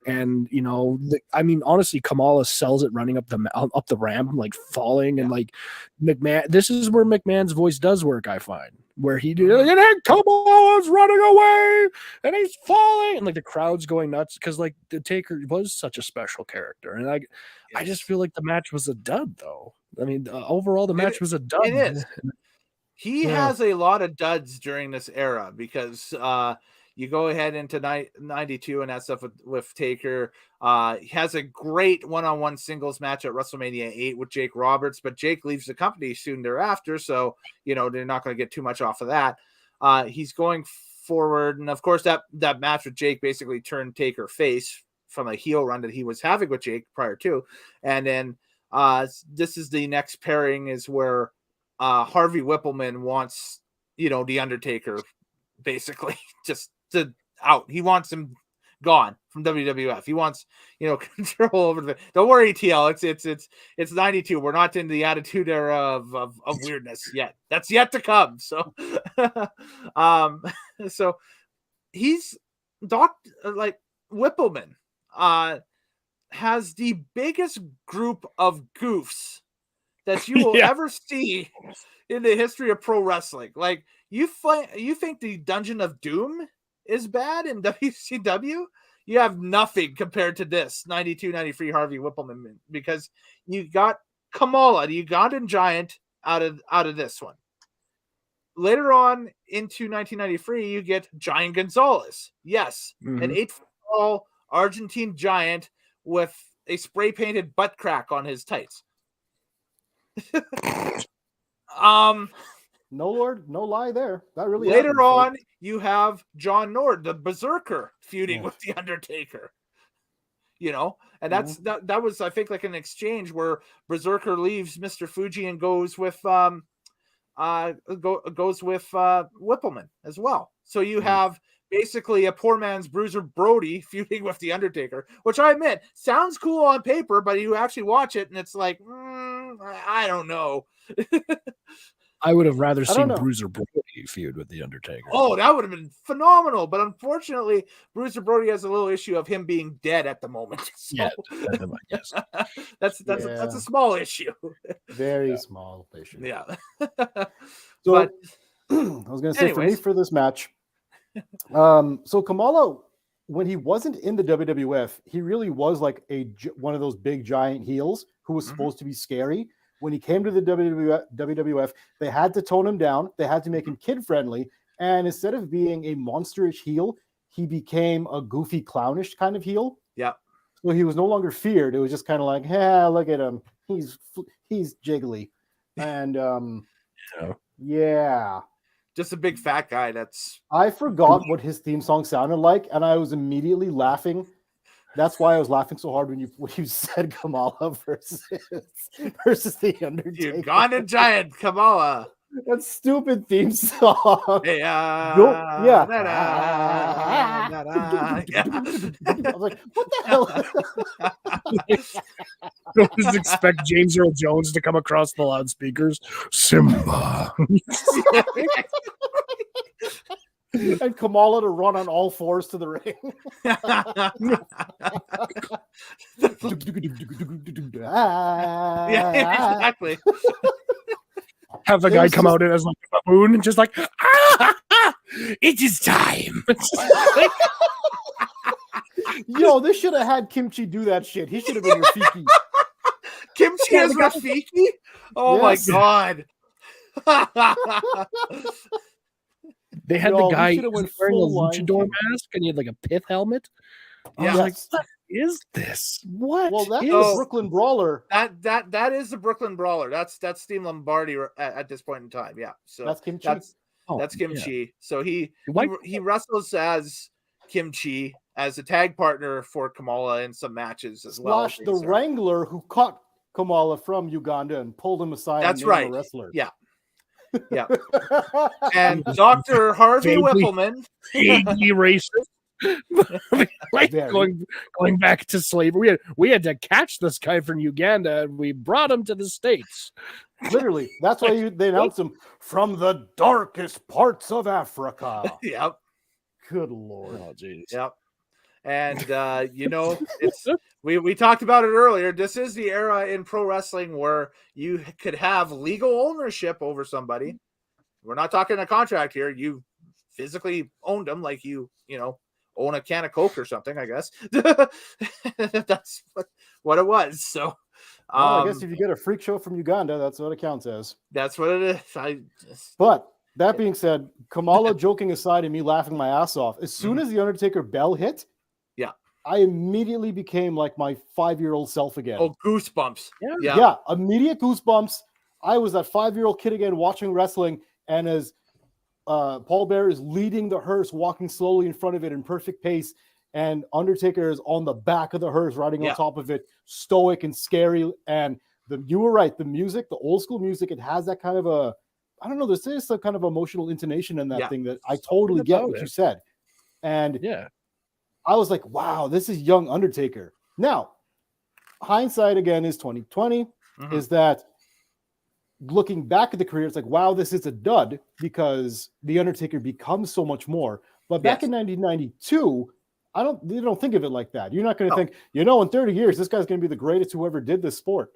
And you know, I mean, honestly, Kamala sells it running up the ramp, like falling, and like McMahon. This is where McMahon's voice does work, I find, where he did, and then Kamala's running away, and he's falling, and like the crowd's going nuts, because like the Taker was such a special character, and I just feel like the match was a dud, though. I mean, overall, the match was a dud. It is. He has a lot of duds during this era, because you go ahead into 92 and that stuff with Taker. He has a great one-on-one singles match at WrestleMania 8 with Jake Roberts, but Jake leaves the company soon thereafter, so you know they're not going to get too much off of that. He's going forward, and of course that match with Jake basically turned Taker face from a heel run that he was having with Jake prior to, and then this is the next pairing, is where Harvey Whippleman wants, you know, the Undertaker basically just out. He wants him gone from WWF. He wants, you know, control over the. Don't worry, TL. It's 92. We're not in the attitude era of weirdness yet. That's yet to come. So, so he's like Whippleman has the biggest group of goofs that you will ever see in the history of pro wrestling. Like you think the Dungeon of Doom is bad in WCW? You have nothing compared to this 92-93 Harvey Whippleman, because you got Kamala, the Ugandan giant, out of this one. Later on into 1993, you get Giant Gonzalez. Yes, an 8-foot-tall Argentine giant with a spray painted butt crack on his tights. No lie there. That really later on, you have John Nord, the Berserker, feuding with the Undertaker. You know, and that was, I think, like an exchange where Berserker leaves Mr. Fuji and goes with Whippleman as well. So you have basically a poor man's Bruiser Brody feuding with the Undertaker, which I admit sounds cool on paper, but you actually watch it and it's like, I don't know. I would have rather seen Bruiser Brody feud with the Undertaker. Oh, that would have been phenomenal. But unfortunately, Bruiser Brody has a little issue of him being dead at the moment. So. Yeah, yes. that's a small issue. Very small issue. Yeah. So I was going to say, for me, for this match, so Kamala, when he wasn't in the WWF, he really was like one of those big giant heels who was supposed to be scary. When he came to the WWF, they had to tone him down. They had to make him kid-friendly. And instead of being a monsterish heel, he became a goofy, clownish kind of heel. Yeah. So he was no longer feared. It was just kind of like, hey, look at him. He's jiggly. And yeah. Just a big fat guy I forgot what his theme song sounded like, and I was immediately laughing. That's why I was laughing so hard when you said Kamala versus the Undertaker. Ugandan giant Kamala. That stupid theme song. Hey, Yeah. I was like, what the hell? Don't just expect James Earl Jones to come across the loudspeakers. Simba. And Kamala to run on all fours to the ring. Yeah, exactly. Have the It guy was come just- out as like a baboon and just like, it is time. Yo, this should have had Kimchi do that shit. He should have been Rafiki. Kimchi Yeah, is the guy- Rafiki? Oh Yes. my god. They had Yo, the he guy shoulda went wearing a full Lion luchador King. mask and he had like a pith helmet. I Yeah. was like, what is this? What Well, that's is the Brooklyn Brawler. that is the Brooklyn Brawler. That's Steve Lombardi at this point in time. Yeah. So That's Kimchi. that's Kimchi. So he White- wrestles as Kimchi as a tag partner for Kamala in some matches as well. Slash the Wrangler who caught Kamala from Uganda and pulled him aside. That's and made him right. a wrestler. Yeah. Yeah. And Dr. Harvey Vaguely- Whippleman. vaguely racist. Like Very. going back to slavery, we had to catch this guy from Uganda and we brought him to the States. Literally, that's why they announced him from the darkest parts of Africa. Yep. Good lord. Oh, jeez. Yep. And it's we talked about it earlier. This is the era in pro wrestling where you could have legal ownership over somebody. We're not talking a contract here. You physically owned them, like you own a can of Coke or something, I guess. That's what it was. So Well, I guess if you get a freak show from Uganda, that's what it counts as. that's what it is. But that being said, Kamala joking aside and me laughing my ass off, as soon as the Undertaker bell hit, Yeah. I immediately became like my 5-year-old self again. Oh, goosebumps. Yeah. Yeah, immediate goosebumps. I was that 5-year-old kid again watching wrestling, and as Paul Bearer is leading the hearse, walking slowly in front of it in perfect pace, and Undertaker is on the back of the hearse, riding on top of it, stoic and scary. And you were right, the music, the old school music, it has that kind of a, I don't know, there's some kind of emotional intonation in that thing that I totally get what you said. And Yeah. I was like, wow, this is young Undertaker. Now, hindsight again is 2020, is that looking back at the career, it's like, wow, this is a dud because the Undertaker becomes so much more. But back in 1992, you don't think of it like that. You're not going to think, in 30 years, this guy's going to be the greatest who ever did this sport.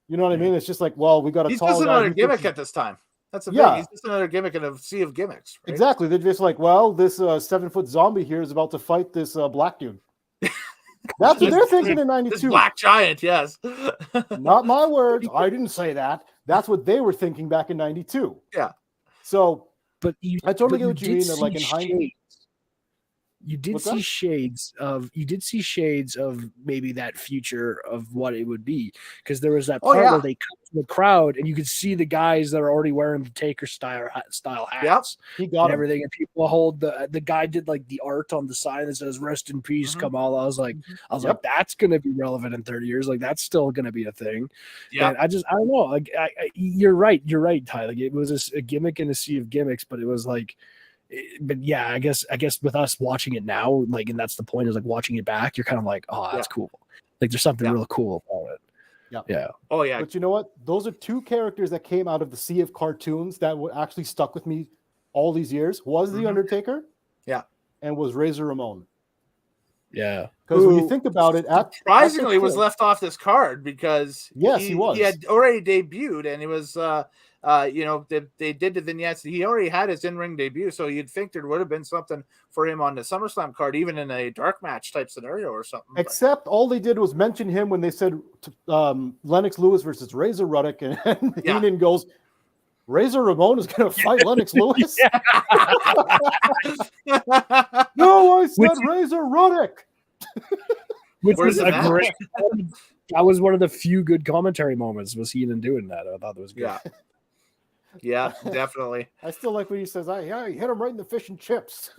You know what I mean? It's just like, well, we got a He's tall just guy another who gimmick pushes- at this time. That's the thing. He's just another gimmick in a sea of gimmicks. Right? Exactly. They're just like, well, this 7-foot zombie here is about to fight this black dude. That's what they're thinking in 92. This black giant, yes. Not my words. I didn't say that. That's what they were thinking back in 92. Yeah. So But I totally get what did you mean. That like in see hindsight, shades. You did What's see that? shades of maybe that future of what it would be, because there was that Oh, part yeah. where they cut to the crowd and you could see the guys that are already wearing the Taker style hats he got and him. everything, and people hold the guy did like the art on the sign that says "Rest in peace, Kamala." I was like, that's gonna be relevant in 30 years. Like that's still gonna be a thing. Yeah. And I don't know. Like you're right, Ty. Like it was a gimmick in a sea of gimmicks, but it was like. But yeah, I guess with us watching it now, like, and that's the point, is like watching it back, you're kind of like, oh, that's cool. Like there's something real cool about it. Yeah. Oh yeah. But you know what? Those are two characters that came out of the sea of cartoons that actually stuck with me all these years. Was the Undertaker, and was Razor Ramon. Yeah. Because when you Who think about it, surprisingly was left off this card because he was. He had already debuted, and he was they did the vignettes. He already had his in-ring debut, so you'd think there would have been something for him on the SummerSlam card, even in a dark match type scenario or something. Except all they did was mention him when they said Lennox Lewis versus Razor Ruddock, and Heenan goes, Razor Ramon is going to fight Lennox Lewis? No, I said Razor Ruddock. Which Where's was the a match? great. That was one of the few good commentary moments. Was Heenan doing that? I thought it was good. Yeah, definitely. I still like when he says, I hit him right in the fish and chips.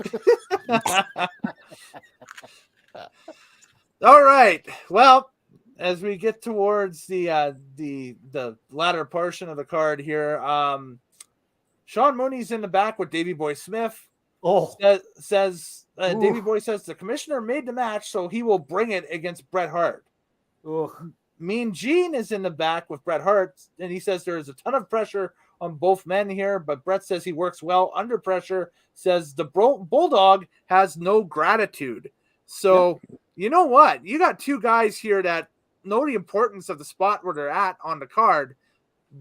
All right. Well, as we get towards the latter portion of the card here, Sean Mooney's in the back with Davey Boy Smith. Oh, says Davey Boy says the commissioner made the match, so he will bring it against Bret Hart. ugh. Mean Gene is in the back with Bret Hart, and he says there is a ton of pressure on both men here, but Bret says he works well under pressure, says the Bulldog has no gratitude. So, you know what? You got two guys here that know the importance of the spot where they're at on the card.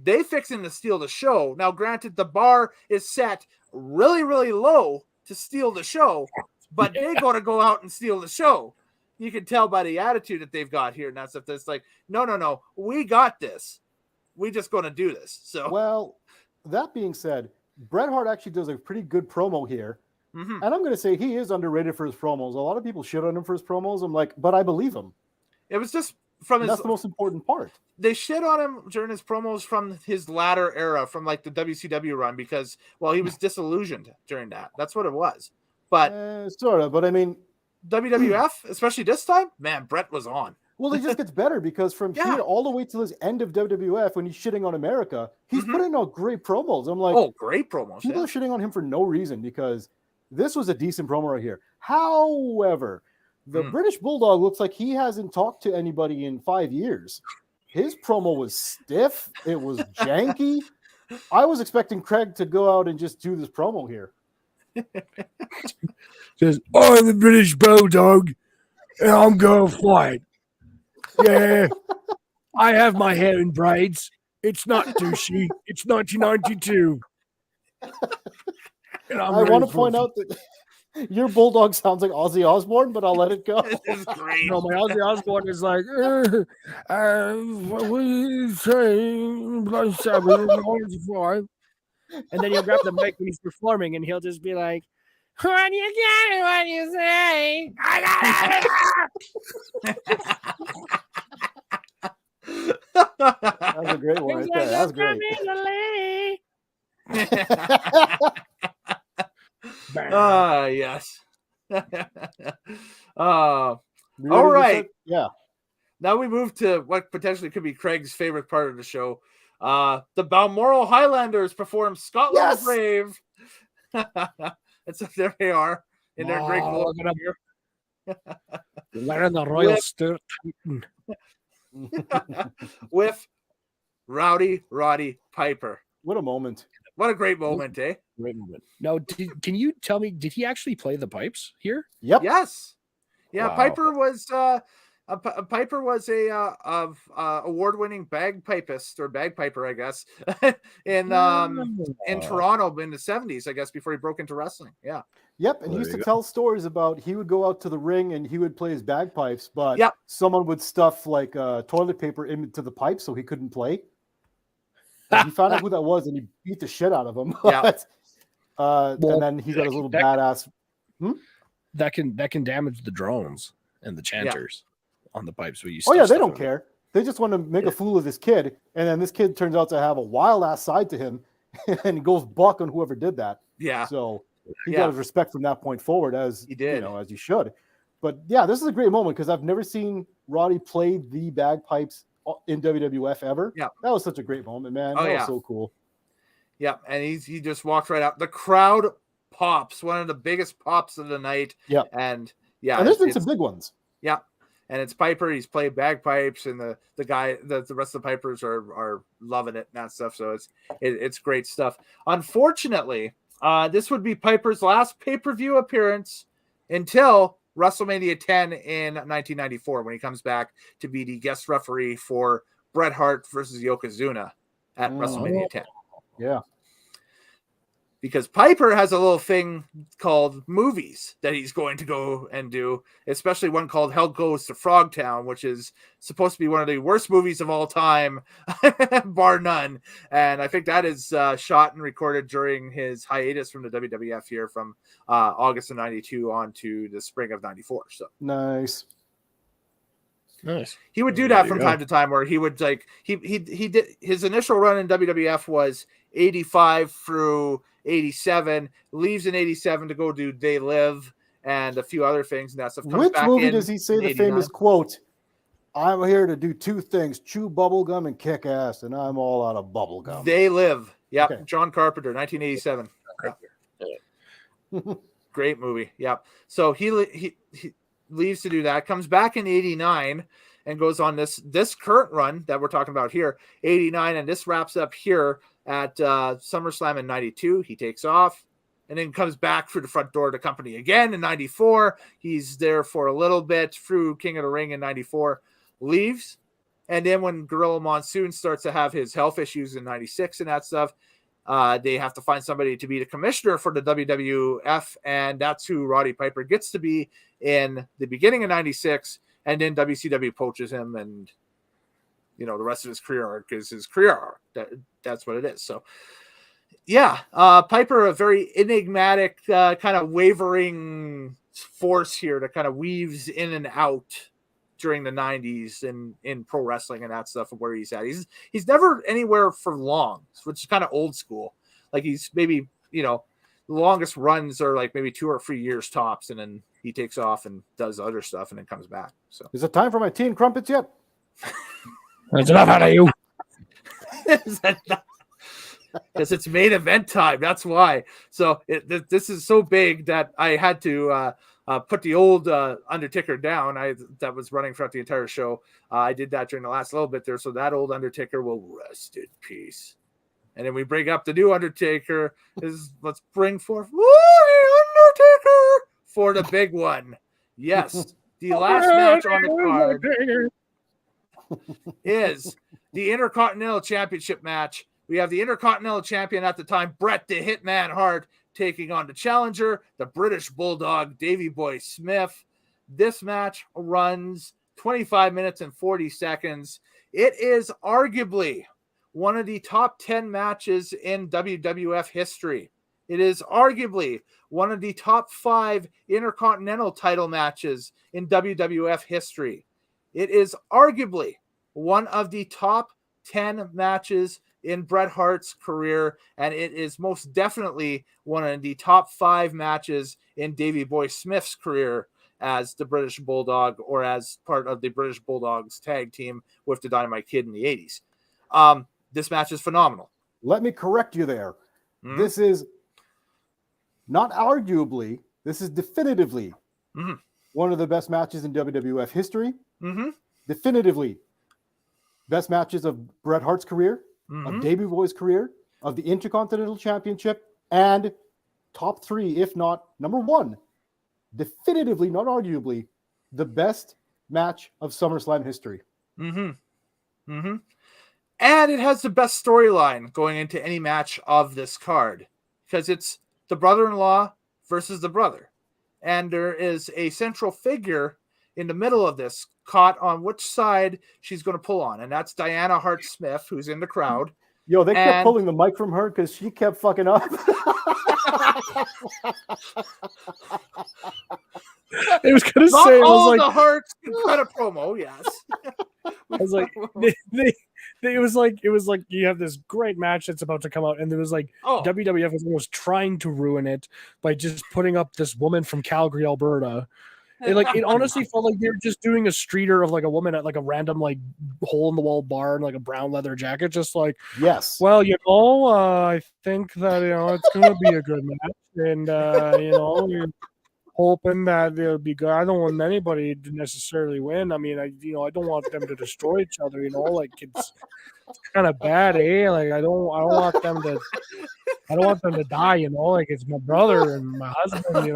They fixing to steal the show. Now, granted, the bar is set really, really low to steal the show, but they got to go out and steal the show. You can tell by the attitude that they've got here. And that's if it's like, no, we got this. We just going to do this. So, Well, that being said, Bret Hart actually does a pretty good promo here. mhm. And I'm going to say he is underrated for his promos. A lot of people shit on him for his promos. I'm like, but I believe him. It was just from his. That's the most important part. They shit on him during his promos from his latter era, from like the WCW run, because he was disillusioned during that. That's what it was. But Sort of. But I mean, WWF, especially this time, man, Bret was on. well, it just gets better because from Yeah. here all the way to his end of WWF, when he's shitting on America, he's Mhm. putting out great promos. I'm like, Oh, great promos. people Yeah. are shitting on him for no reason because this was a decent promo right here. However, the British Bulldog looks like he hasn't talked to anybody in 5 years. His promo was stiff. It was janky. I was expecting Craig to go out and just do this promo here. Says, I'm the British Bulldog, and I'm going to fight. Yeah, I have my hair in braids. It's not douchey. It's 1992. And I want to point out that your Bulldog sounds like Ozzy Osbourne, but I'll let it go. This is great. No, my Ozzy Osbourne is like, what are you saying? And then he'll grab the mic when he's performing, and he'll just be like, "What you got? What you say? I got it." That was a great one right there. That was great. Yes. All right. Yeah. Now we move to what potentially could be Craig's favorite part of the show. The Balmoral Highlanders perform Scotland Yes! the Brave. And so there they are in their great glory. Wearing the Royal Stuart. With Rowdy Roddy Piper. What a moment. What a great moment, eh? Great moment. Now, can you tell me, did he actually play the pipes here? Yep. Yes. Yeah, Wow. Piper was a award-winning bagpipist or bagpiper, I guess, in Toronto in the 70s, I guess, before he broke into wrestling. Yeah. Yep. And he used to tell stories about he would go out to the ring and he would play his bagpipes, but Yep. someone would stuff like toilet paper into the pipe so he couldn't play. And he found out who that was and he beat the shit out of him. Yeah. And then he got his little badass. That can damage the drones and the chanters on the pipes. Where you Oh, yeah. They stuff don't in. care. They just want to make a fool of this kid. And then this kid turns out to have a wild ass side to him and he goes buck on whoever did that. Yeah. So he got his respect from that point forward, as He did. as you should. But yeah, this is a great moment because I've never seen Roddy play the bagpipes in WWF ever. Yeah. That was such a great moment, man. Oh, That yeah. was so cool. Yeah. And he just walked right out. The crowd pops, one of the biggest pops of the night. Yeah. And yeah. And there's been some big ones. Yeah. And it's Piper. He's played bagpipes, and the rest of the Pipers are loving it and that stuff. So it's great stuff. Unfortunately, this would be Piper's last pay-per-view appearance until WrestleMania 10 in 1994, when he comes back to be the guest referee for Bret Hart versus Yokozuna at WrestleMania 10. Yeah. Because Piper has a little thing called movies that he's going to go and do, especially one called Hell Goes to Frogtown, which is supposed to be one of the worst movies of all time, bar none. And I think that is shot and recorded during his hiatus from the WWF here from August of 92 on to the spring of 94. So Nice. he would do that from time to time, where he would he did his initial run in WWF was 85 through 87, leaves in 87 to go do They Live and a few other things and that stuff. Comes Which back movie in does he say the 89. famous quote, "I'm here to do two things, chew bubblegum and kick ass, and I'm all out of bubblegum"? They Live. Yep. Okay. John Carpenter, 1987. Great movie. Yep. So he leaves to do that, comes back in 89 and goes on this current run that we're talking about here, 89, and this wraps up here at SummerSlam in 92. He takes off and then comes back through the front door of the company again in 94. He's there for a little bit through King of the Ring in 94, leaves. And then when Gorilla Monsoon starts to have his health issues in 96 and that stuff, they have to find somebody to be the commissioner for the WWF, and that's who Roddy Piper gets to be in the beginning of 96, and then WCW poaches him, and the rest of his career arc is his career arc. That's what it is. So yeah, Piper, a very enigmatic, kind of wavering force here that kind of weaves in and out during the 90s in pro wrestling and that stuff, of where he's at. He's never anywhere for long, which is kind of old school. Like, he's maybe, the longest runs are like maybe 2 or 3 years tops, and then he takes off and does other stuff and then comes back. So is it time for my tea and crumpets yet? That's enough out of you. Because it's main event time. That's why. So this is so big that I had to put the old Undertaker down. That was running throughout the entire show. I did that during the last little bit there. So that old Undertaker will rest in peace. And then we bring up the new Undertaker. Let's bring forth the Undertaker for the big one. Yes, the last match on the card is the Intercontinental Championship match. We have the Intercontinental Champion at the time, Bret the Hitman Hart, taking on the challenger, the British Bulldog, Davey Boy Smith. This match runs 25 minutes and 40 seconds. It is arguably one of the top 10 matches in WWF history. It is arguably one of the top 5 Intercontinental title matches in WWF history. It is arguably one of the top 10 matches in Bret Hart's career, and it is most definitely one of the top 5 matches in Davey Boy Smith's career as the British Bulldog, or as part of the British Bulldogs tag team with the Dynamite Kid in the 80s. This match is phenomenal. Let me correct you there. Mm-hmm. This is not arguably, this is definitively one of the best matches in WWF history. Mm-hmm. Definitively best matches of Bret Hart's career, of Davey Boy's career, of the Intercontinental Championship, and top 3, if not number 1, definitively, not arguably, the best match of SummerSlam history. And it has the best storyline going into any match of this card, because it's the brother-in-law versus the brother. And there is a central figure in the middle of this, caught on which side she's going to pull on. And that's Diana Hart-Smith, who's in the crowd. Yo, they kept pulling the mic from her because she kept fucking up. I was going to say, all the Harts can cut a promo, yes. I was like, it was like you have this great match that's about to come out, and there was like WWF was almost trying to ruin it by just putting up this woman from Calgary, Alberta. It honestly felt like they were just doing a streeter of like a woman at like a random like hole in the wall bar in like a brown leather jacket, just like, yes. Well, I think that it's gonna be a good match, and you're hoping that it'll be good. I don't want anybody to necessarily win. I mean, I don't want them to destroy each other. Like it's kind of bad, eh? Like I don't want them to die. Like it's my brother and my husband. And I mean, I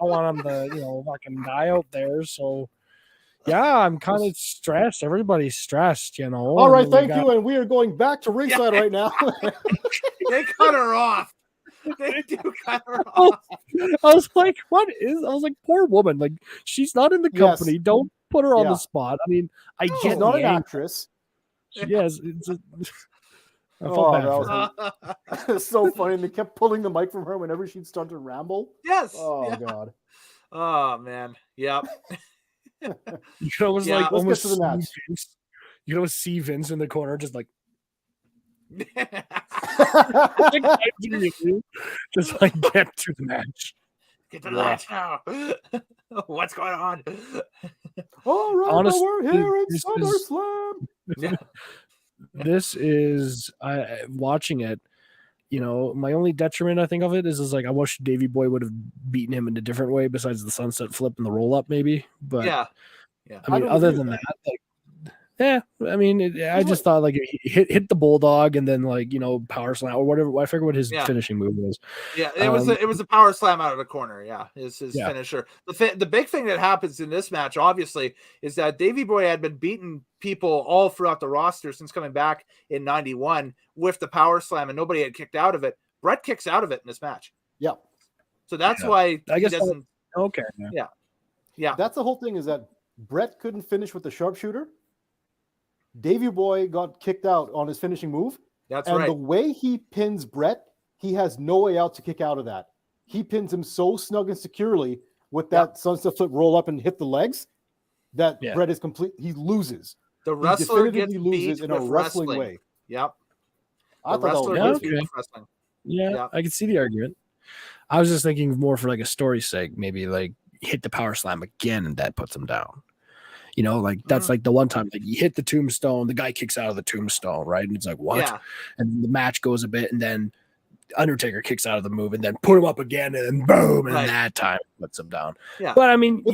don't want them to fucking die out there. So yeah, I'm kind of stressed. Everybody's stressed. All right, thank you. And we are going back to ringside right now. They cut her off. They do cut her off. I was like, poor woman. Like, she's not in the company. Yes. Don't put her on the spot. I mean, she's not an actress. Yes. I felt bad. It's so funny. They kept pulling the mic from her whenever she'd start to ramble. Yes. Oh, God. Oh, man. Yep. Let's get to the match. You see Vince in the corner just like, just like get to the match. Get to the match now. What's going on? All right, honestly, we're here at SummerSlam. This is watching it. my only detriment I think of it is like I wish Davey Boy would have beaten him in a different way besides the sunset flip and the roll up maybe. But Yeah. I mean, don't other agree than with that, like, yeah, I mean, I just thought like he hit the bulldog and then like power slam or whatever. I forget what his finishing move was. Yeah, it was a power slam out of the corner. Yeah, his finisher. The big thing that happens in this match, obviously, is that Davey Boy had been beating people all throughout the roster since coming back in '91 with the power slam, and nobody had kicked out of it. Brett kicks out of it in this match. Yeah. So that's why I guess he doesn't. Okay. Yeah. That's the whole thing, is that Brett couldn't finish with the sharpshooter. Davey Boy got kicked out on his finishing move. That's and right. The way he pins Brett, he has no way out to kick out of that. He pins him so snug and securely with that sunset flip roll up and hit the legs that Brett is complete. He loses. The wrestler gets loses in a wrestling way. Yep. I thought that was wrestling. Yeah, I can see the argument. I was just thinking more for like a story's sake, maybe like hit the power slam again and that puts him down. Like that's like the one time like you hit the tombstone, the guy kicks out of the tombstone, right? And it's like, what? Yeah. And then the match goes a bit, and then Undertaker kicks out of the move, and then put him up again, and then boom, and that time puts him down. Yeah. But I mean,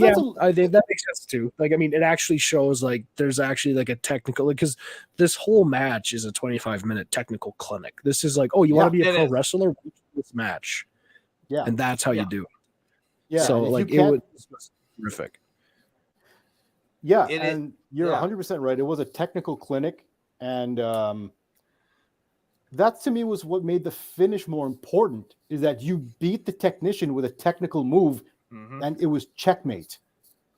I think that makes sense too. Like, I mean, it actually shows like there's actually like a technical, because this whole match is a 25-minute technical clinic. This is like, oh, you want to be a pro wrestler? This match. Yeah. And that's how you do it. Yeah. So like it was terrific. Yeah, and you're 100% right. It was a technical clinic, and that to me was what made the finish more important, is that you beat the technician with a technical move, and it was checkmate.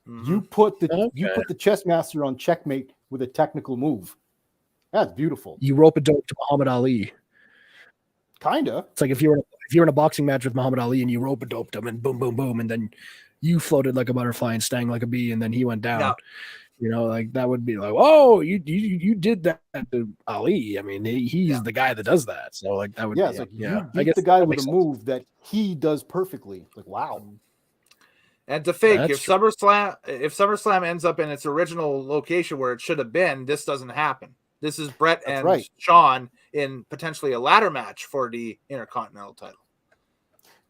You put the chess master on checkmate with a technical move. That's beautiful. You rope a dope to Muhammad Ali. Kinda. It's like if you're in a boxing match with Muhammad Ali and you rope a doped him and boom, boom, boom, and then you floated like a butterfly and stung like a bee, and then he went down. Yeah. Like that would be like, oh, you did that to Ali. I mean, he's the guy that does that. So like that would be, like, you beat the guy with a move that he does perfectly. Like, wow. And to think, if SummerSlam ends up in its original location where it should have been, this doesn't happen. This is Brett and Shawn in potentially a ladder match for the Intercontinental title.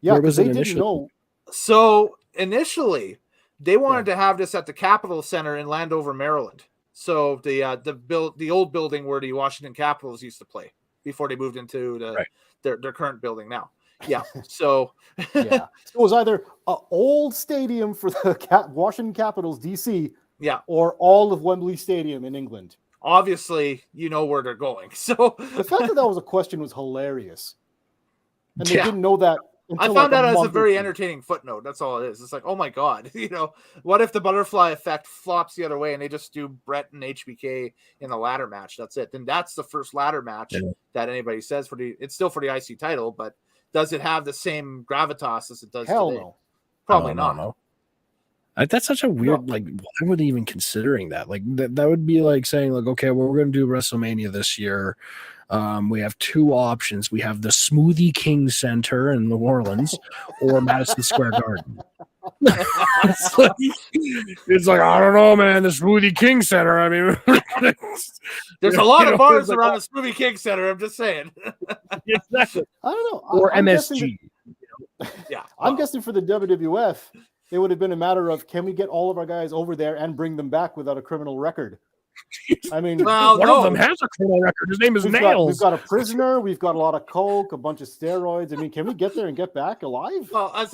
Yeah, because they didn't know. So initially, they wanted to have this at the Capitol Center in Landover, Maryland. So the old building where the Washington Capitals used to play before they moved into their current building now. Yeah. So it was either an old stadium for the Washington Capitals, DC, or all of Wembley Stadium in England. Obviously, you know where they're going. So the fact that was a question was hilarious, and they didn't know that. I found that as a very entertaining footnote. That's all it is. It's like, oh my god, what if the butterfly effect flops the other way and they just do Brett and HBK in the ladder match? That's it. Then that's the first ladder match that anybody says it's still for the IC title, but does it have the same gravitas as it does Hell today? No. Probably not. No. That's such a weird, like, why were they even considering that? Like, that would be like saying, like, okay, well, we're going to do WrestleMania this year. We have two options. We have the Smoothie King Center in New Orleans or Madison Square Garden. it's like, I don't know, man, the Smoothie King Center. I mean, there's a lot of bars around the Smoothie King Center. I'm just saying. Exactly. I don't know. Or MSG. I'm guessing for the WWF, it would have been a matter of, can we get all of our guys over there and bring them back without a criminal record? I mean, one of them has a criminal record. His name is Nails. We've got a prisoner. We've got a lot of coke, a bunch of steroids. I mean, can we get there and get back alive? As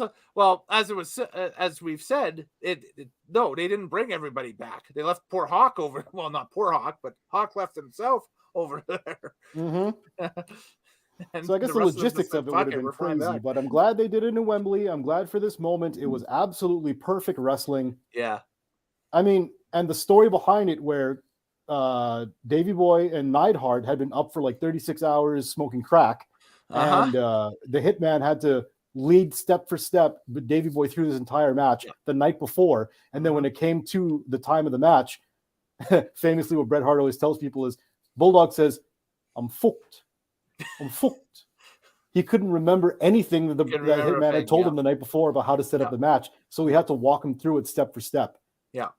we've said, no, they didn't bring everybody back. They left poor Hawk over. Well, not poor Hawk, but Hawk left himself over there. So I guess the logistics of it would have been crazy, but I'm glad they did it in Wembley. I'm glad for this moment. It was absolutely perfect wrestling. Yeah. I mean, and the story behind it where Davey Boy and Neidhart had been up for like 36 hours smoking crack, and the Hitman had to lead step for step, but Davey Boy through this entire match the night before. And then when it came to the time of the match, famously what Bret Hart always tells people is, Bulldog says, I'm fucked. He couldn't remember anything that the Hitman had told him the night before about how to set up the match. So we had to walk him through it step for step. Yeah.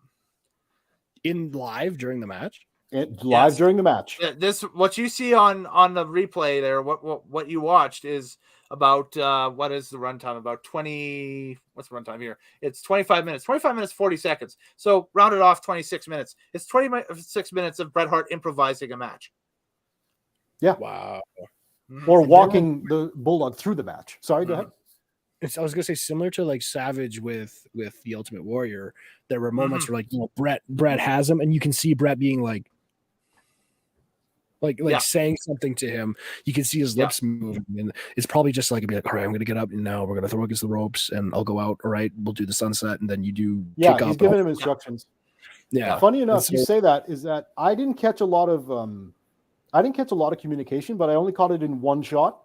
In live during the match? Live during the match. This what you see on the replay there. What you watched is about what is the runtime? About 20. What's the runtime here? It's 25 minutes. 25 minutes 40 seconds. So rounded off 26 minutes. It's 26 minutes of Bret Hart improvising a match. Yeah. Wow. Or walking the Bulldog through the match. Sorry, go ahead. I was gonna say similar to like Savage with the Ultimate Warrior. There were moments where like, you know, Bret has him, and you can see Bret being like saying something to him. You can see his lips moving, and it's probably just like, be like, all right, I'm gonna get up and now we're gonna throw against the ropes, and I'll go out. All right, we'll do the sunset, and then you do. Yeah, kick he's up. giving him instructions. Yeah. Funny enough, you say that is that I didn't catch a lot of communication, but I only caught it in one shot.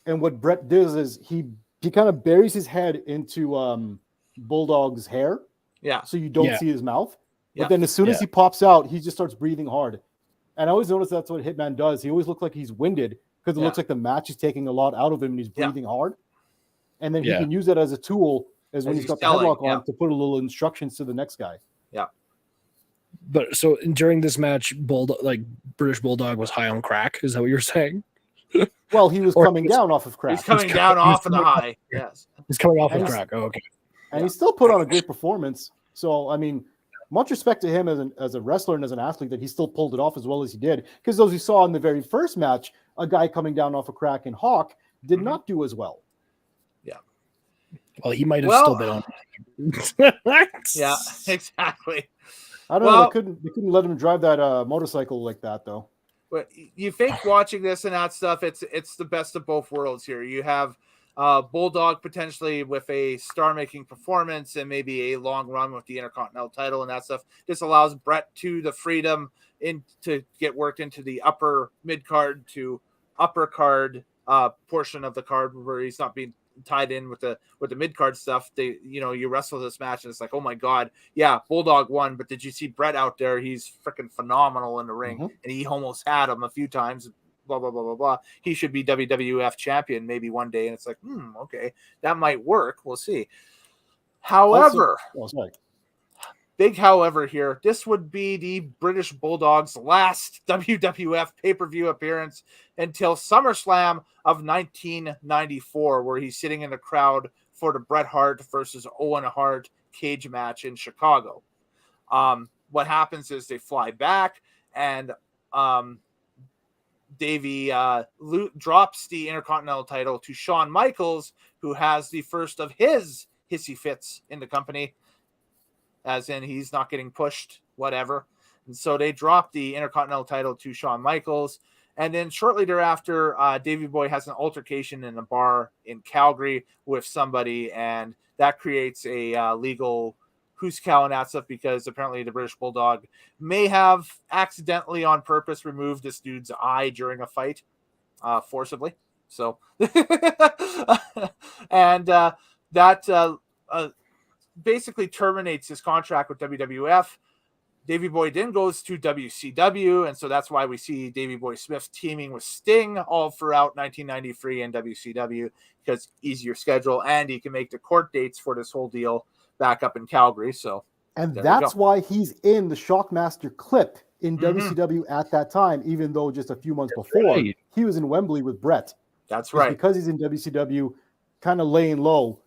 And what Bret does is he kind of buries his head into Bulldog's hair. Yeah. So you don't see his mouth. But then as soon as he pops out, he just starts breathing hard. And I always notice that's what Hitman does. He always looks like he's winded because it looks like the match is taking a lot out of him and he's breathing hard. And then he can use that as a tool as when he's got the headlock on to put a little instructions to the next guy. Yeah. But so during this match, British Bulldog was high on crack. Is that what you're saying? Well, he was coming down off of crack. He's coming down off of the high. Yes. He's coming off of crack. Oh, okay. And he still put on a great performance. So, I mean, much respect to him as a wrestler and as an athlete that he still pulled it off as well as he did. Because as you saw in the very first match, a guy coming down off a crack in Hawk did not do as well. Yeah. Well, he might have still been on. Yeah, exactly. I don't know. They couldn't let him drive that motorcycle like that, though. But you think watching this and that stuff, it's the best of both worlds here. You have Bulldog potentially with a star-making performance and maybe a long run with the Intercontinental title and that stuff. This allows Bret to the freedom to get worked into the upper mid-card to upper card portion of the card where he's not being tied in with the mid-card stuff. You wrestle this match and it's like, oh my god, yeah, Bulldog won, but did you see Bret out there? He's freaking phenomenal in the ring, and he almost had him a few times, blah blah blah blah blah. He should be WWF champion maybe one day, and it's like, okay, that might work, we'll see. However, big however here, this would be the British Bulldog's last WWF pay-per-view appearance until SummerSlam of 1994, where he's sitting in the crowd for the Bret Hart versus Owen Hart cage match in Chicago. What happens is they fly back, and Davey drops the Intercontinental title to Shawn Michaels, who has the first of his hissy fits in the company, as in he's not getting pushed, whatever. And so they drop the Intercontinental title to Shawn Michaels. And then shortly thereafter, Davey Boy has an altercation in a bar in Calgary with somebody, and that creates a legal who's cow and that stuff, because apparently the British Bulldog may have accidentally on purpose removed this dude's eye during a fight forcibly. So, and that basically terminates his contract with WWF. Davey Boy then goes to WCW, and so that's why we see Davey Boy Smith teaming with Sting all throughout 1993 in WCW, because easier schedule, and he can make the court dates for this whole deal back up in Calgary. So, and that's why he's in the Shockmaster clip in WCW at that time, even though just a few months before he was in Wembley with Bret. That's right. Because he's in WCW, kind of laying low.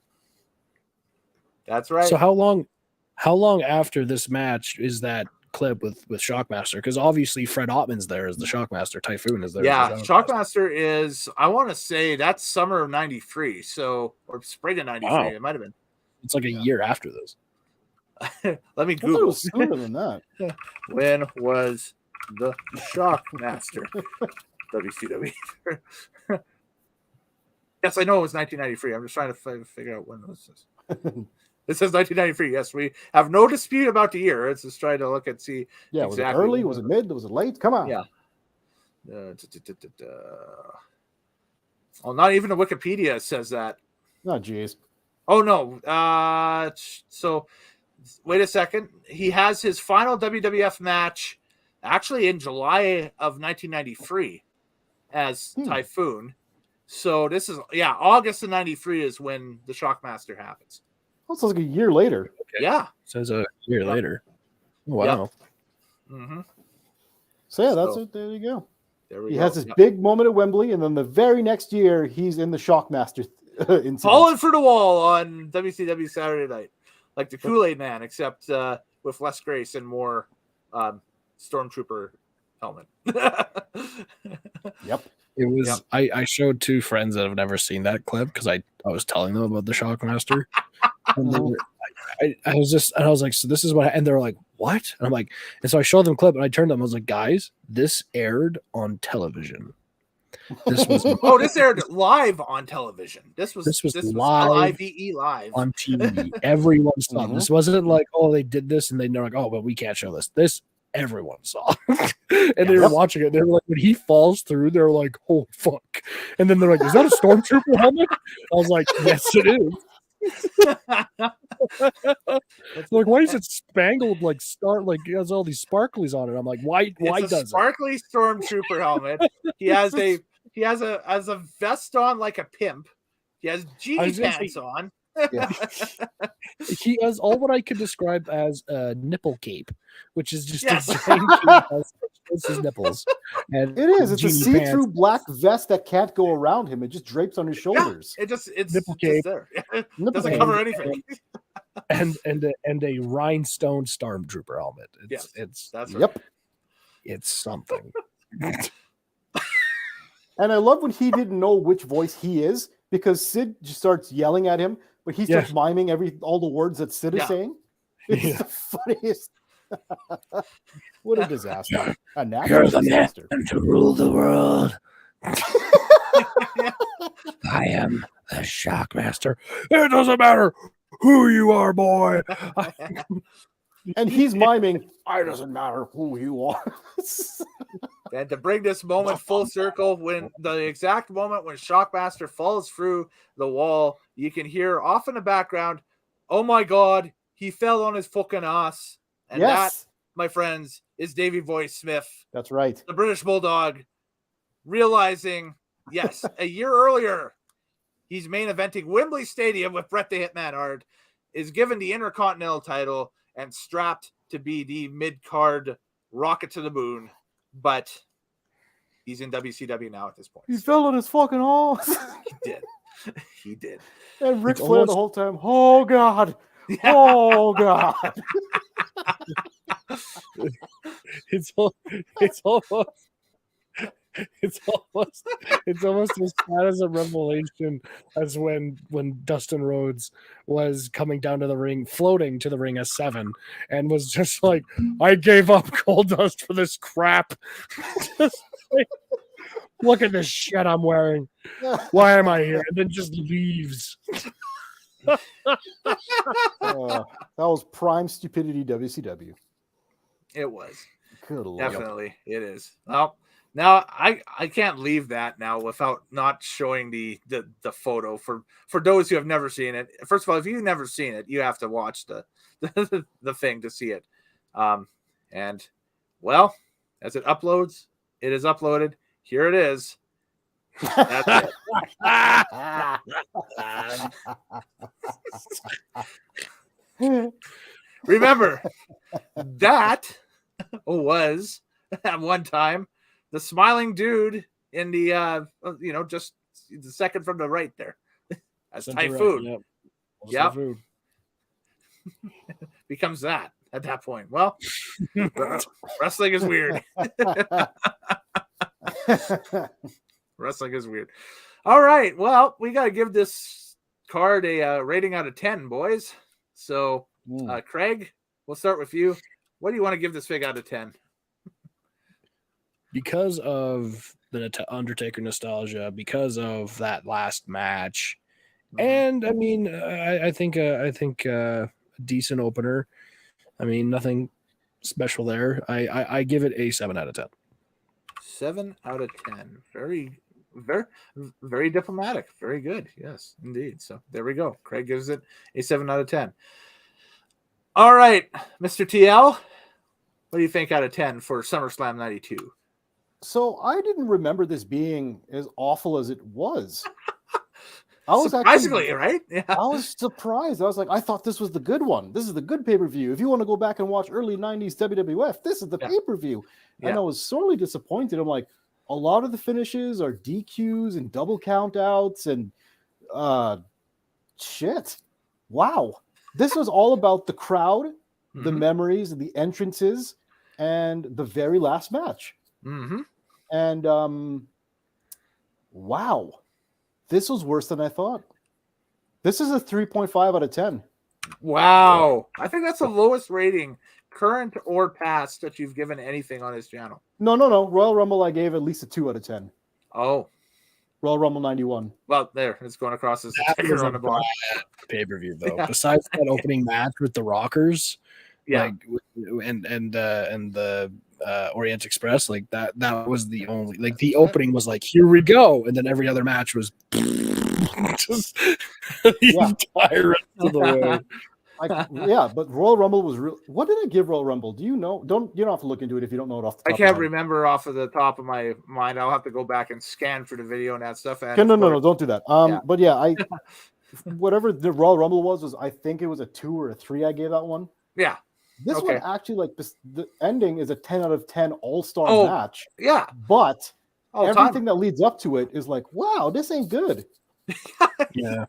That's right. So how long after this match is that clip with Shockmaster? Because obviously Fred Ottman's there as the Shockmaster. Typhoon is there. Yeah, Shockmaster is, I want to say that's summer of 93. So, or spring of 93. Wow. It might have been. It's like a year after this. Let me Google. It was sooner than that. When was the Shockmaster? WCW. Yes, I know it was 1993. I'm just trying to figure out when this is. It says 1993. Yes, we have no dispute about the year. It's just trying to look and see. Yeah, exactly. Was it early? Was it mid? Was it late? Come on. Yeah. Well, not even the Wikipedia says that. Oh, geez. Oh, no. So, wait a second. He has his final WWF match actually in July of 1993 as Typhoon. So, this is, August of 93 is when the Shockmaster happens. Well, sounds like a year later. Okay. Yeah. Says a year later. Wow. Yep. Mm-hmm. So yeah, that's it. There you go. There we He go. has his big moment at Wembley, and then the very next year, he's in the Shockmaster incident. Falling for the wall on WCW Saturday Night, like the Kool-Aid Man, except with less grace and more Stormtrooper helmet. Yep. It was. I showed two friends that have never seen that clip because I was telling them about the Shockmaster. And they were, I was like, so this is what, and they're like, what? And I'm like, and so I showed them the clip, and I turned to them, I was like, guys, this aired on television. This was this aired live on television. This was live, L-I-V-E live on TV. Everyone saw this. Wasn't like, oh, they did this, and they're like, oh, but we can't show this. This everyone saw, and they were watching it. They were like, when he falls through, they're like, oh fuck, and then they're like, is that a Stormtrooper helmet? I was like, yes, it is. Like, why is it spangled like it has all these sparklies on it? I'm like, why it's a does sparkly Stormtrooper helmet. He has a vest on like a pimp. He has genie pants on. Yeah. He has all what I could describe as a nipple cape, which is just a giant cape as his nipples. And it is. It's a see-through black vest that can't go around him. It just drapes on his shoulders. Yeah, it's nipple cape. Just there. It doesn't cover anything. And a rhinestone Stormtrooper helmet. It's that's right. Yep. It's something. And I love when he didn't know which voice he is because Sid just starts yelling at him, but he starts miming all the words that Sid is saying. It's the funniest. What a disaster. A natural disaster. To rule the world. I am the Shockmaster. It doesn't matter who you are, boy. And he's miming, it doesn't matter who you are. And to bring this moment full circle, when the exact moment when Shockmaster falls through the wall, you can hear off in the background, oh my God, he fell on his fucking ass. And that, my friends, is Davey Boy Smith. That's right. The British Bulldog, realizing, yes, a year earlier, he's main eventing Wembley Stadium with Bret the Hitman Hart, is given the Intercontinental title and strapped to be the mid-card rocket to the moon. But he's in WCW now at this point. He fell on his fucking ass. He did. And Ric Flair the whole time, oh God. Yeah. Oh God. It's almost as sad as a revelation as when Dustin Rhodes was coming down to the ring, floating to the ring as 7, and was just like, I gave up Goldust for this crap. Just like, look at this shit I'm wearing. Why am I here? And then just leaves. That was prime stupidity WCW. It was. Good Lord. Definitely. It is. Well, now I can't leave that now without not showing the photo for those who have never seen it. First of all, if you've never seen it, you have to watch the thing to see it. And well, as it uploads, it is uploaded. Here it is. That's it. Remember, that was at one time the smiling dude in the just the second from the right there. That's Typhoon. Right, yep. Becomes that at that point. Well, wrestling is weird. Wrestling is weird. All right. Well, we got to give this card a rating out of 10, boys. So, Craig, we'll start with you. What do you want to give this fig out of 10? Because of the Undertaker nostalgia, because of that last match, and I mean, I think a decent opener. I mean, nothing special there. I give it a 7 out of 10. 7 out of 10. Very, very, very diplomatic. Very good. Yes, indeed. So there we go. Craig gives it a 7 out of 10. All right, Mr. TL, what do you think out of 10 for SummerSlam 92? So I didn't remember this being as awful as it was. I was surprisingly, right? Yeah. I was surprised. I was like, I thought this was the good one. This is the good pay-per-view. If you want to go back and watch early 90s WWF, this is the pay-per-view. And I was sorely disappointed. I'm like, a lot of the finishes are DQs and double count outs and shit. Wow. This was all about the crowd, the memories, the entrances, and the very last match. And wow. This was worse than I thought. This is a 3.5 out of 10. Wow. I think that's the lowest rating, current or past, that you've given anything on this channel. No. Royal Rumble, I gave at least a 2 out of 10. Oh. Royal Rumble 91. Well, there. It's going across as a ticker on the bottom. Pay-per-view, though. Yeah. Besides that opening match with the Rockers, and the Orient Express, like that was the only, like, the opening was like, here we go, and then every other match was just the entire rest of the way. But Royal Rumble was real. What did I give Royal Rumble? Do you know? You don't have to look into it if you don't know it off the top. I can't remember off of the top of my mind. I'll have to go back and scan for the video and that stuff. And no, don't do that. But I whatever the Royal Rumble was I think it was a 2 or a 3. I gave that one. Yeah. This one actually, like, the ending is a 10 out of 10 all-star match. Yeah. But everything that leads up to it is like, wow, this ain't good. Yeah.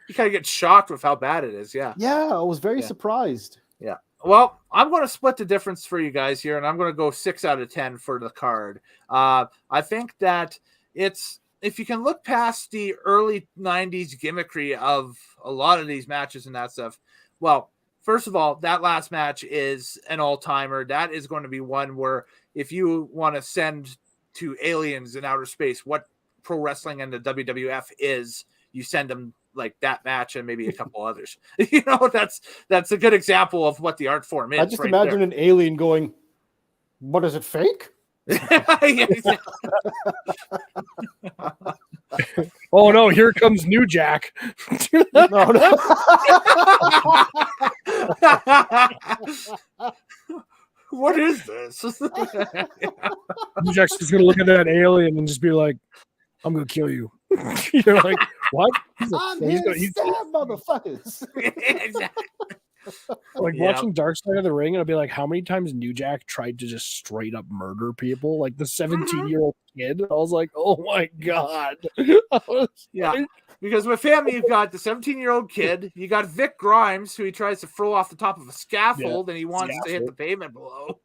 You kind of get shocked with how bad it is. Yeah. Yeah, I was very surprised. Yeah. Well, I'm going to split the difference for you guys here, and I'm going to go 6 out of 10 for the card. I think that it's, if you can look past the early 90s gimmickry of a lot of these matches and that stuff, well, first of all, that last match is an all-timer. That is going to be one where if you want to send to aliens in outer space what pro wrestling and the WWF is, you send them like that match and maybe a couple others. That's a good example of what the art form is. I just imagine an alien going, "What is it, fake?" Oh no, here comes New Jack. No. What is this? New Jack's just gonna look at that alien and just be like, "I'm gonna kill you." You're like, "What?" I'm here to stab motherfuckers. Like watching Dark Side of the Ring, and I'll be like, how many times New Jack tried to just straight up murder people? Like the 17-year-old kid. I was like, oh my god. Yeah. Because with him, you've got the 17-year-old kid. You got Vic Grimes, who he tries to throw off the top of a scaffold, and he wants to hit the pavement below.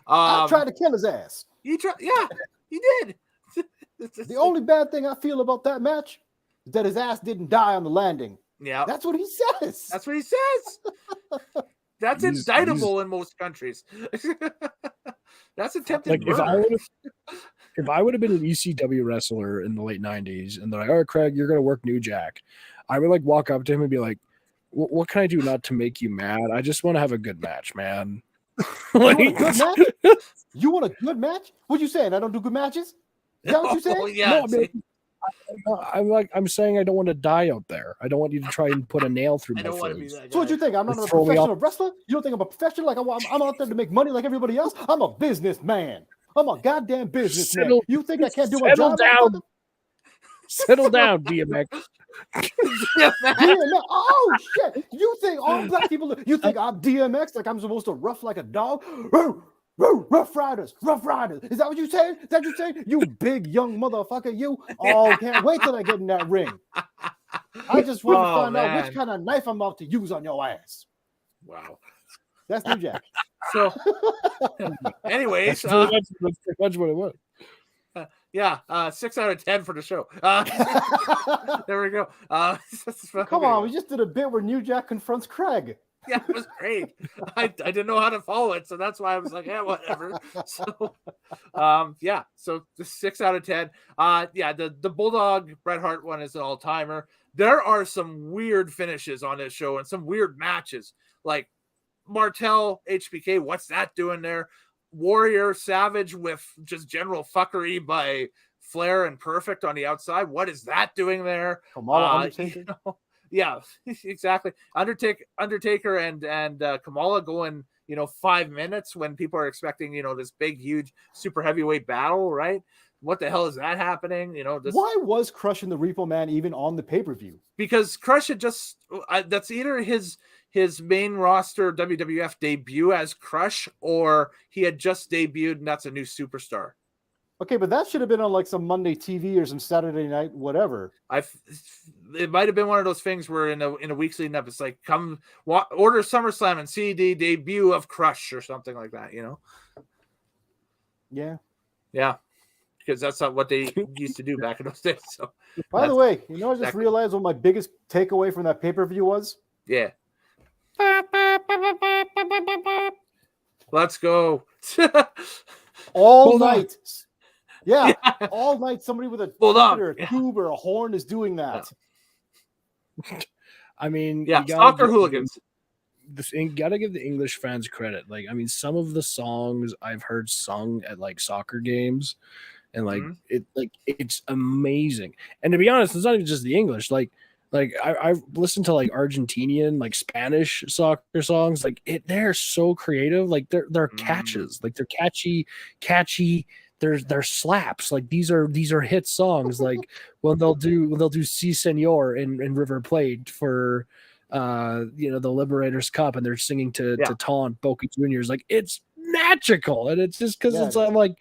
I tried to kill his ass. You did. The only bad thing I feel about that match is that his ass didn't die on the landing. Yeah, that's what he says. That's what he says. That's indictable in most countries. That's attempted murder. If I would have been an ECW wrestler in the late 90s and they're like, all right, Craig, you're going to work New Jack, I would like walk up to him and be like, what can I do not to make you mad? I just want to have a good match, man. Like, you want a good match? You want a good match? What you saying? I don't do good matches? Is that what you saying? Yeah. No, I'm saying I don't want to die out there. I don't want you to try and put a nail through my face. So what you think? I'm not a professional wrestler? You don't think I'm a professional? Like I'm out there to make money like everybody else? I'm a businessman. I'm a goddamn businessman. You think I can't do my job? Settle down, DMX. Oh shit! You think all black people? You think I'm DMX? Like I'm supposed to rough like a dog? Rough Riders. Is that what you saying? Is that what you saying? You big young motherfucker, you. Oh, can't wait till I get in that ring. I just want to find out which kind of knife I'm about to use on your ass. Wow. That's New Jack. So, anyways, that's pretty much what it was. 6 out of 10 for the show. There we go. Come on, we just did a bit where New Jack confronts Craig. Yeah, it was great. I didn't know how to follow it, so that's why I was like, yeah, whatever. So, so the 6 out of 10. The Bulldog Bret Hart one is an all-timer. There are some weird finishes on this show and some weird matches, like Martel HBK. What's that doing there? Warrior Savage with just general fuckery by Flair and Perfect on the outside. What is that doing there? Yeah, exactly. Undertaker and Kamala going, 5 minutes when people are expecting, this big, huge, super heavyweight battle, right? what the hell is that happening? Why was Crush and the Repo Man even on the pay-per-view? Because Crush had just that's either his main roster WWF debut as Crush, or he had just debuted and that's a new superstar. Okay, but that should have been on like some Monday TV or some Saturday night, whatever. It might have been one of those things where in a week's leading up, it's like order SummerSlam and see the debut of Crush or something like that. Yeah. Because that's not what they used to do back in those days. So, by the way, I just realized what my biggest takeaway from that pay-per-view was. Yeah. Let's go. All night. Yeah, all night somebody with a trumpet or a tube or a horn is doing that. Yeah. I mean, soccer hooligans. Gotta give the English fans credit. Like, I mean, some of the songs I've heard sung at like soccer games, and like it's amazing. And to be honest, it's not even just the English. Like I've listened to like Argentinian, like Spanish soccer songs. Like they're so creative. Like they're catches. Like they're catchy. They're slaps. Like these are hit songs. Like when they'll do Si Senor in River Plate for the Liberators Cup, and they're singing to taunt Boca Juniors. Like it's magical, and it's just because I'm like,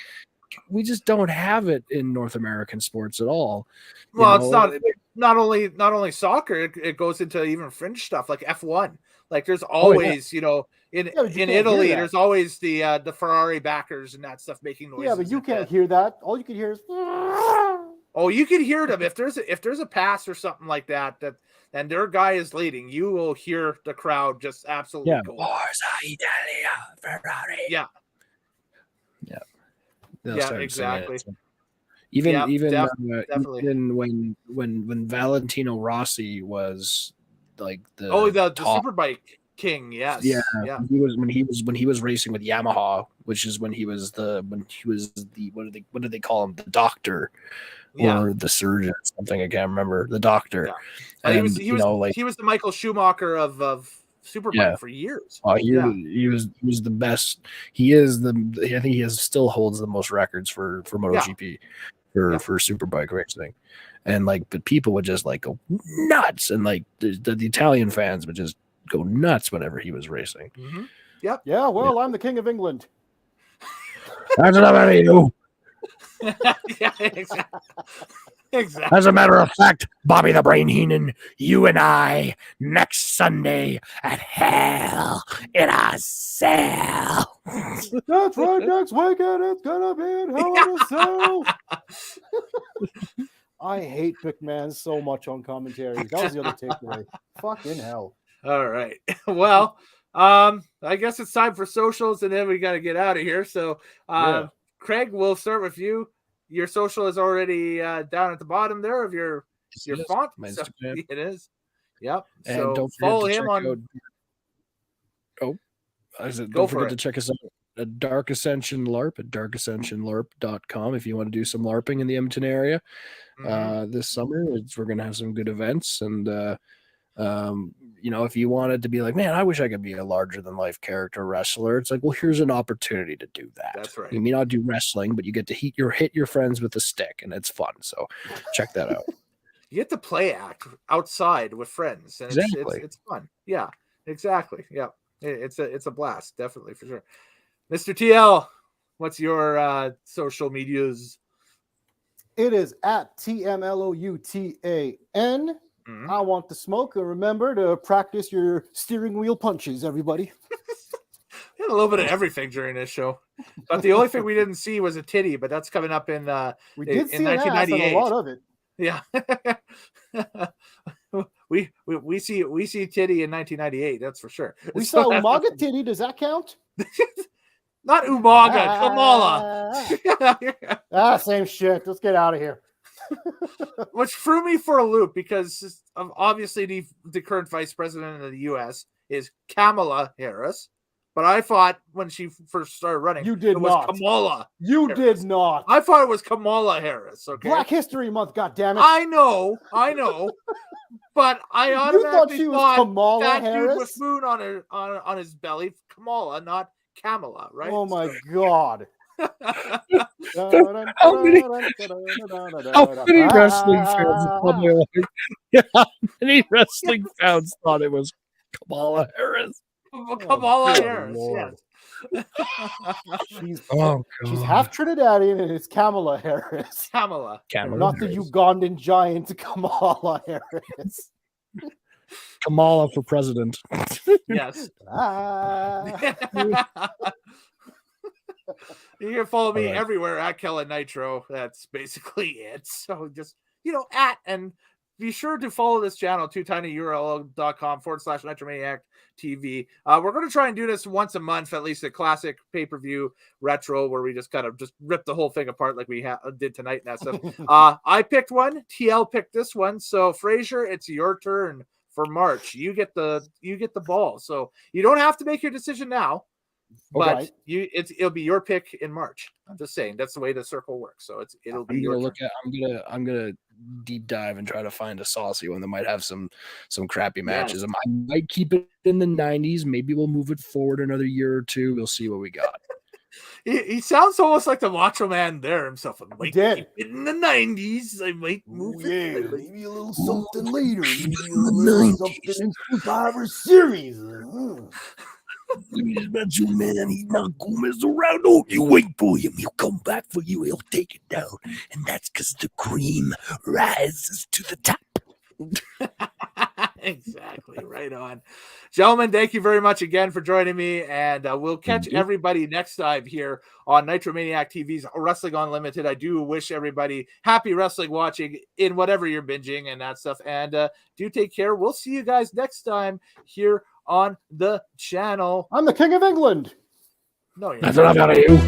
we just don't have it in North American sports at all. Well, it's not only soccer. It goes into even fringe stuff like F1. Like there's always in Italy, there's always the Ferrari backers and that stuff making noises. Yeah, but you can't hear that. All you can hear is. Oh, you can hear them if there's a pass or something like that and their guy is leading. You will hear the crowd just absolutely. Yeah. Ferrari. Yeah. Yeah. Exactly. Even definitely. Even when Valentino Rossi was like the Superbike king, yes. Yeah. When he was racing with Yamaha, which is when he was the what do they call him, the doctor or the surgeon, something, I can't remember, the doctor. Yeah. And he was the Michael Schumacher of Superbike for years. He was the best. I think he still holds the most records for MotoGP for Superbike racing. And but people would just go nuts, and the Italian fans would just go nuts whenever he was racing. Mm-hmm. Yep. Yeah. Well, I'm the king of England. That's not about you. Yeah, exactly. As a matter of fact, Bobby the Brain Heenan, you and I next Sunday at Hell in a Cell. That's right. Next weekend it's gonna be in Hell in a Cell. I hate McMahon so much on commentary. That was the other takeaway. Fucking hell. All right. Well, I guess it's time for socials, and then we got to get out of here. So, Craig, we'll start with you. Your social is already down at the bottom there of your font. So it is. Yep. And so don't follow him on. Don't forget to check us out at Dark Ascension LARP at darkascensionlarp.com if you want to do some LARPing in the Edmonton area this summer. We're going to have some good events, and if you wanted to be like, man, I wish I could be a larger than life character wrestler, it's like, well, here's an opportunity to do that. That's right. You may not do wrestling, but you get to hit your friends with a stick, and it's fun. So check that out. You get to play act outside with friends, and exactly. it's fun. Yeah, exactly. Yeah, it's a blast, definitely, for sure. Mr. TL, what's your social medias? It is at TMLOUTAN. I want to smoke, and remember to practice your steering wheel punches, everybody. We had a little bit of everything during this show, but the only thing we didn't see was a titty, but that's coming up in we did see 1998. a lot of it. Yeah. we see titty in 1998, that's for sure. We saw Umaga titty. Does that count? Not Umaga, Kamala. Same shit. Let's get out of here. Which threw me for a loop because obviously the current vice president of the U.S. is Kamala Harris, but I thought when she first started running, it was Kamala. You Harris. did not. I thought it was Kamala Harris. Okay, Black History Month. God damn it! I know, but I automatically thought Kamala that Harris? dude with moon on his belly, Kamala, not Kamala, right? Oh my god. How many wrestling fans probably like, how many wrestling fans thought it was Kamala Harris? Kamala good Harris, Lord. yes. She's half Trinidadian and it's Kamala Harris. Kamala. Not the Ugandan giant Kamala Harris. Kamala for president. Yes. You can follow me everywhere at Kellen Nitro. That's basically it. So just, and be sure to follow this channel, tinyurl.com/Nitromaniac TV. We're going to try and do this once a month, at least a classic pay-per-view retro where we just kind of just rip the whole thing apart like we did tonight and that stuff. I picked one. TL picked this one. So Fraser, it's your turn for March. You get the ball. So you don't have to make your decision now. But it'll be your pick in March. I'm just saying that's the way the circle works. So it'll be your turn. I'm gonna deep dive and try to find a saucy one that might have some crappy matches. Yes. I might keep it in the 90s. Maybe we'll move it forward another year or two. We'll see what we got. He sounds almost like the Macho Man there himself. I might keep it in the 90s. I might move it. Maybe a little something later. Maybe a little something in Survivor Series. He's Macho Man. He's not going to mess around. Oh, you wait for him. He'll come back for you. He'll take it down. And that's because the cream rises to the top. Exactly. Right on. Gentlemen, thank you very much again for joining me. And we'll catch everybody next time here on Nitromaniac TV's Wrestling Unlimited. I do wish everybody happy wrestling watching in whatever you're binging and that stuff. And do take care. We'll see you guys next time here on the channel. I'm the King of England. No, you're That's what I got to you.